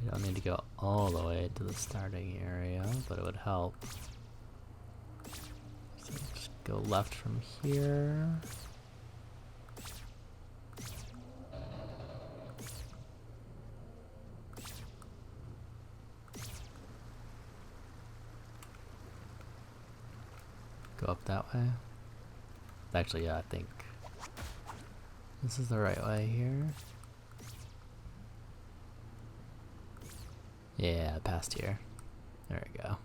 [SPEAKER 1] We don't need to go all the way to the starting area, but it would help. So just go left from here. Go up that way. Actually, yeah, I think this is the right way here. Yeah, past here. There we go.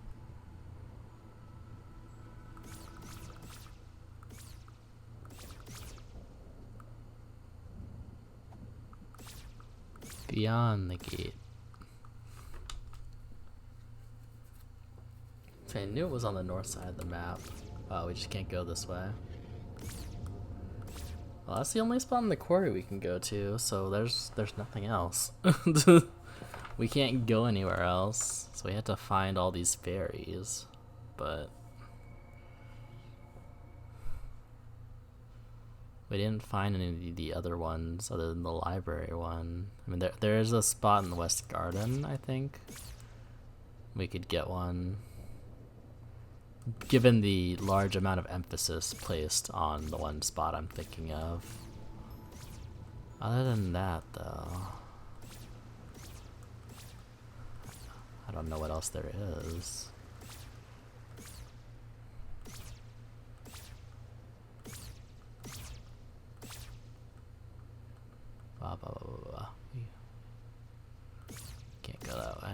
[SPEAKER 1] Beyond the gate. Okay, I knew it was on the north side of the map. Oh, we just can't go this way. Well, that's the only spot in the quarry we can go to, so there's nothing else. We can't go anywhere else, so we have to find all these fairies, but we didn't find any of the other ones other than the library one. I mean, there is a spot in the West Garden, I think. We could get one, given the large amount of emphasis placed on the one spot I'm thinking of. Other than that, though, I don't know what else there is. Blah, blah, blah, blah, blah. Can't go that way.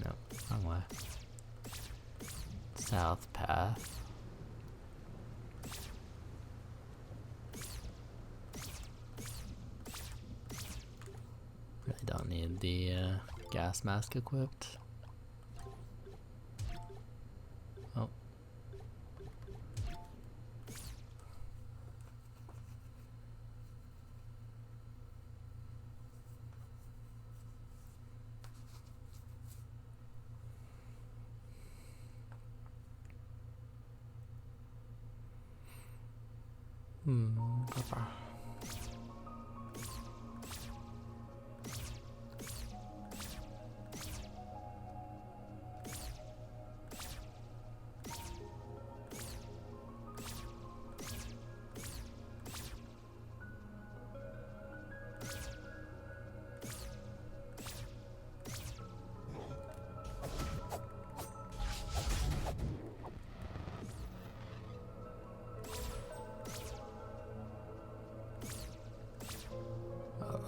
[SPEAKER 1] No, wrong way. South path. Really don't need the gas mask equipped. Oh. Papa.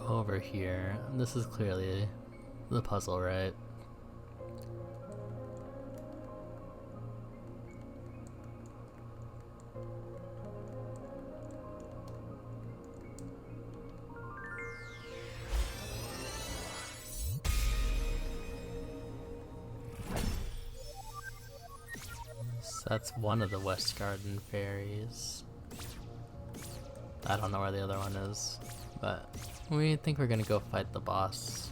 [SPEAKER 1] Over here. This is clearly the puzzle, right? So that's one of the West Garden fairies. I don't know where the other one is, but we think we're gonna go fight the boss.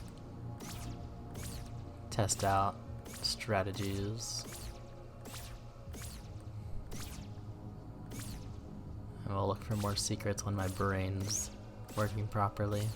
[SPEAKER 1] Test out strategies. And we'll look for more secrets when my brain's working properly.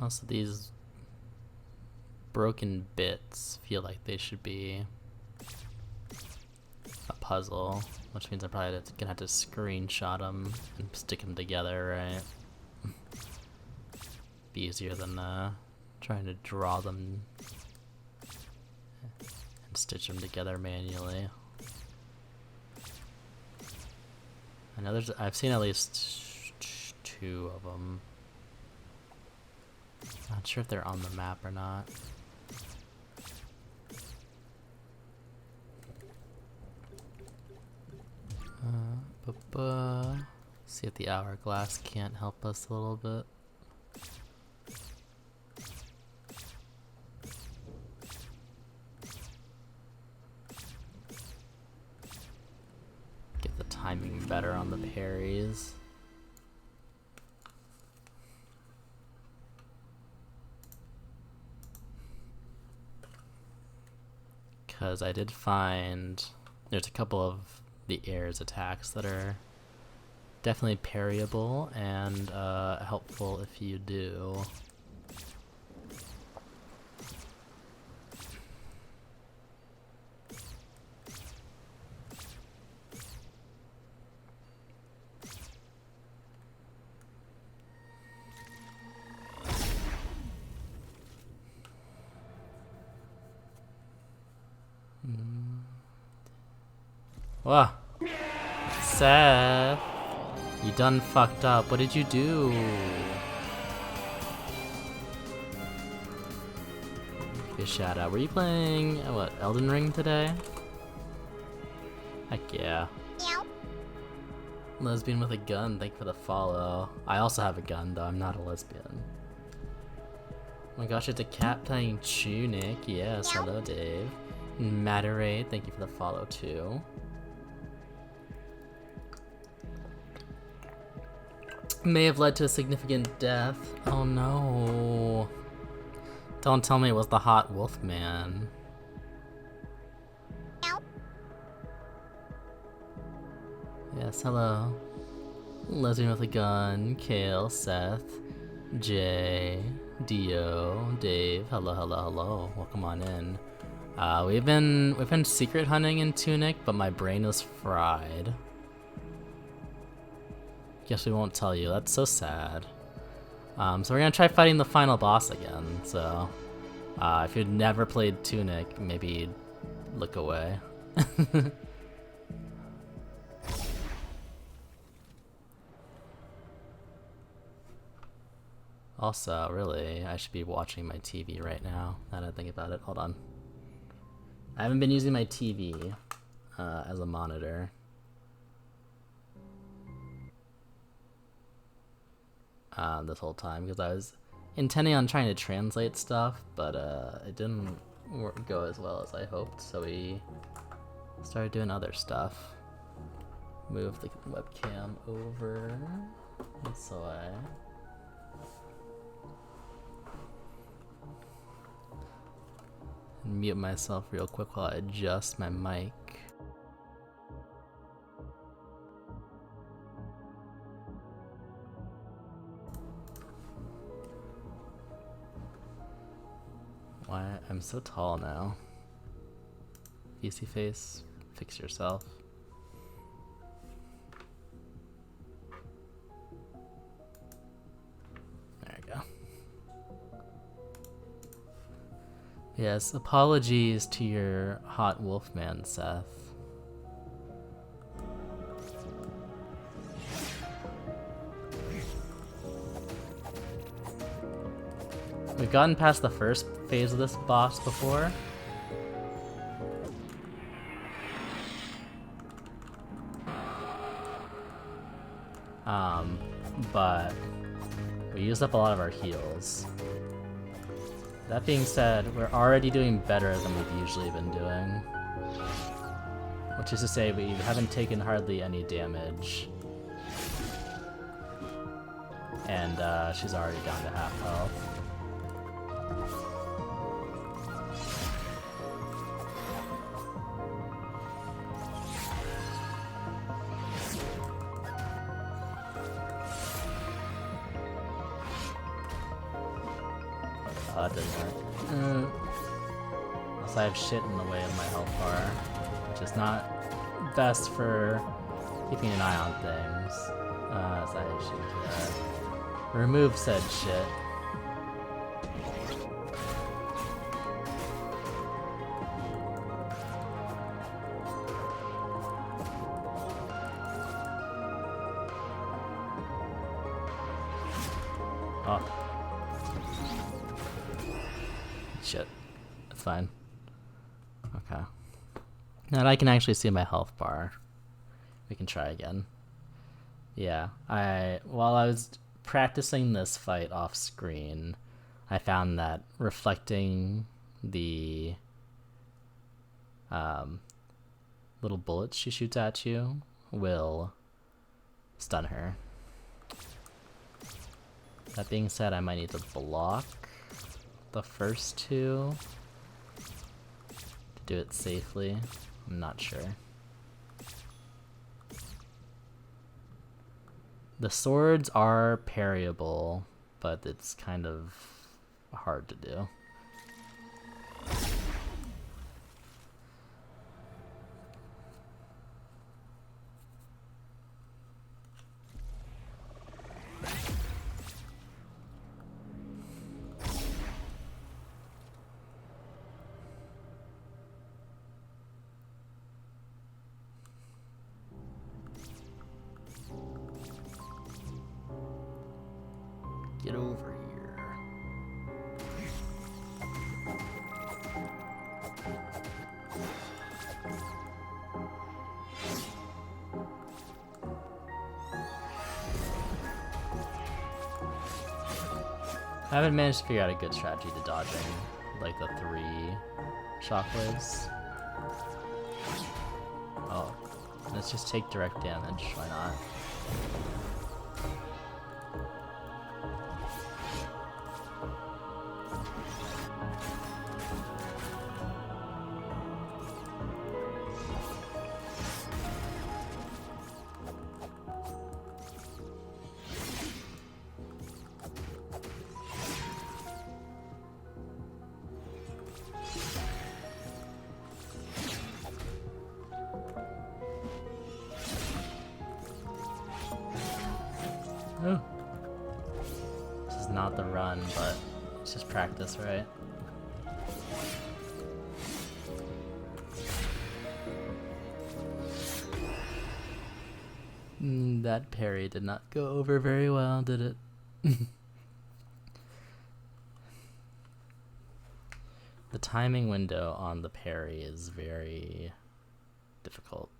[SPEAKER 1] Also, these broken bits feel like they should be a puzzle, which means I'm probably gonna have to screenshot them and stick them together, right? Be easier than trying to draw them and stitch them together manually. I know I've seen at least 2 of them. Not sure if they're on the map or not. See if the hourglass can't help us a little bit. Get the timing better on the parries. Because I did find there's a couple of the air's attacks that are definitely parryable and helpful if you do. Whoa. Seth, you done fucked up. What did you do? Good shout out. Were you playing, what, Elden Ring today? Heck yeah. Lesbian with a gun, thank you for the follow. I also have a gun, though. I'm not a lesbian. Oh my gosh, it's a cat playing Tunic. Yes, hello, Dave. Materate, thank you for the follow, too. May have led to a significant death. Oh no. Don't tell me it was the hot wolf man. Yes, hello. Lesbian with a gun, Kale, Seth, Jay, Dio, Dave. Hello, hello, hello. Welcome on in. We've been secret hunting in Tunic, but my brain is fried. Guess we won't tell you. That's so sad. So we're gonna try fighting the final boss again. So if you've never played Tunic, maybe look away. Also, really, I should be watching my TV right now. Now that I think about it. Hold on. I haven't been using my TV as a monitor. This whole time because I was intending on trying to translate stuff, but it didn't go as well as I hoped, so we started doing other stuff. Move the webcam over this way. And mute myself real quick while I adjust my mic. Why? I'm so tall now. PC face, fix yourself. There we go. Yes, apologies to your hot wolfman, Seth. We've gotten past the first phase of this boss before. But we used up a lot of our heals. That being said, we're already doing better than we've usually been doing. Which is to say, we haven't taken hardly any damage. And she's already down to half health. Oh, that didn't work. Also, I have shit in the way of my health bar, which is not best for keeping an eye on things. So I should remove said shit. Oh. Shit. That's fine. Okay. Now I can actually see my health bar. We can try again. Yeah, while I was practicing this fight off screen, I found that reflecting the little bullets she shoots at you will stun her. That being said, I might need to block the first two to do it safely. I'm not sure. The swords are parryable, but it's kind of hard to do. Get over here. I haven't managed to figure out a good strategy to dodging like the 3 shockwaves. Oh, let's just take direct damage, why not? Ooh. This is not the run, but it's just practice, right? That parry did not go over very well, did it? The timing window on the parry is very difficult.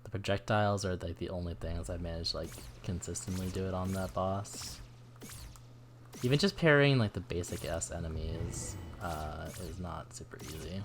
[SPEAKER 1] The projectiles are like the only things I've managed to like consistently do it on that boss. Even just parrying like the basic S enemies is not super easy.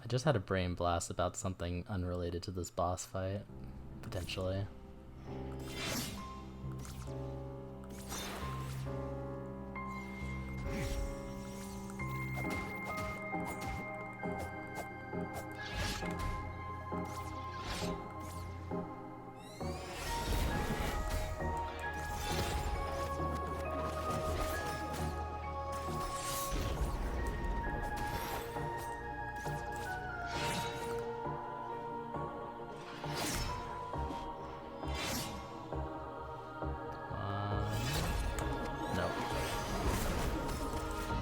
[SPEAKER 1] I just had a brain blast about something unrelated to this boss fight, potentially.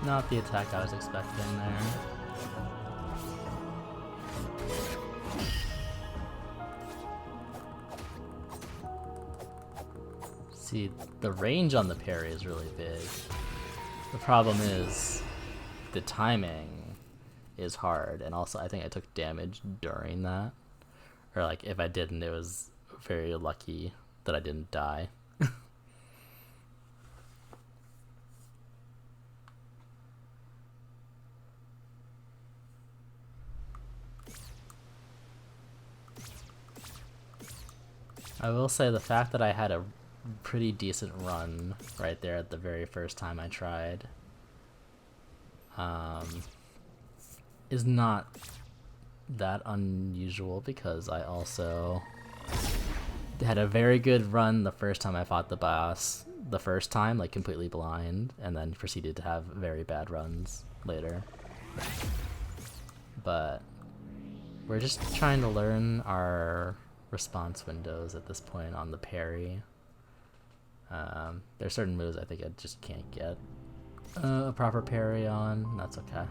[SPEAKER 1] Not the attack I was expecting there. See, the range on the parry is really big. The problem is the timing is hard, and also I think I took damage during that. Or like if I didn't, it was very lucky that I didn't die. I will say the fact that I had a pretty decent run right there at the very first time I tried is not that unusual, because I also had a very good run the first time I fought the boss the first time, like completely blind, and then proceeded to have very bad runs later. But we're just trying to learn our response windows at this point on the parry. There's certain moves I think I just can't get a proper parry on. That's okay.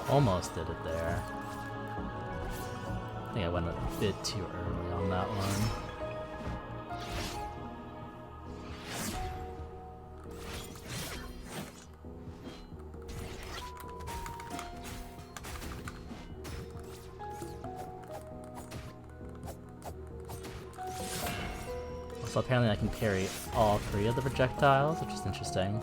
[SPEAKER 1] Almost did it there. I think I went a bit too early on that one. So apparently I can parry all 3 of the projectiles, which is interesting.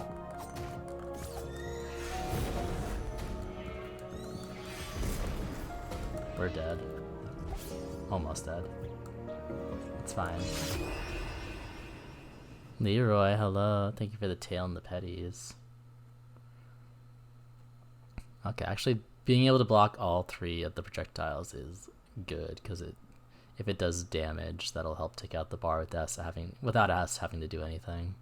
[SPEAKER 1] We're dead. Almost dead. It's fine. Leroy, hello. Thank you for the tail and the petties. Okay, actually being able to block all 3 of the projectiles is good, because if it does damage, that'll help take out the bar without us having to do anything.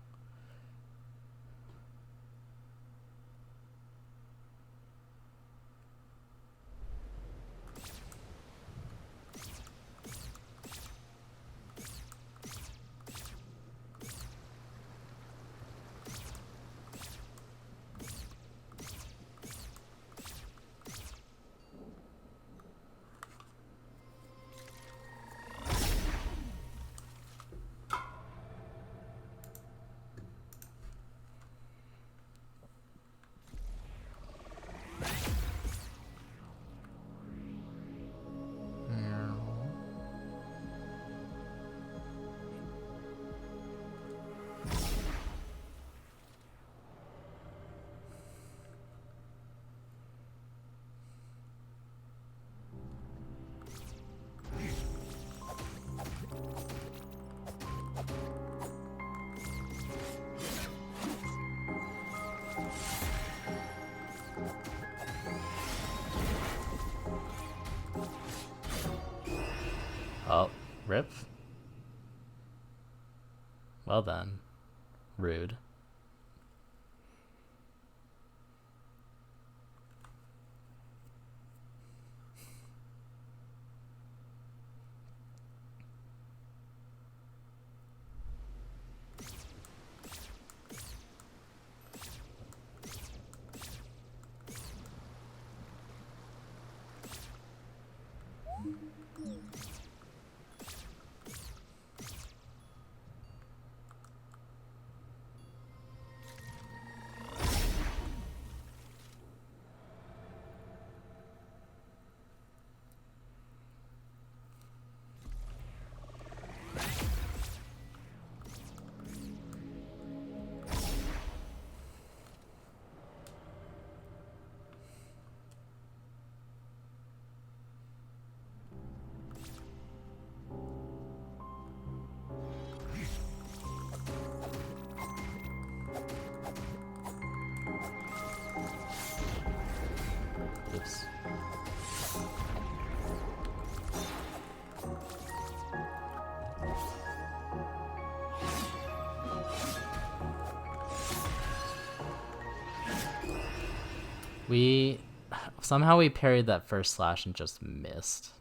[SPEAKER 1] Oh, rip. Well then. Rude. Oops. Somehow we parried that first slash and just missed.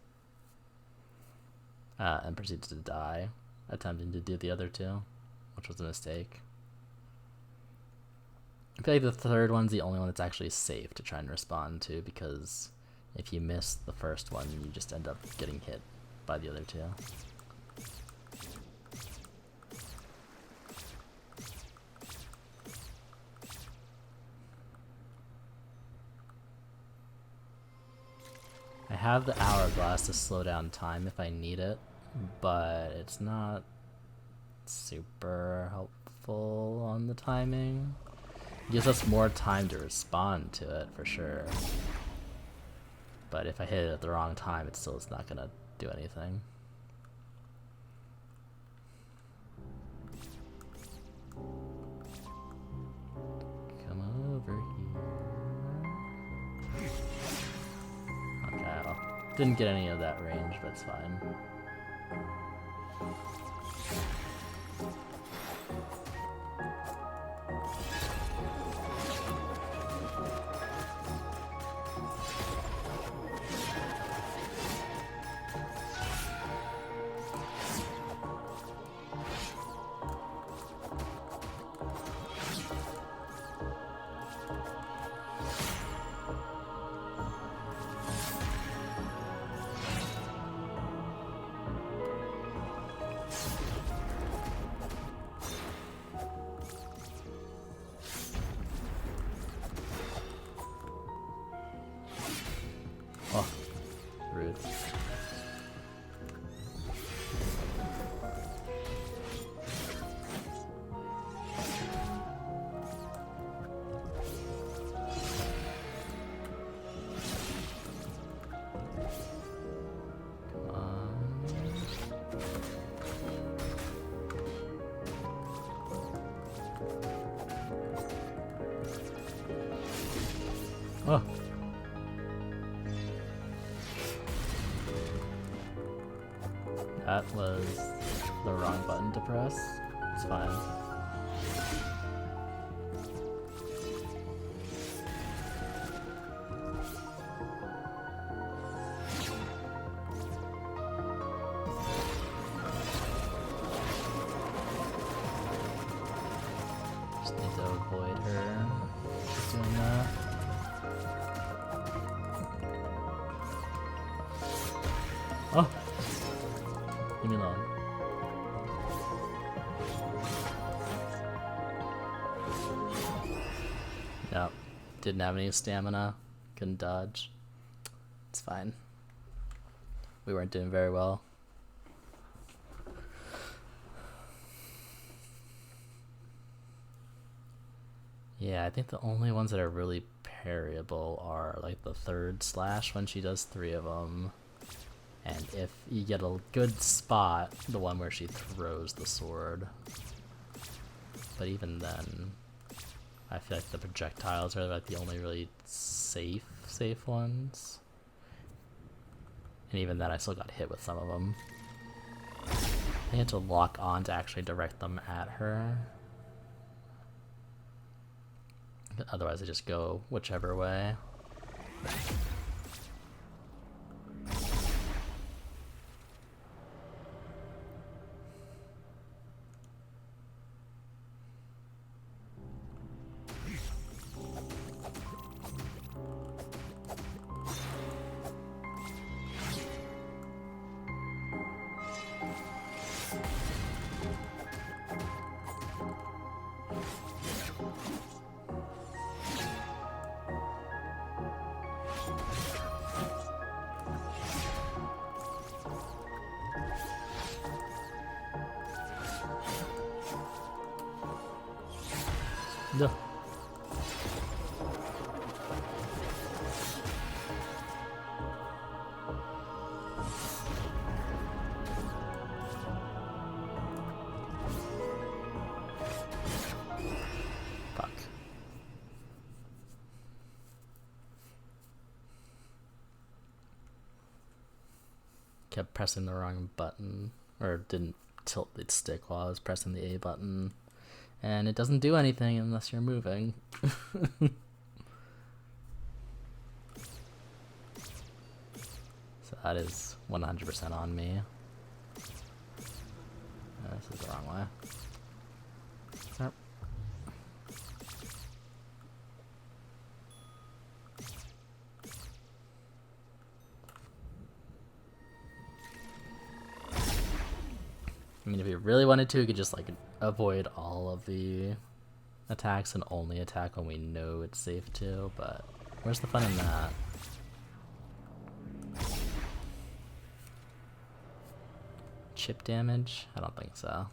[SPEAKER 1] And proceeded to die, attempting to do the other 2, which was a mistake. I feel like the third one's the only one that's actually safe to try and respond to, because If you miss the first one, you just end up getting hit by the other two. I have the hourglass to slow down time if I need it, but it's not super helpful on the timing. It gives us more time to respond to it for sure. But if I hit it at the wrong time, it's not gonna do anything. Come over here. Okay, well, didn't get any of that range, but it's fine. Oh, rude. Come on. Oh. That was the wrong button to press. It's fine. Just need to avoid her. She's doing that. Oh! Leave me alone. Yep. Didn't have any stamina. Couldn't dodge. It's fine. We weren't doing very well. Yeah, I think the only ones that are really parryable are like the third slash when she does 3 of them. And if you get a good spot, the one where she throws the sword. But even then, I feel like the projectiles are like the only really safe ones. And even then, I still got hit with some of them. I had to lock on to actually direct them at her. But otherwise, I just go whichever way. No. Fuck. Kept pressing the wrong button, or didn't tilt the stick while I was pressing the A button. And it doesn't do anything unless you're moving. So that is 100% on me. This is the wrong way. Nope. I mean, if we really wanted to, we could just like avoid all of the attacks and only attack when we know it's safe to, but where's the fun in that? Chip damage? I don't think so.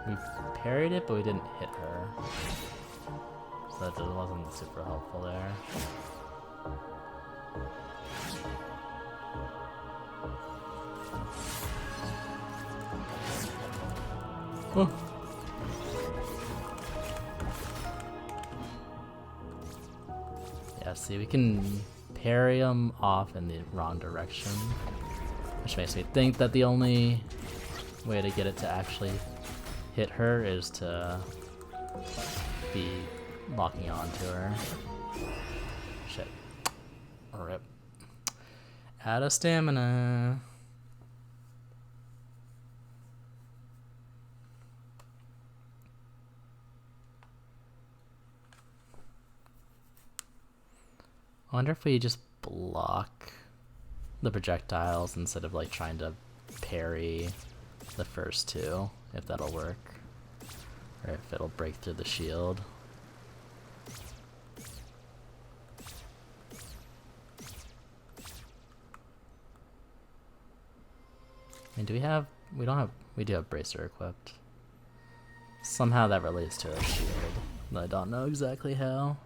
[SPEAKER 1] We parried it, but we didn't hit her. So that wasn't super helpful there. Oh. Yeah, see, we can parry them off in the wrong direction, which makes me think that the only way to get it to actually hit her is to be locking onto her. Shit. Rip. Out of stamina. I wonder if we just block the projectiles instead of like trying to parry the first two, if that'll work. Or if it'll break through the shield. I mean, do we have, we do have bracer equipped. Somehow that relates to our shield, but I don't know exactly how.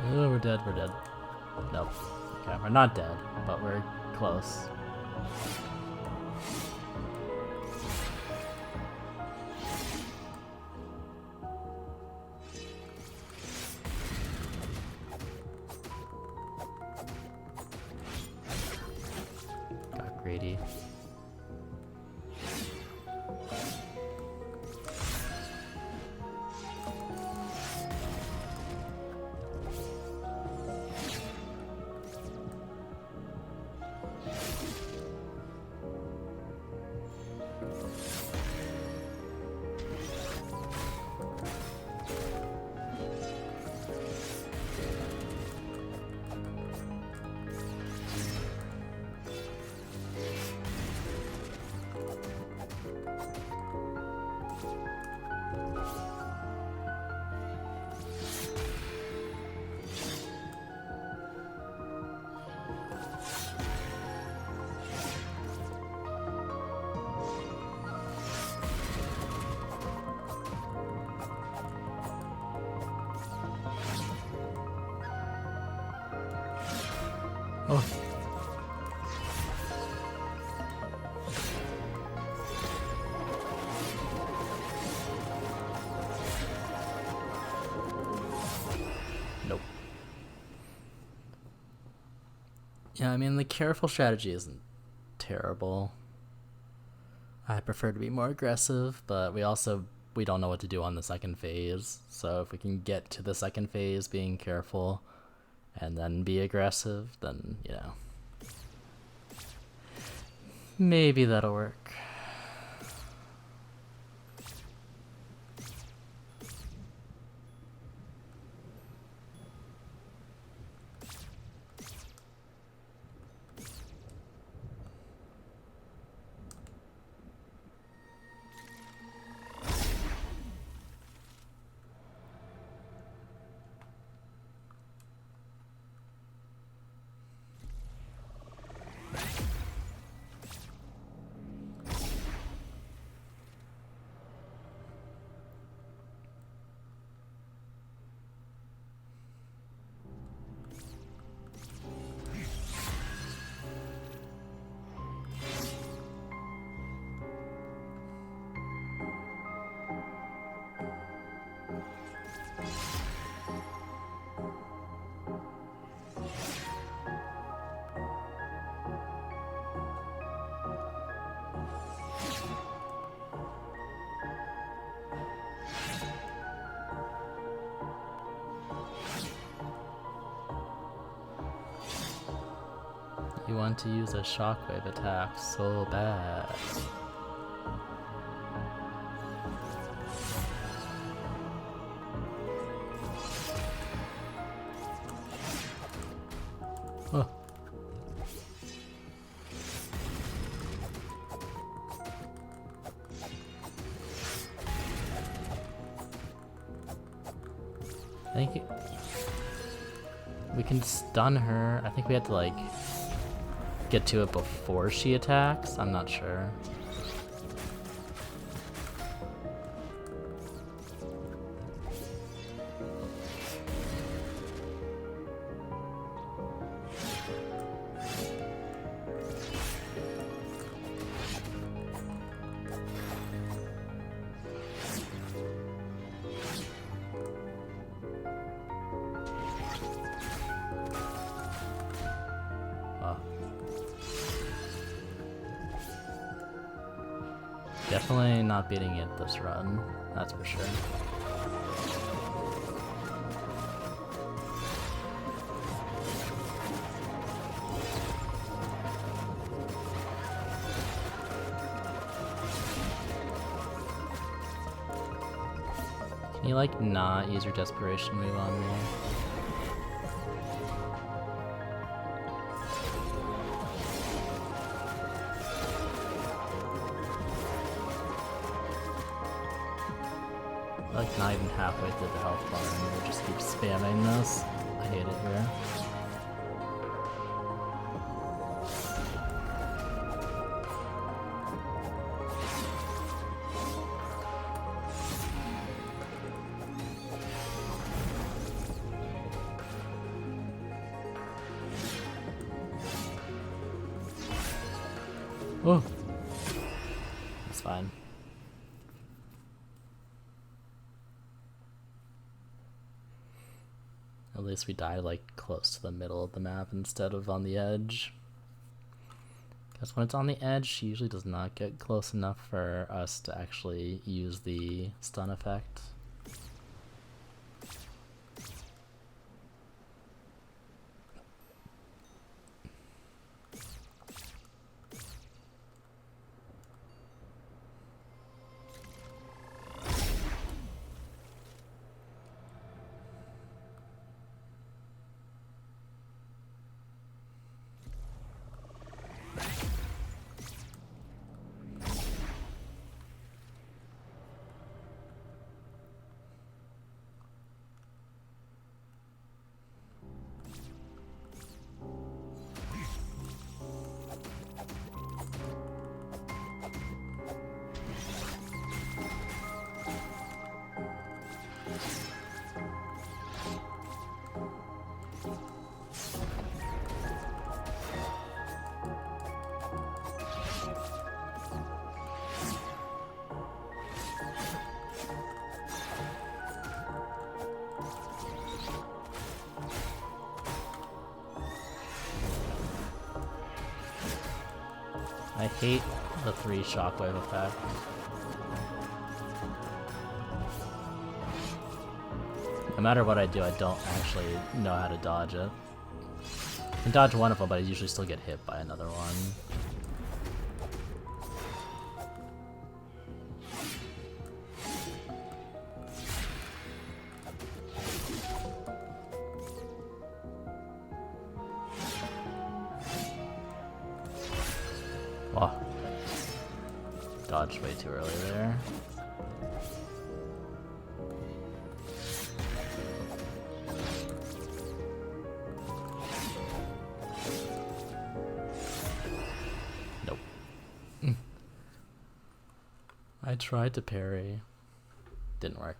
[SPEAKER 1] Oh, we're dead, we're dead. Nope. Okay, we're not dead, but we're close. Got greedy. Oh. Nope. Yeah, I mean, the careful strategy isn't terrible. I prefer to be more aggressive, but we don't know what to do on the second phase. So if we can get to the second phase being careful and then be aggressive, then, you know, maybe that'll work. You want to use a shockwave attack so bad. Oh. I think we can stun her. I think we have to like get to it before she attacks. I'm not sure. Definitely not beating it this run, that's for sure. Can you like not use your desperation move on me? Like not even halfway through the health bar and we just keep spamming this. I hate it here. Oh, it's fine. At least we die like close to the middle of the map instead of on the edge. Because when it's on the edge, she usually does not get close enough for us to actually use the stun effect. I hate the 3 shockwave effect. No matter what I do, I don't actually know how to dodge it. I can dodge one of them, but I usually still get hit by another one. Oh, dodged way too early there. Nope. I tried to parry. Didn't work.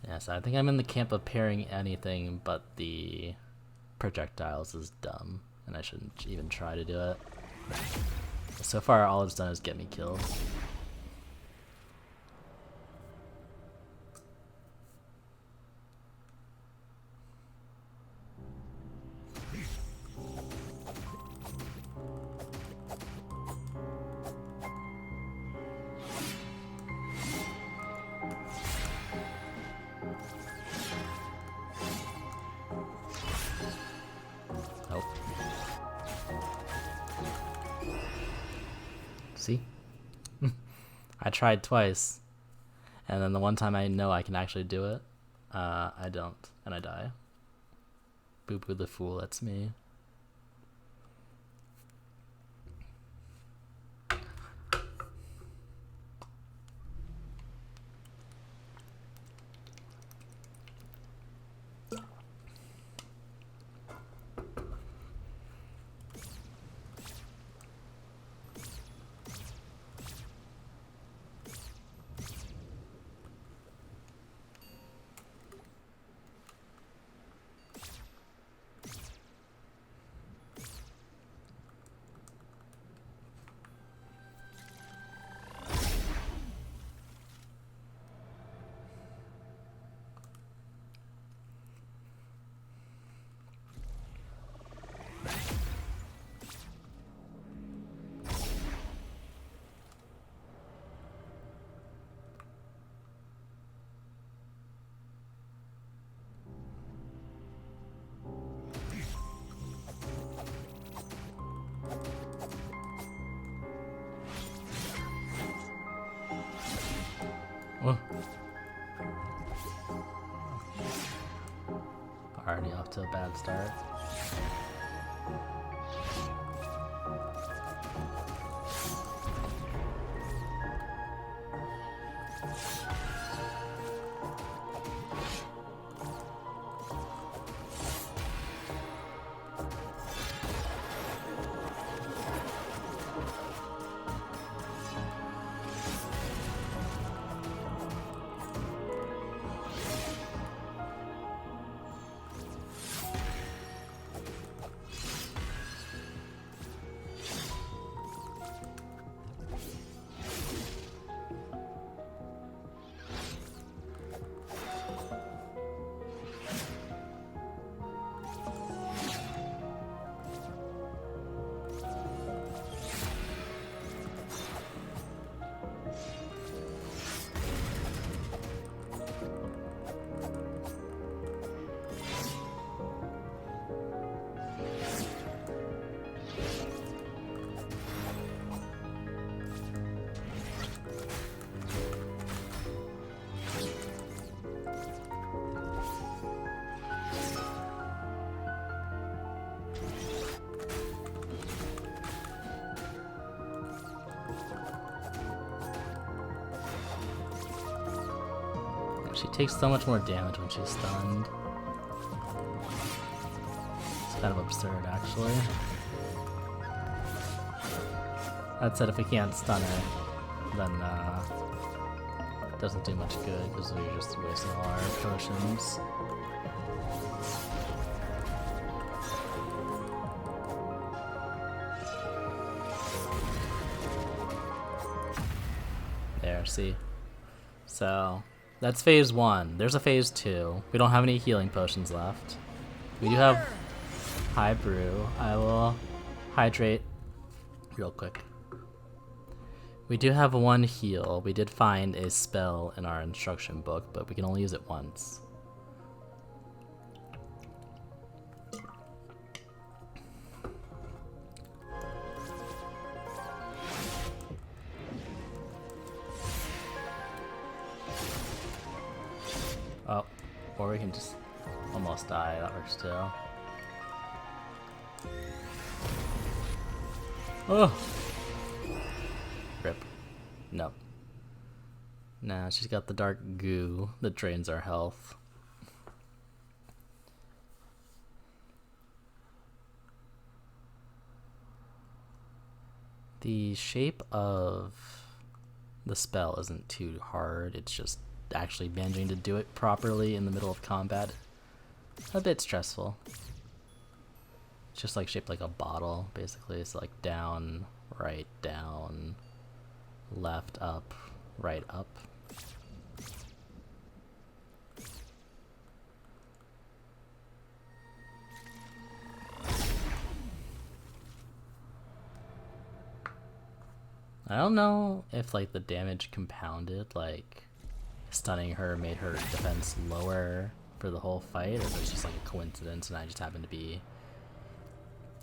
[SPEAKER 1] Yes, I think I'm in the camp of pairing anything but the projectiles is dumb, and I shouldn't even try to do it. So far, all it's done is get me killed. See? I tried twice, and then the one time I know I can actually do it, I don't, and I die. Boo Boo the Fool, that's me. Oh. Already off to a bad start. She takes so much more damage when she's stunned. It's kind of absurd, actually. That said, if we can't stun her, then it doesn't do much good because we're just wasting all our potions. There, see? So that's phase 1. There's a phase 2. We don't have any healing potions left. We do have high brew. I will hydrate real quick. We do have 1 heal. We did find a spell in our instruction book, but we can only use it once. Oh, or we can just almost die, that works too. Oh! Rip. Nope. Nah, she's got the dark goo that drains our health. The shape of the spell isn't too hard, it's just actually managing to do it properly in the middle of combat. A bit stressful. It's just like shaped like a bottle, basically. It's like down, right, down, left, up, right, up. I don't know if like the damage compounded, like stunning her made her defense lower for the whole fight, or if it's just like a coincidence and I just happened to be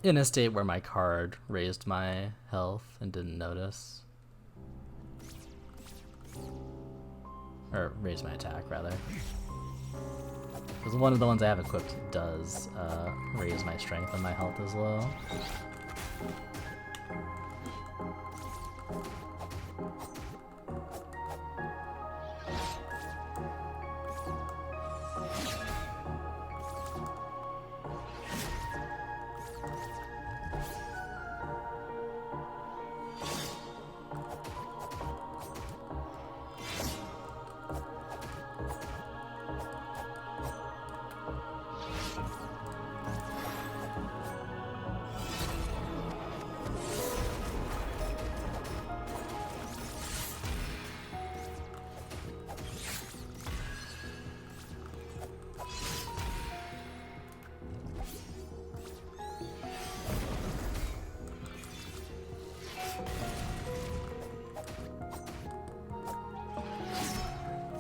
[SPEAKER 1] in a state where my card raised my health and didn't notice. Or raised my attack, rather. Because one of the ones I have equipped does raise my strength and my health as well.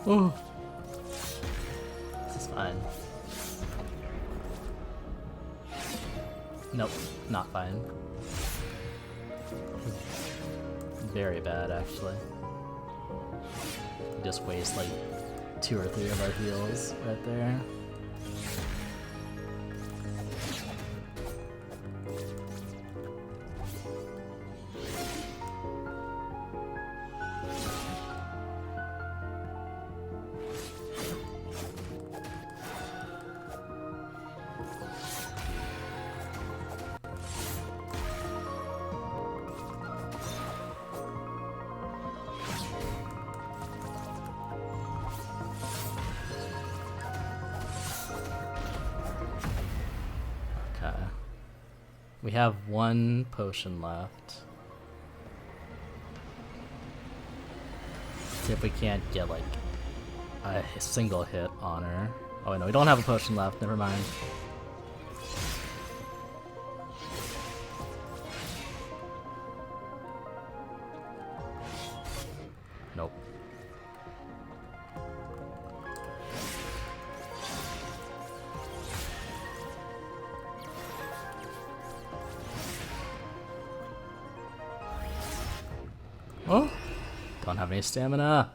[SPEAKER 1] Oh, this is fine. Nope, not fine. Very bad, actually. Just waste like 2 or 3 of our heals right there. We have 1 potion left. See if we can't get like a single hit on her. Oh no, we don't have a potion left, never mind. Nope. Oh, don't have any stamina.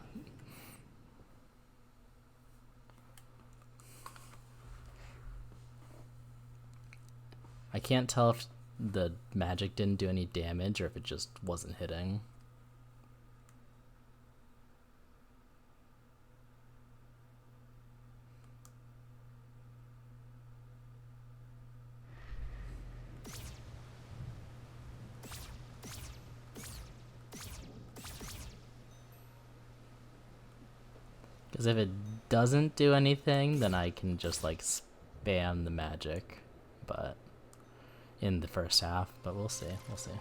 [SPEAKER 1] I can't tell if the magic didn't do any damage or if it just wasn't hitting. Because if it doesn't do anything, then I can just like spam the magic, but in the first half, but we'll see, we'll see.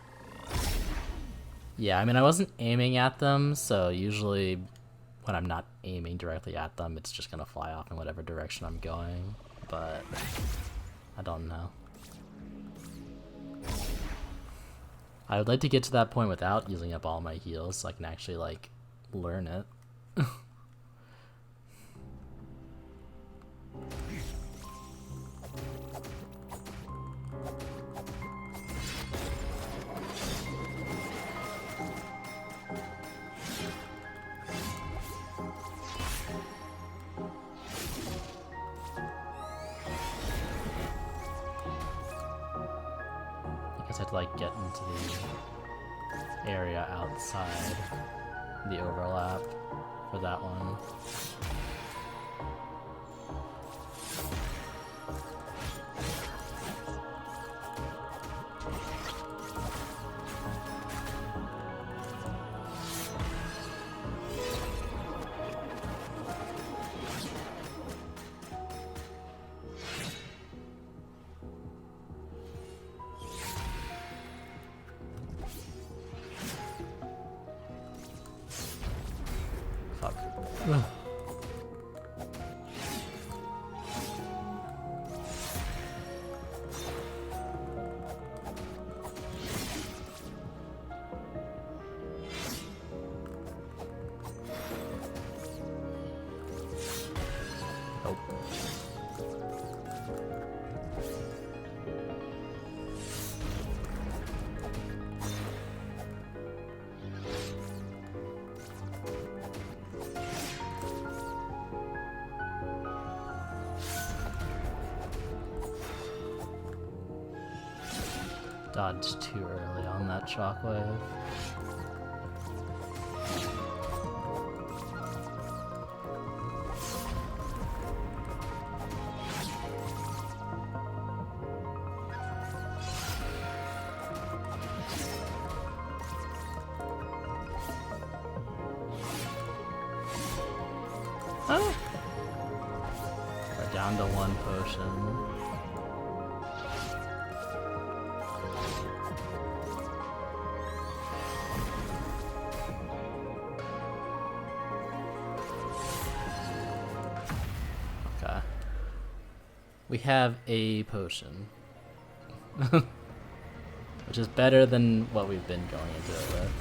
[SPEAKER 1] Yeah, I mean, I wasn't aiming at them, so usually when I'm not aiming directly at them, it's just gonna fly off in whatever direction I'm going, but I don't know. I would like to get to that point without using up all my heals so I can actually like learn it. I have to like get into the area outside the overlap for that one. Dodged too early on that shockwave. Oh. We're down to 1 potion. We have a potion, which is better than what we've been going into it with.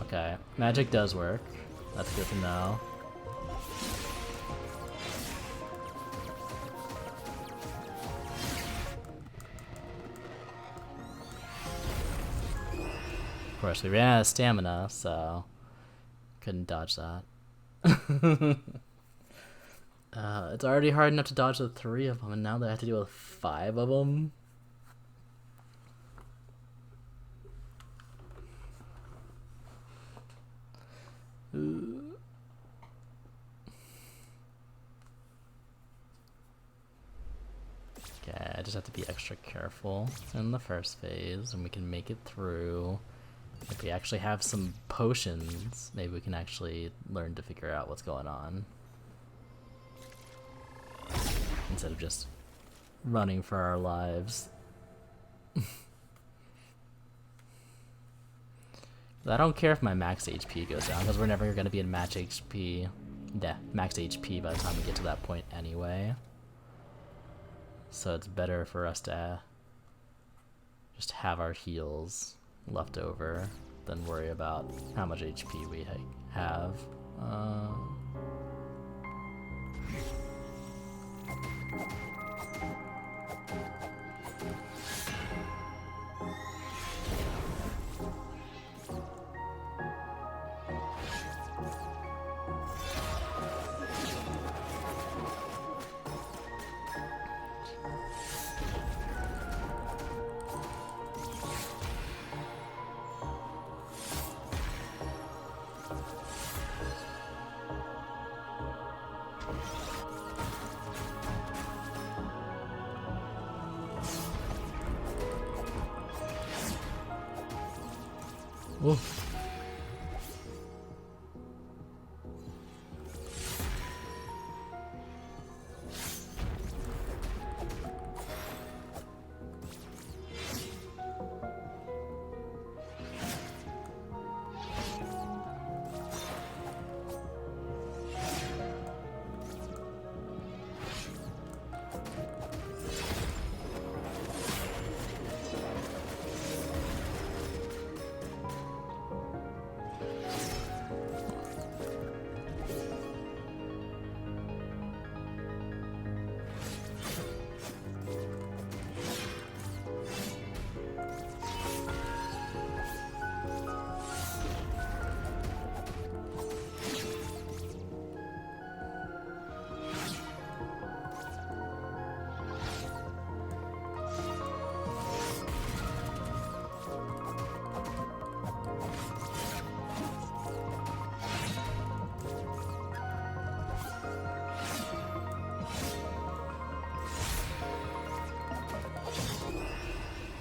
[SPEAKER 1] Okay, magic does work. That's good to know. Of course, we ran out of stamina, so couldn't dodge that. It's already hard enough to dodge the 3 of them, and now they have to deal with 5 of them. Okay, I just have to be extra careful in the first phase, and we can make it through. If we actually have some potions, maybe we can actually learn to figure out what's going on. Instead of just running for our lives. I don't care if my max HP goes down, because we're never going to be in max HP by the time we get to that point anyway. So it's better for us to just have our heals left over than worry about how much HP we have. Oof.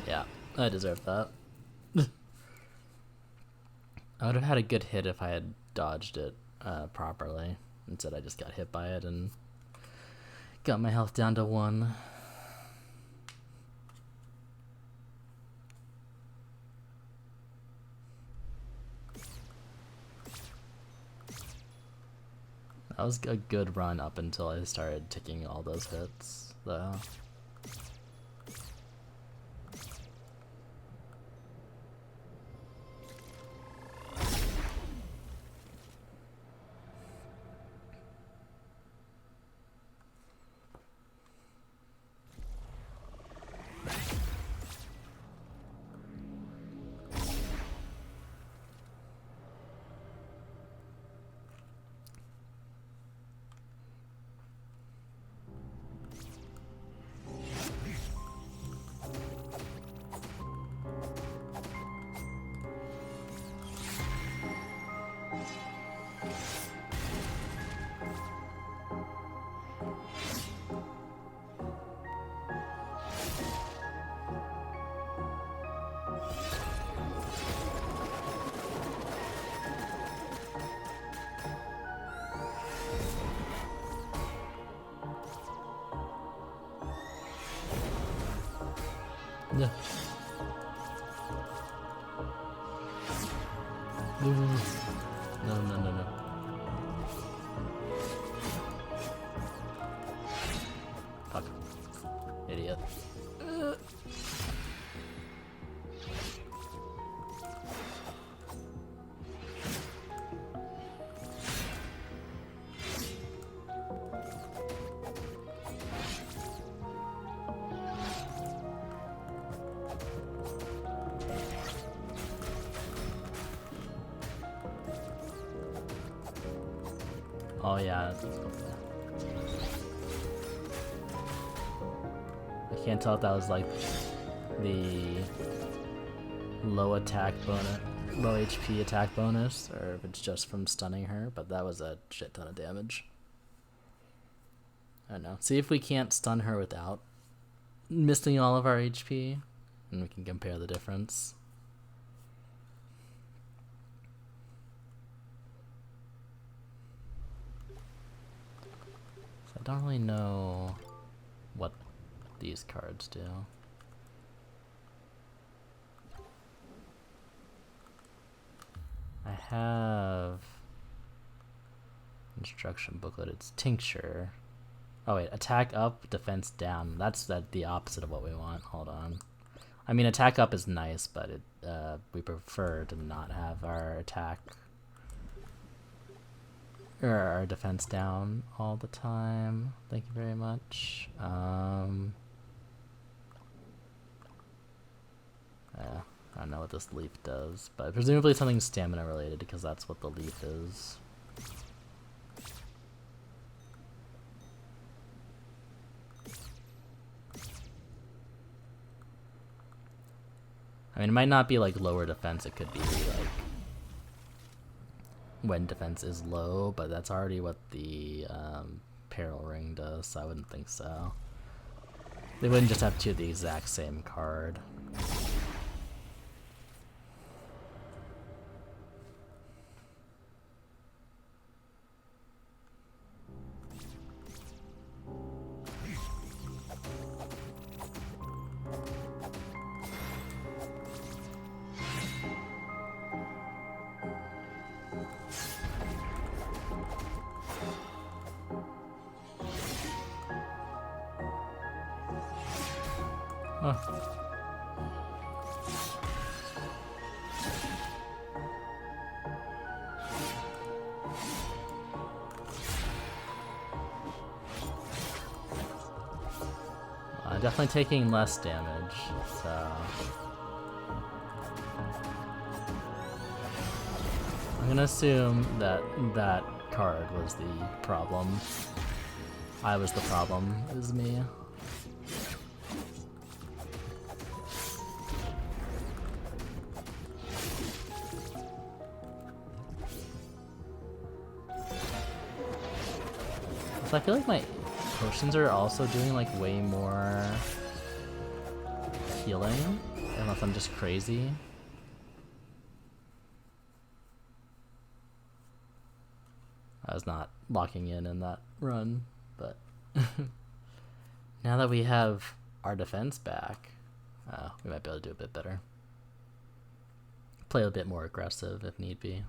[SPEAKER 1] Yeah, I deserve that. I would have had a good hit if I had dodged it properly. Instead I just got hit by it and got my health down to 1. That was a good run up until I started taking all those hits, though. Yeah. No. Fuck. Idiot. Oh yeah. I can't tell if that was like the low attack bonus, low HP attack bonus, or if it's just from stunning her, but that was a shit ton of damage. I don't know. See if we can't stun her without missing all of our HP, and we can compare the difference. I don't really know what these cards do. I have instruction booklet. It's tincture. Oh wait, attack up, defense down. That's the opposite of what we want. Hold on. I mean, attack up is nice, but we prefer to not have our attack or our defense down all the time. Thank you very much. Yeah, I don't know what this leaf does, but presumably something stamina related because that's what the leaf is. I mean, it might not be like lower defense, it could be like when defense is low, but that's already what the peril ring does, so I wouldn't think so. They wouldn't just have two of the exact same card. Definitely taking less damage, so I'm gonna assume that that card was the problem. I was the problem, it was me. So I feel like my potions are also doing like way more healing, unless I'm just crazy. I was not locking in that run, but now that we have our defense back, we might be able to do a bit better. Play a bit more aggressive if need be.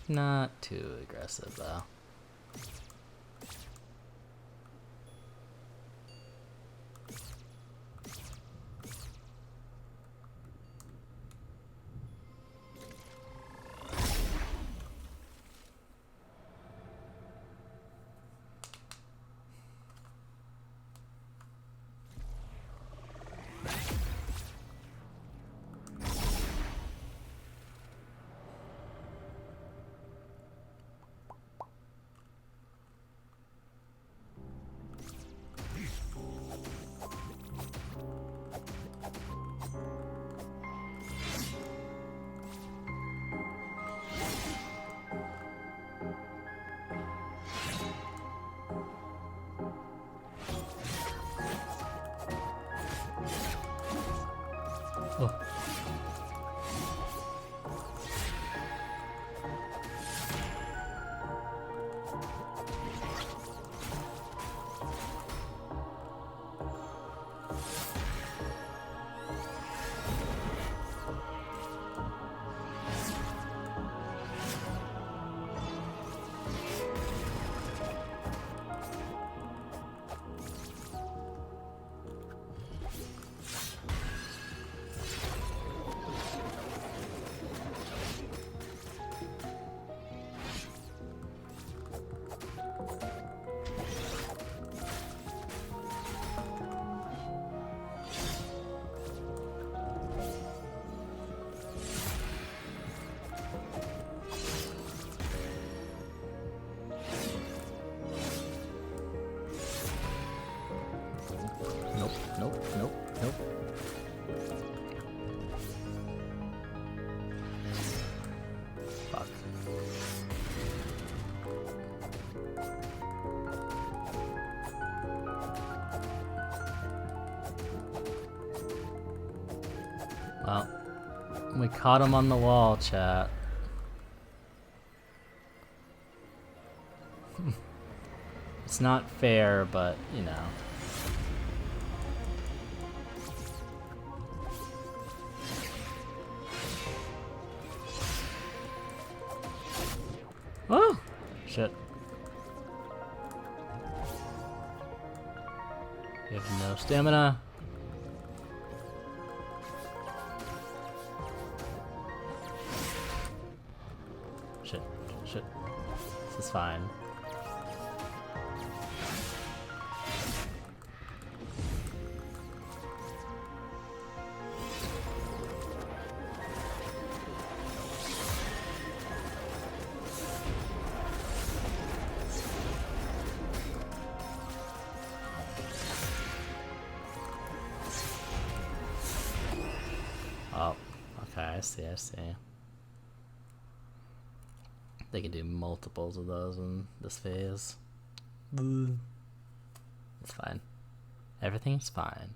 [SPEAKER 1] Not too aggressive though. Oh. Nope, nope, nope, nope. Fuck. Well, we caught him on the wall, chat. It's not fair, but, you know. Oh! Shit. You have no stamina. Shit. Shit. This is fine. Oh, okay, I see, I see. They can do multiples of those in this phase. It's fine. Everything's fine.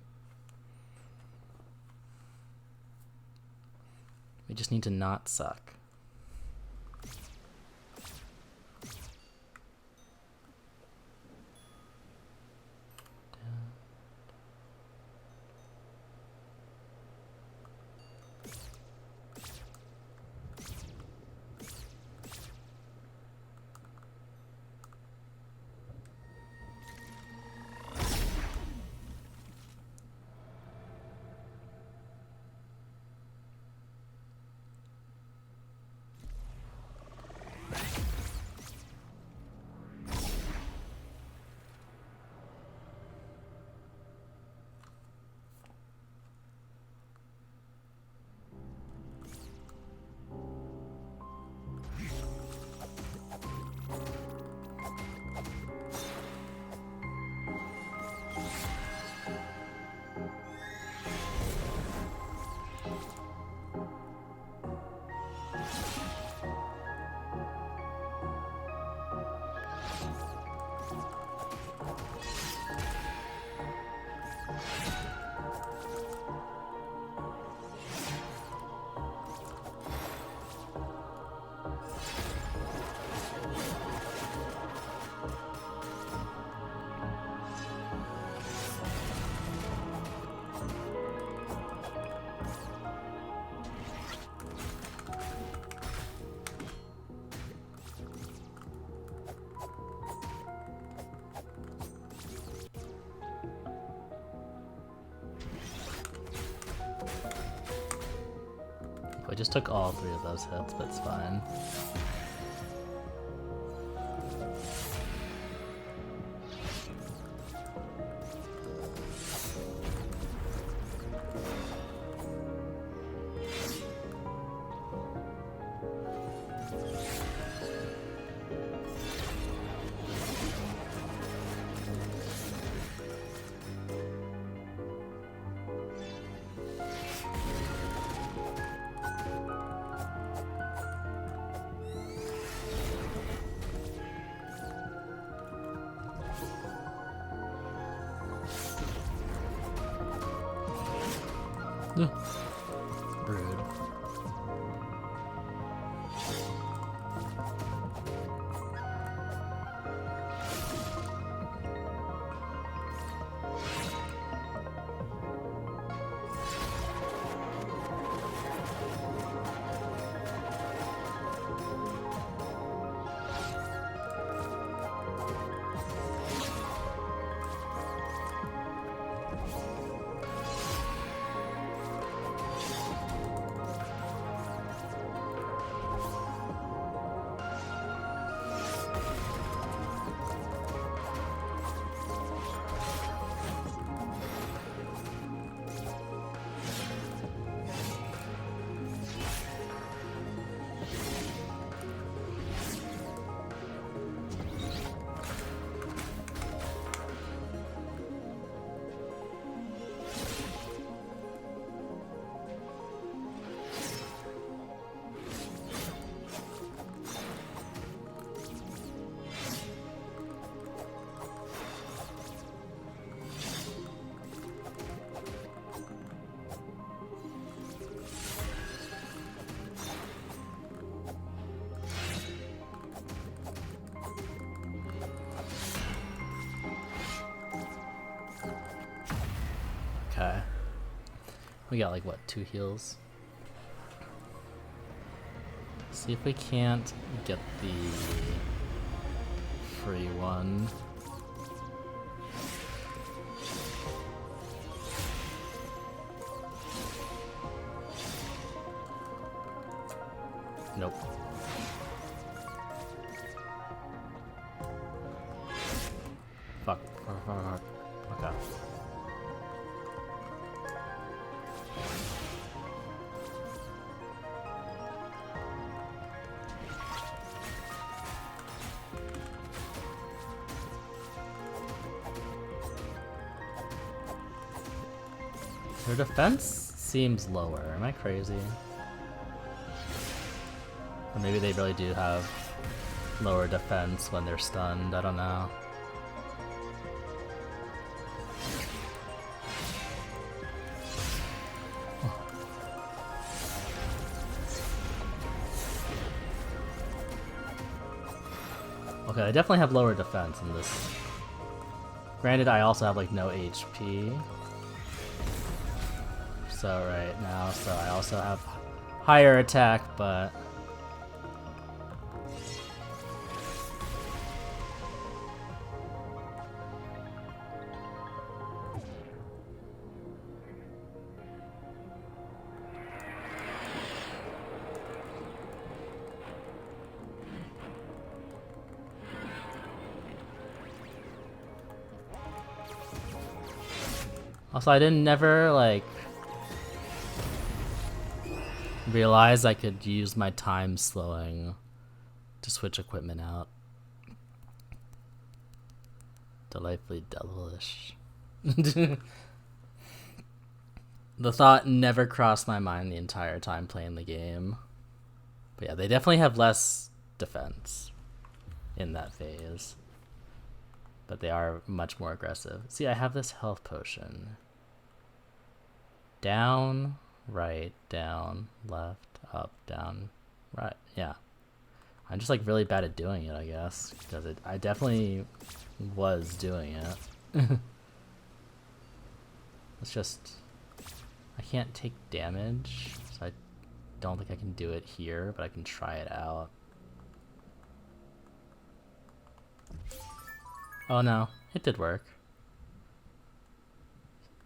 [SPEAKER 1] We just need to not suck. we just took all 3 of those hits, but it's fine. Ugh. Rude. Okay. We got like what, 2 heals? See if we can't get the free one. Nope. Fuck. Okay. Their defense seems lower. Am I crazy? Or maybe they really do have lower defense when they're stunned. I don't know. Okay, I definitely have lower defense in this. Granted, I also have like no HP. So right now, so I also have higher attack, but also I didn't never like realize I could use my time slowing to switch equipment out. Delightfully devilish. The thought never crossed my mind the entire time playing the game. But yeah, they definitely have less defense in that phase. But they are much more aggressive. See, I have this health potion. Down, right, down, left, up, down, right. Yeah. I'm just like really bad at doing it, I guess. Because I definitely was doing it. It's just, I can't take damage, so I don't think I can do it here, but I can try it out. Oh no, it did work.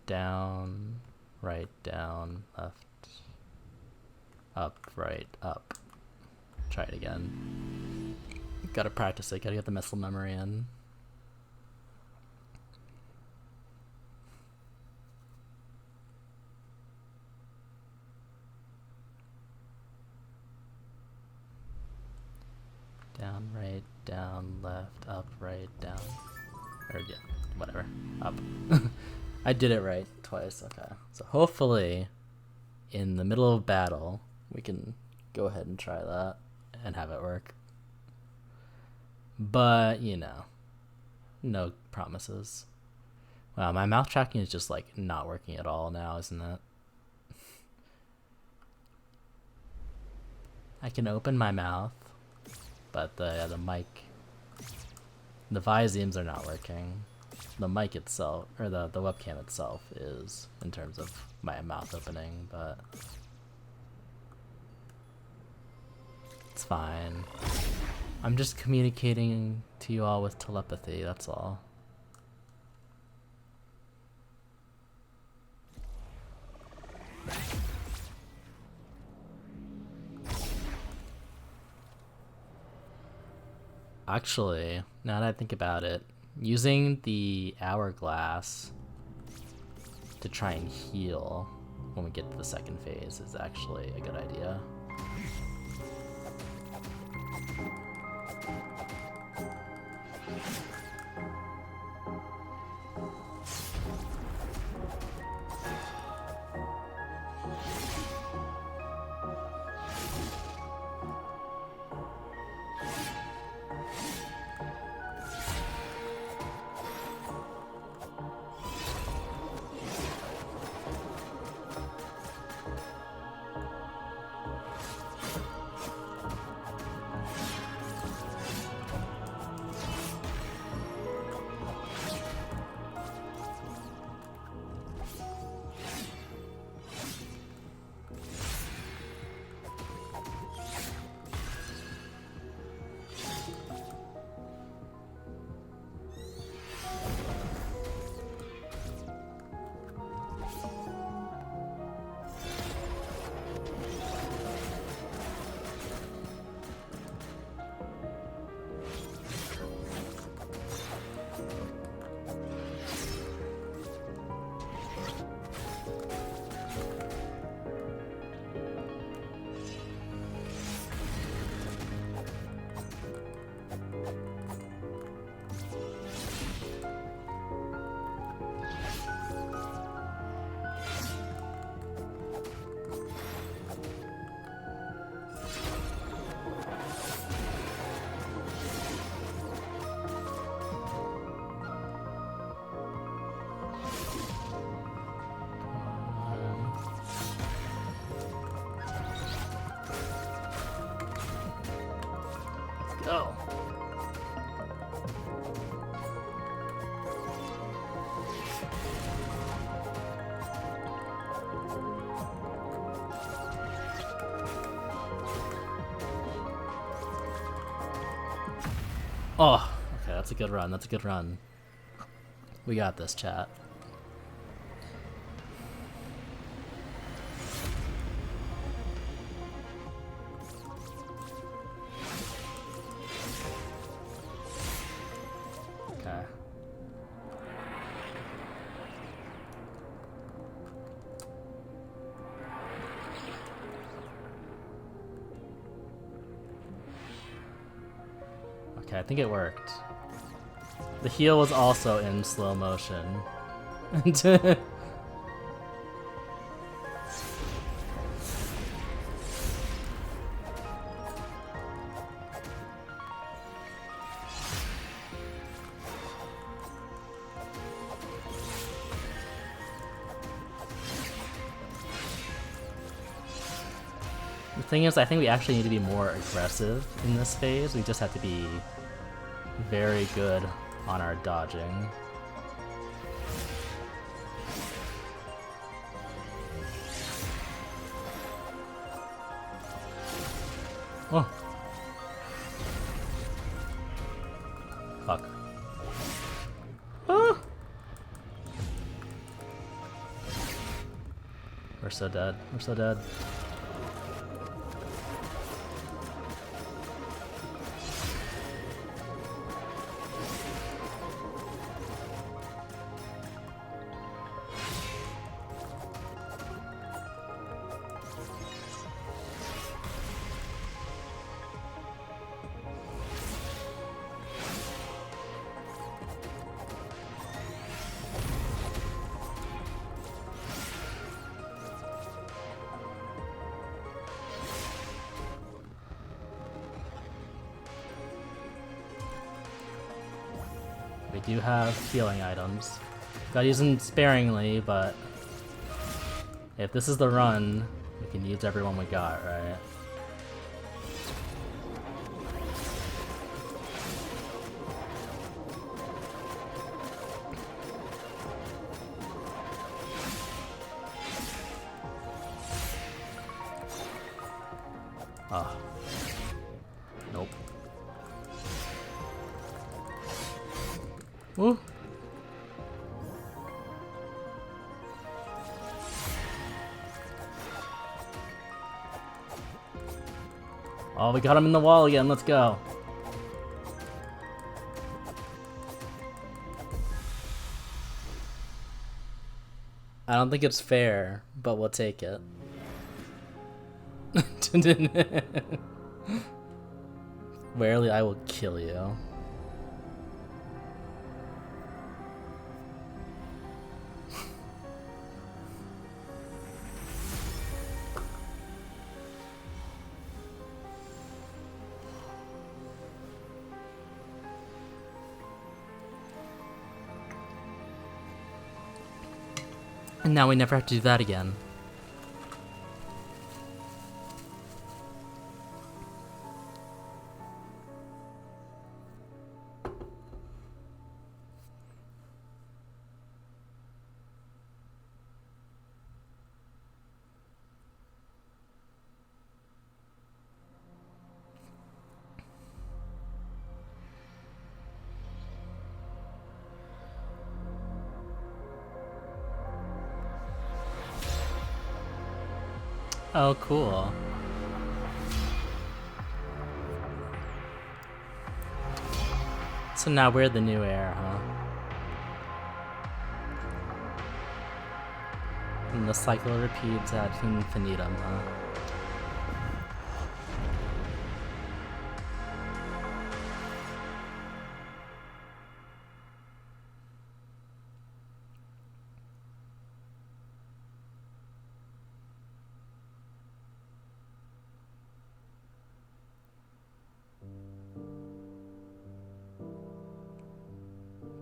[SPEAKER 1] Down, right, down, left. Up, right, up. Try it again. Gotta practice it, gotta get the muscle memory in. Down, right, down, left, up, right, down. Or yeah, whatever. Up. I did it right twice, okay. So hopefully in the middle of battle we can go ahead and try that and have it work. But, you know, no promises. Wow, my mouth tracking is just like not working at all now, isn't it? I can open my mouth, but the mic, the Viziems are not working. The mic itself, or the webcam itself is, in terms of my mouth opening, but it's fine. I'm just communicating to you all with telepathy, that's all. Actually, now that I think about it, using the hourglass to try and heal when we get to the second phase is actually a good idea. Go. Oh, okay, that's a good run. That's a good run. We got this, chat. Okay. Okay, I think it worked. The heal was also in slow motion. The thing is, I think we actually need to be more aggressive in this phase. We just have to be very good on our dodging. Oh. Fuck. Ah. We're so dead. We're so dead. We do have healing items. Gotta use them sparingly, but if this is the run, we can use everyone we got, right? Oh. Nope. Woo! Oh, we got him in the wall again. Let's go. I don't think it's fair, but we'll take it. Rarely I will kill you. And now we never have to do that again. Oh, cool. So now we're the new heir, huh? And the cycle repeats ad infinitum, huh?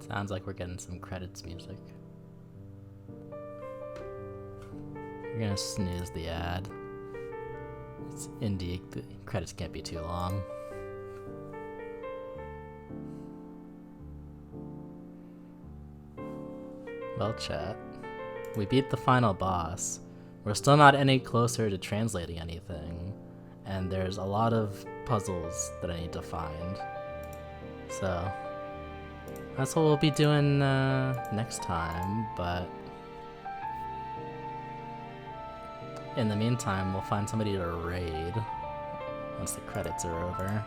[SPEAKER 1] Sounds like we're getting some credits music. We're gonna snooze the ad. It's indie, the credits can't be too long. Well, chat, we beat the final boss. We're still not any closer to translating anything, and there's a lot of puzzles that I need to find. So that's what we'll be doing next time, but in the meantime, we'll find somebody to raid once the credits are over.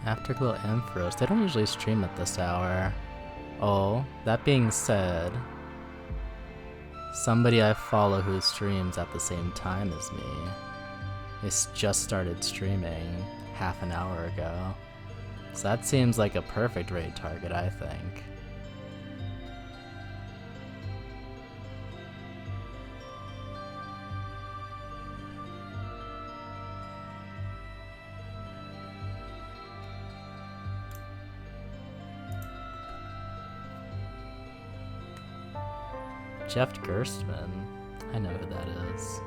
[SPEAKER 1] Afterglow Ampharos, they don't usually stream at this hour. Oh, that being said, somebody I follow who streams at the same time as me is just started streaming half an hour ago. So that seems like a perfect raid target, I think. Jeff Gerstmann. I know who that is.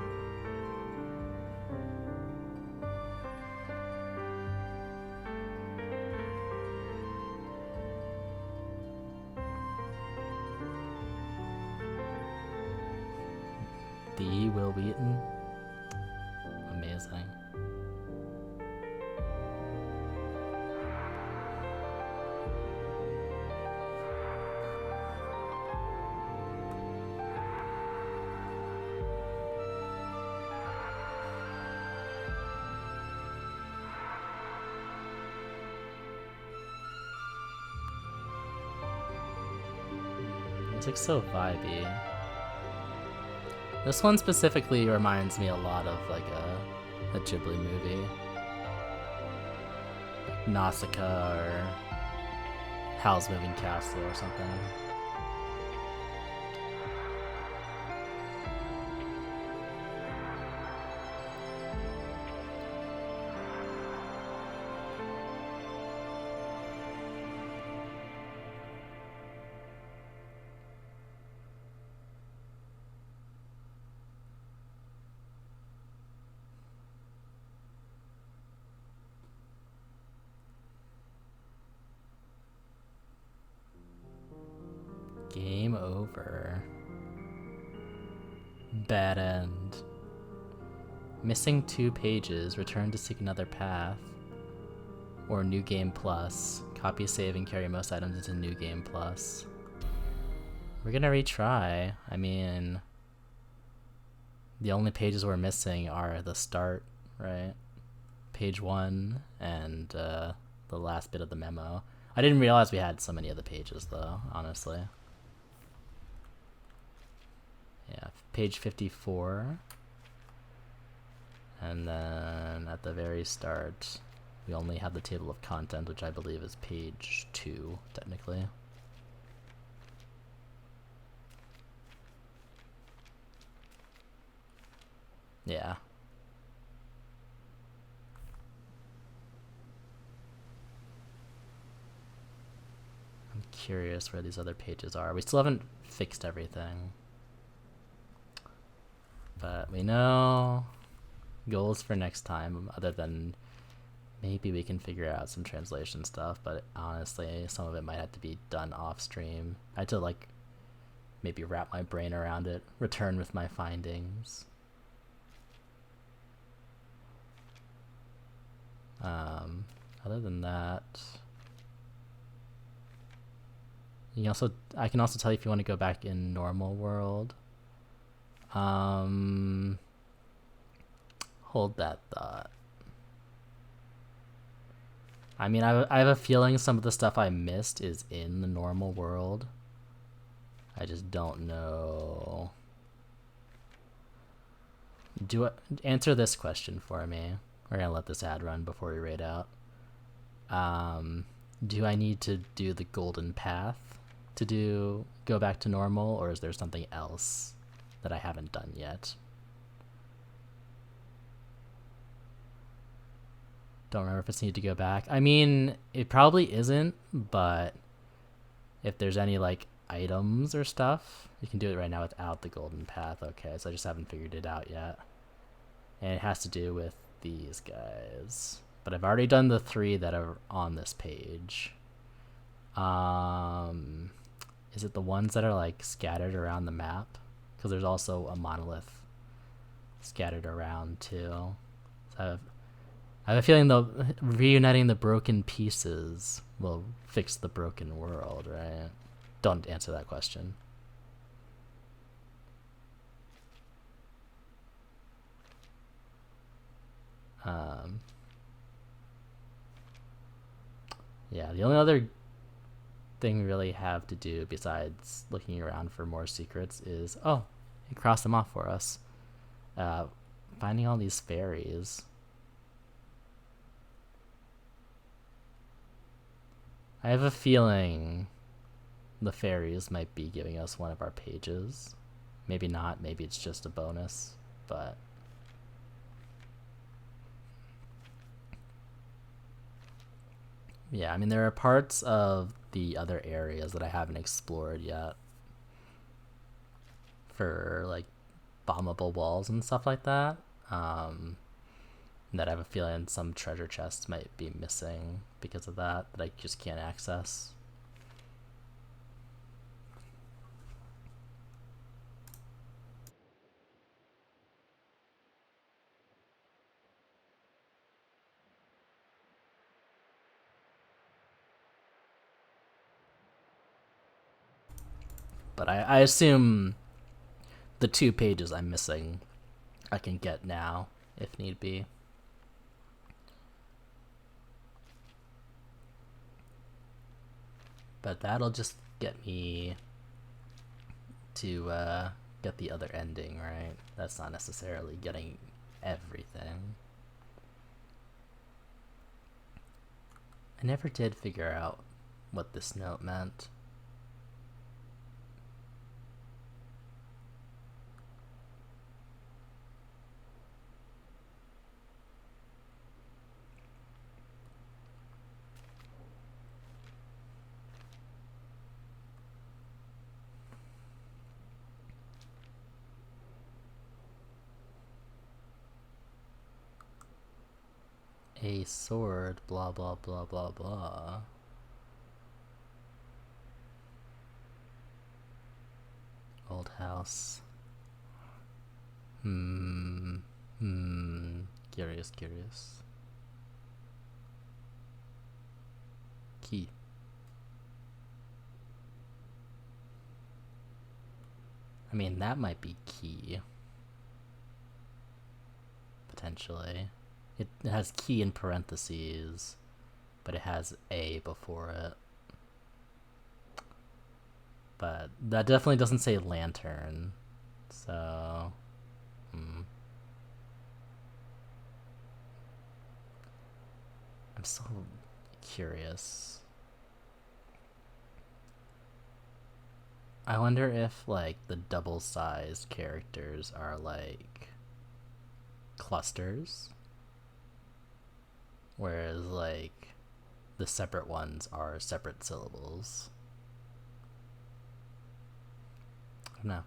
[SPEAKER 1] The Will Wheaton. Amazing. Music's so vibey. This one specifically reminds me a lot of like a Ghibli movie. Like Nausicaa or Howl's Moving Castle or something. Game over. Bad end. Missing 2 pages. Return to seek another path. Or New Game Plus. Copy, save, and carry most items into New Game Plus. We're gonna retry. I mean, the only pages we're missing are the start, right? Page 1 and the last bit of the memo. I didn't realize we had so many other pages though, honestly. Yeah, page 54. And then at the very start, we only have the table of content, which I believe is page 2, technically. Yeah. I'm curious where these other pages are. We still haven't fixed everything. But we know goals for next time, other than maybe we can figure out some translation stuff, but honestly, some of it might have to be done off stream. I had to like maybe wrap my brain around it, return with my findings. Other than that, I can also tell you if you want to go back in normal world. Hold that thought. I mean, I have a feeling some of the stuff I missed is in the normal world. I just don't know. Answer this question for me. We're gonna let this ad run before we raid out. Do I need to do the golden path to go back to normal, or is there something else that I haven't done yet? Don't remember if it's needed to go back. I mean, it probably isn't, but if there's any like items or stuff, you can do it right now without the golden path. Okay, so I just haven't figured it out yet. And it has to do with these guys. But I've already done the 3 that are on this page. Is it the ones that are like scattered around the map? Because there's also a monolith scattered around too. So I have a feeling reuniting the broken pieces will fix the broken world, right? Don't answer that question. Yeah, the only other thing we really have to do besides looking around for more secrets is, oh, it crossed them off for us. Finding all these fairies. I have a feeling the fairies might be giving us one of our pages. Maybe not, maybe it's just a bonus, but yeah, I mean, there are parts of the other areas that I haven't explored yet for like bombable walls and stuff like that. That I have a feeling some treasure chests might be missing because of that I just can't access. But I assume the 2 pages I'm missing I can get now if need be. But that'll just get me to get the other ending, right? That's not necessarily getting everything. I never did figure out what this note meant. A sword, blah blah blah blah blah. Old house. Curious. Key. I mean, that might be key. Potentially. It has key in parentheses, but it has A before it. But that definitely doesn't say lantern. So... I'm so curious. I wonder if, like, the double-sized characters are, like, clusters, whereas, like, the separate ones are separate syllables. I don't know.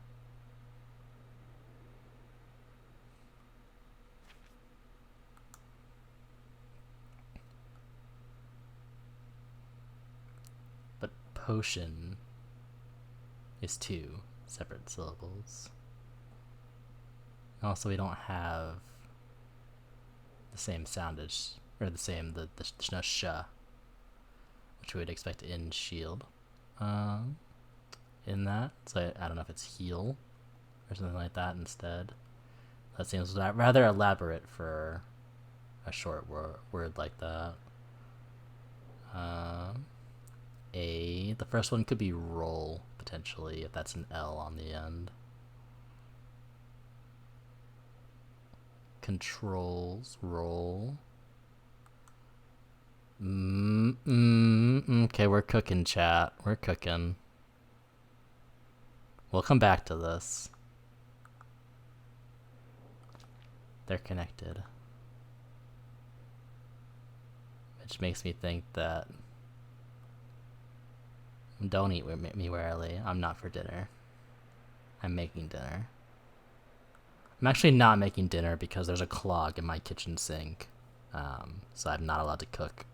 [SPEAKER 1] But potion is 2 separate syllables. Also, we don't have the same soundage, or the same, there's no sh, which we would expect in shield. In that, so I don't know if it's heal or something like that instead. That seems rather elaborate for a short word like that. The first one could be roll, potentially, if that's an L on the end. Controls, roll. Okay, we're cooking, chat. We're cooking. We'll come back to this. They're connected. Which makes me think that... Don't eat me warily. I'm not for dinner. I'm making dinner. I'm actually not making dinner because there's a clog in my kitchen sink. So I'm not allowed to cook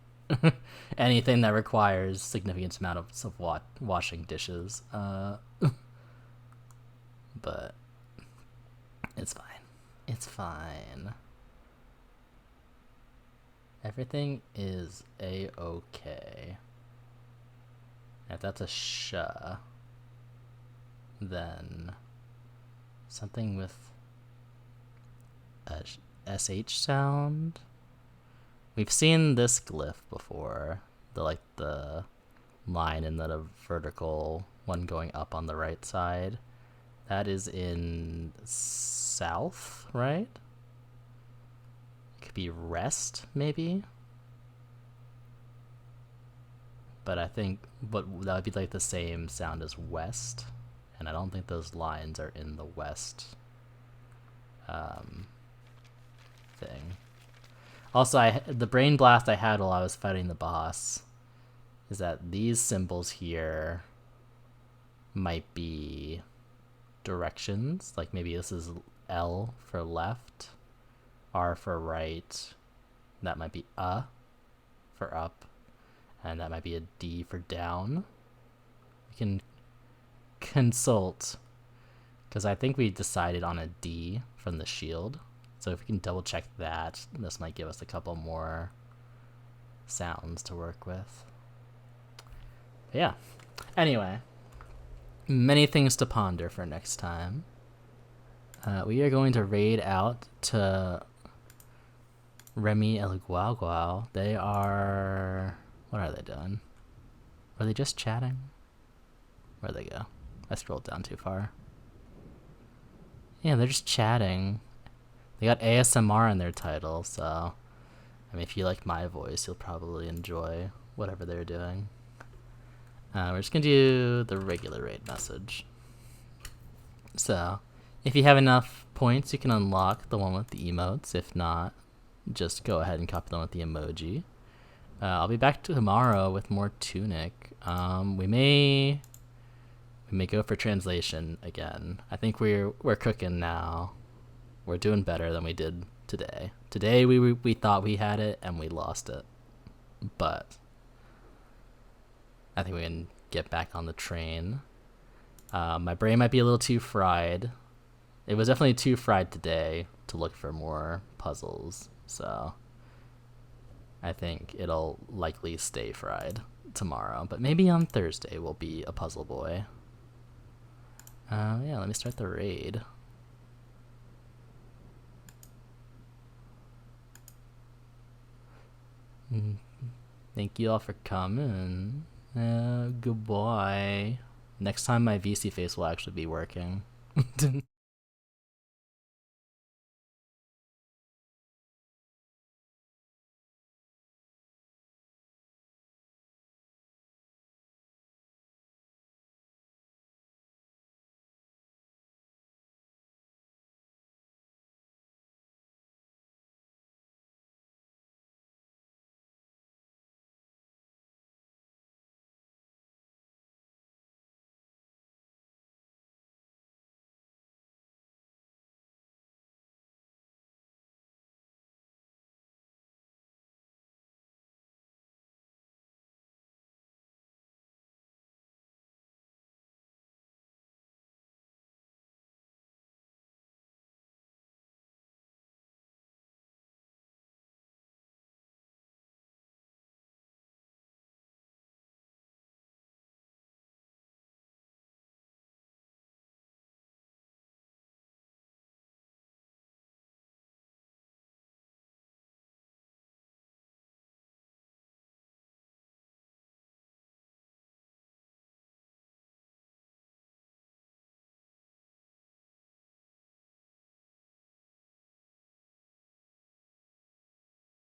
[SPEAKER 1] anything that requires significant amount of washing dishes. But it's fine. It's fine. Everything is a-okay. If that's a sh, then something with a sh sound. We've seen this glyph before, the line and then a vertical one going up on the right side. That is in south, right? It could be rest, maybe. But I think that would be like the same sound as west, and I don't think those lines are in the west thing. Also, the brain blast I had while I was fighting the boss is that these symbols here might be directions. Like maybe this is L for left, R for right, that might be A for up, and that might be a D for down. We can consult, because I think we decided on a D from the shield. So if we can double check that, this might give us a couple more sounds to work with. But yeah. Anyway, many things to ponder for next time. We are going to raid out to Remy El Guau. They are... What are they doing? Are they just chatting? Where'd they go? I scrolled down too far. Yeah, they're just chatting. They got ASMR in their title, so I mean, if you like my voice, you'll probably enjoy whatever they're doing. We're just gonna do the regular raid message. So, if you have enough points, you can unlock the one with the emotes. If not, just go ahead and copy the one with the emoji. I'll be back tomorrow with more Tunic. We may go for translation again. I think we're cooking now. We're doing better than we did today. Today we thought we had it and we lost it, but I think we can get back on the train. My brain might be a little too fried. It was definitely too fried today to look for more puzzles, so I think it'll likely stay fried tomorrow. But maybe on Thursday we'll be a puzzle boy. Yeah, let me start the raid. Thank you all for coming. Goodbye. Next time my VC face will actually be working.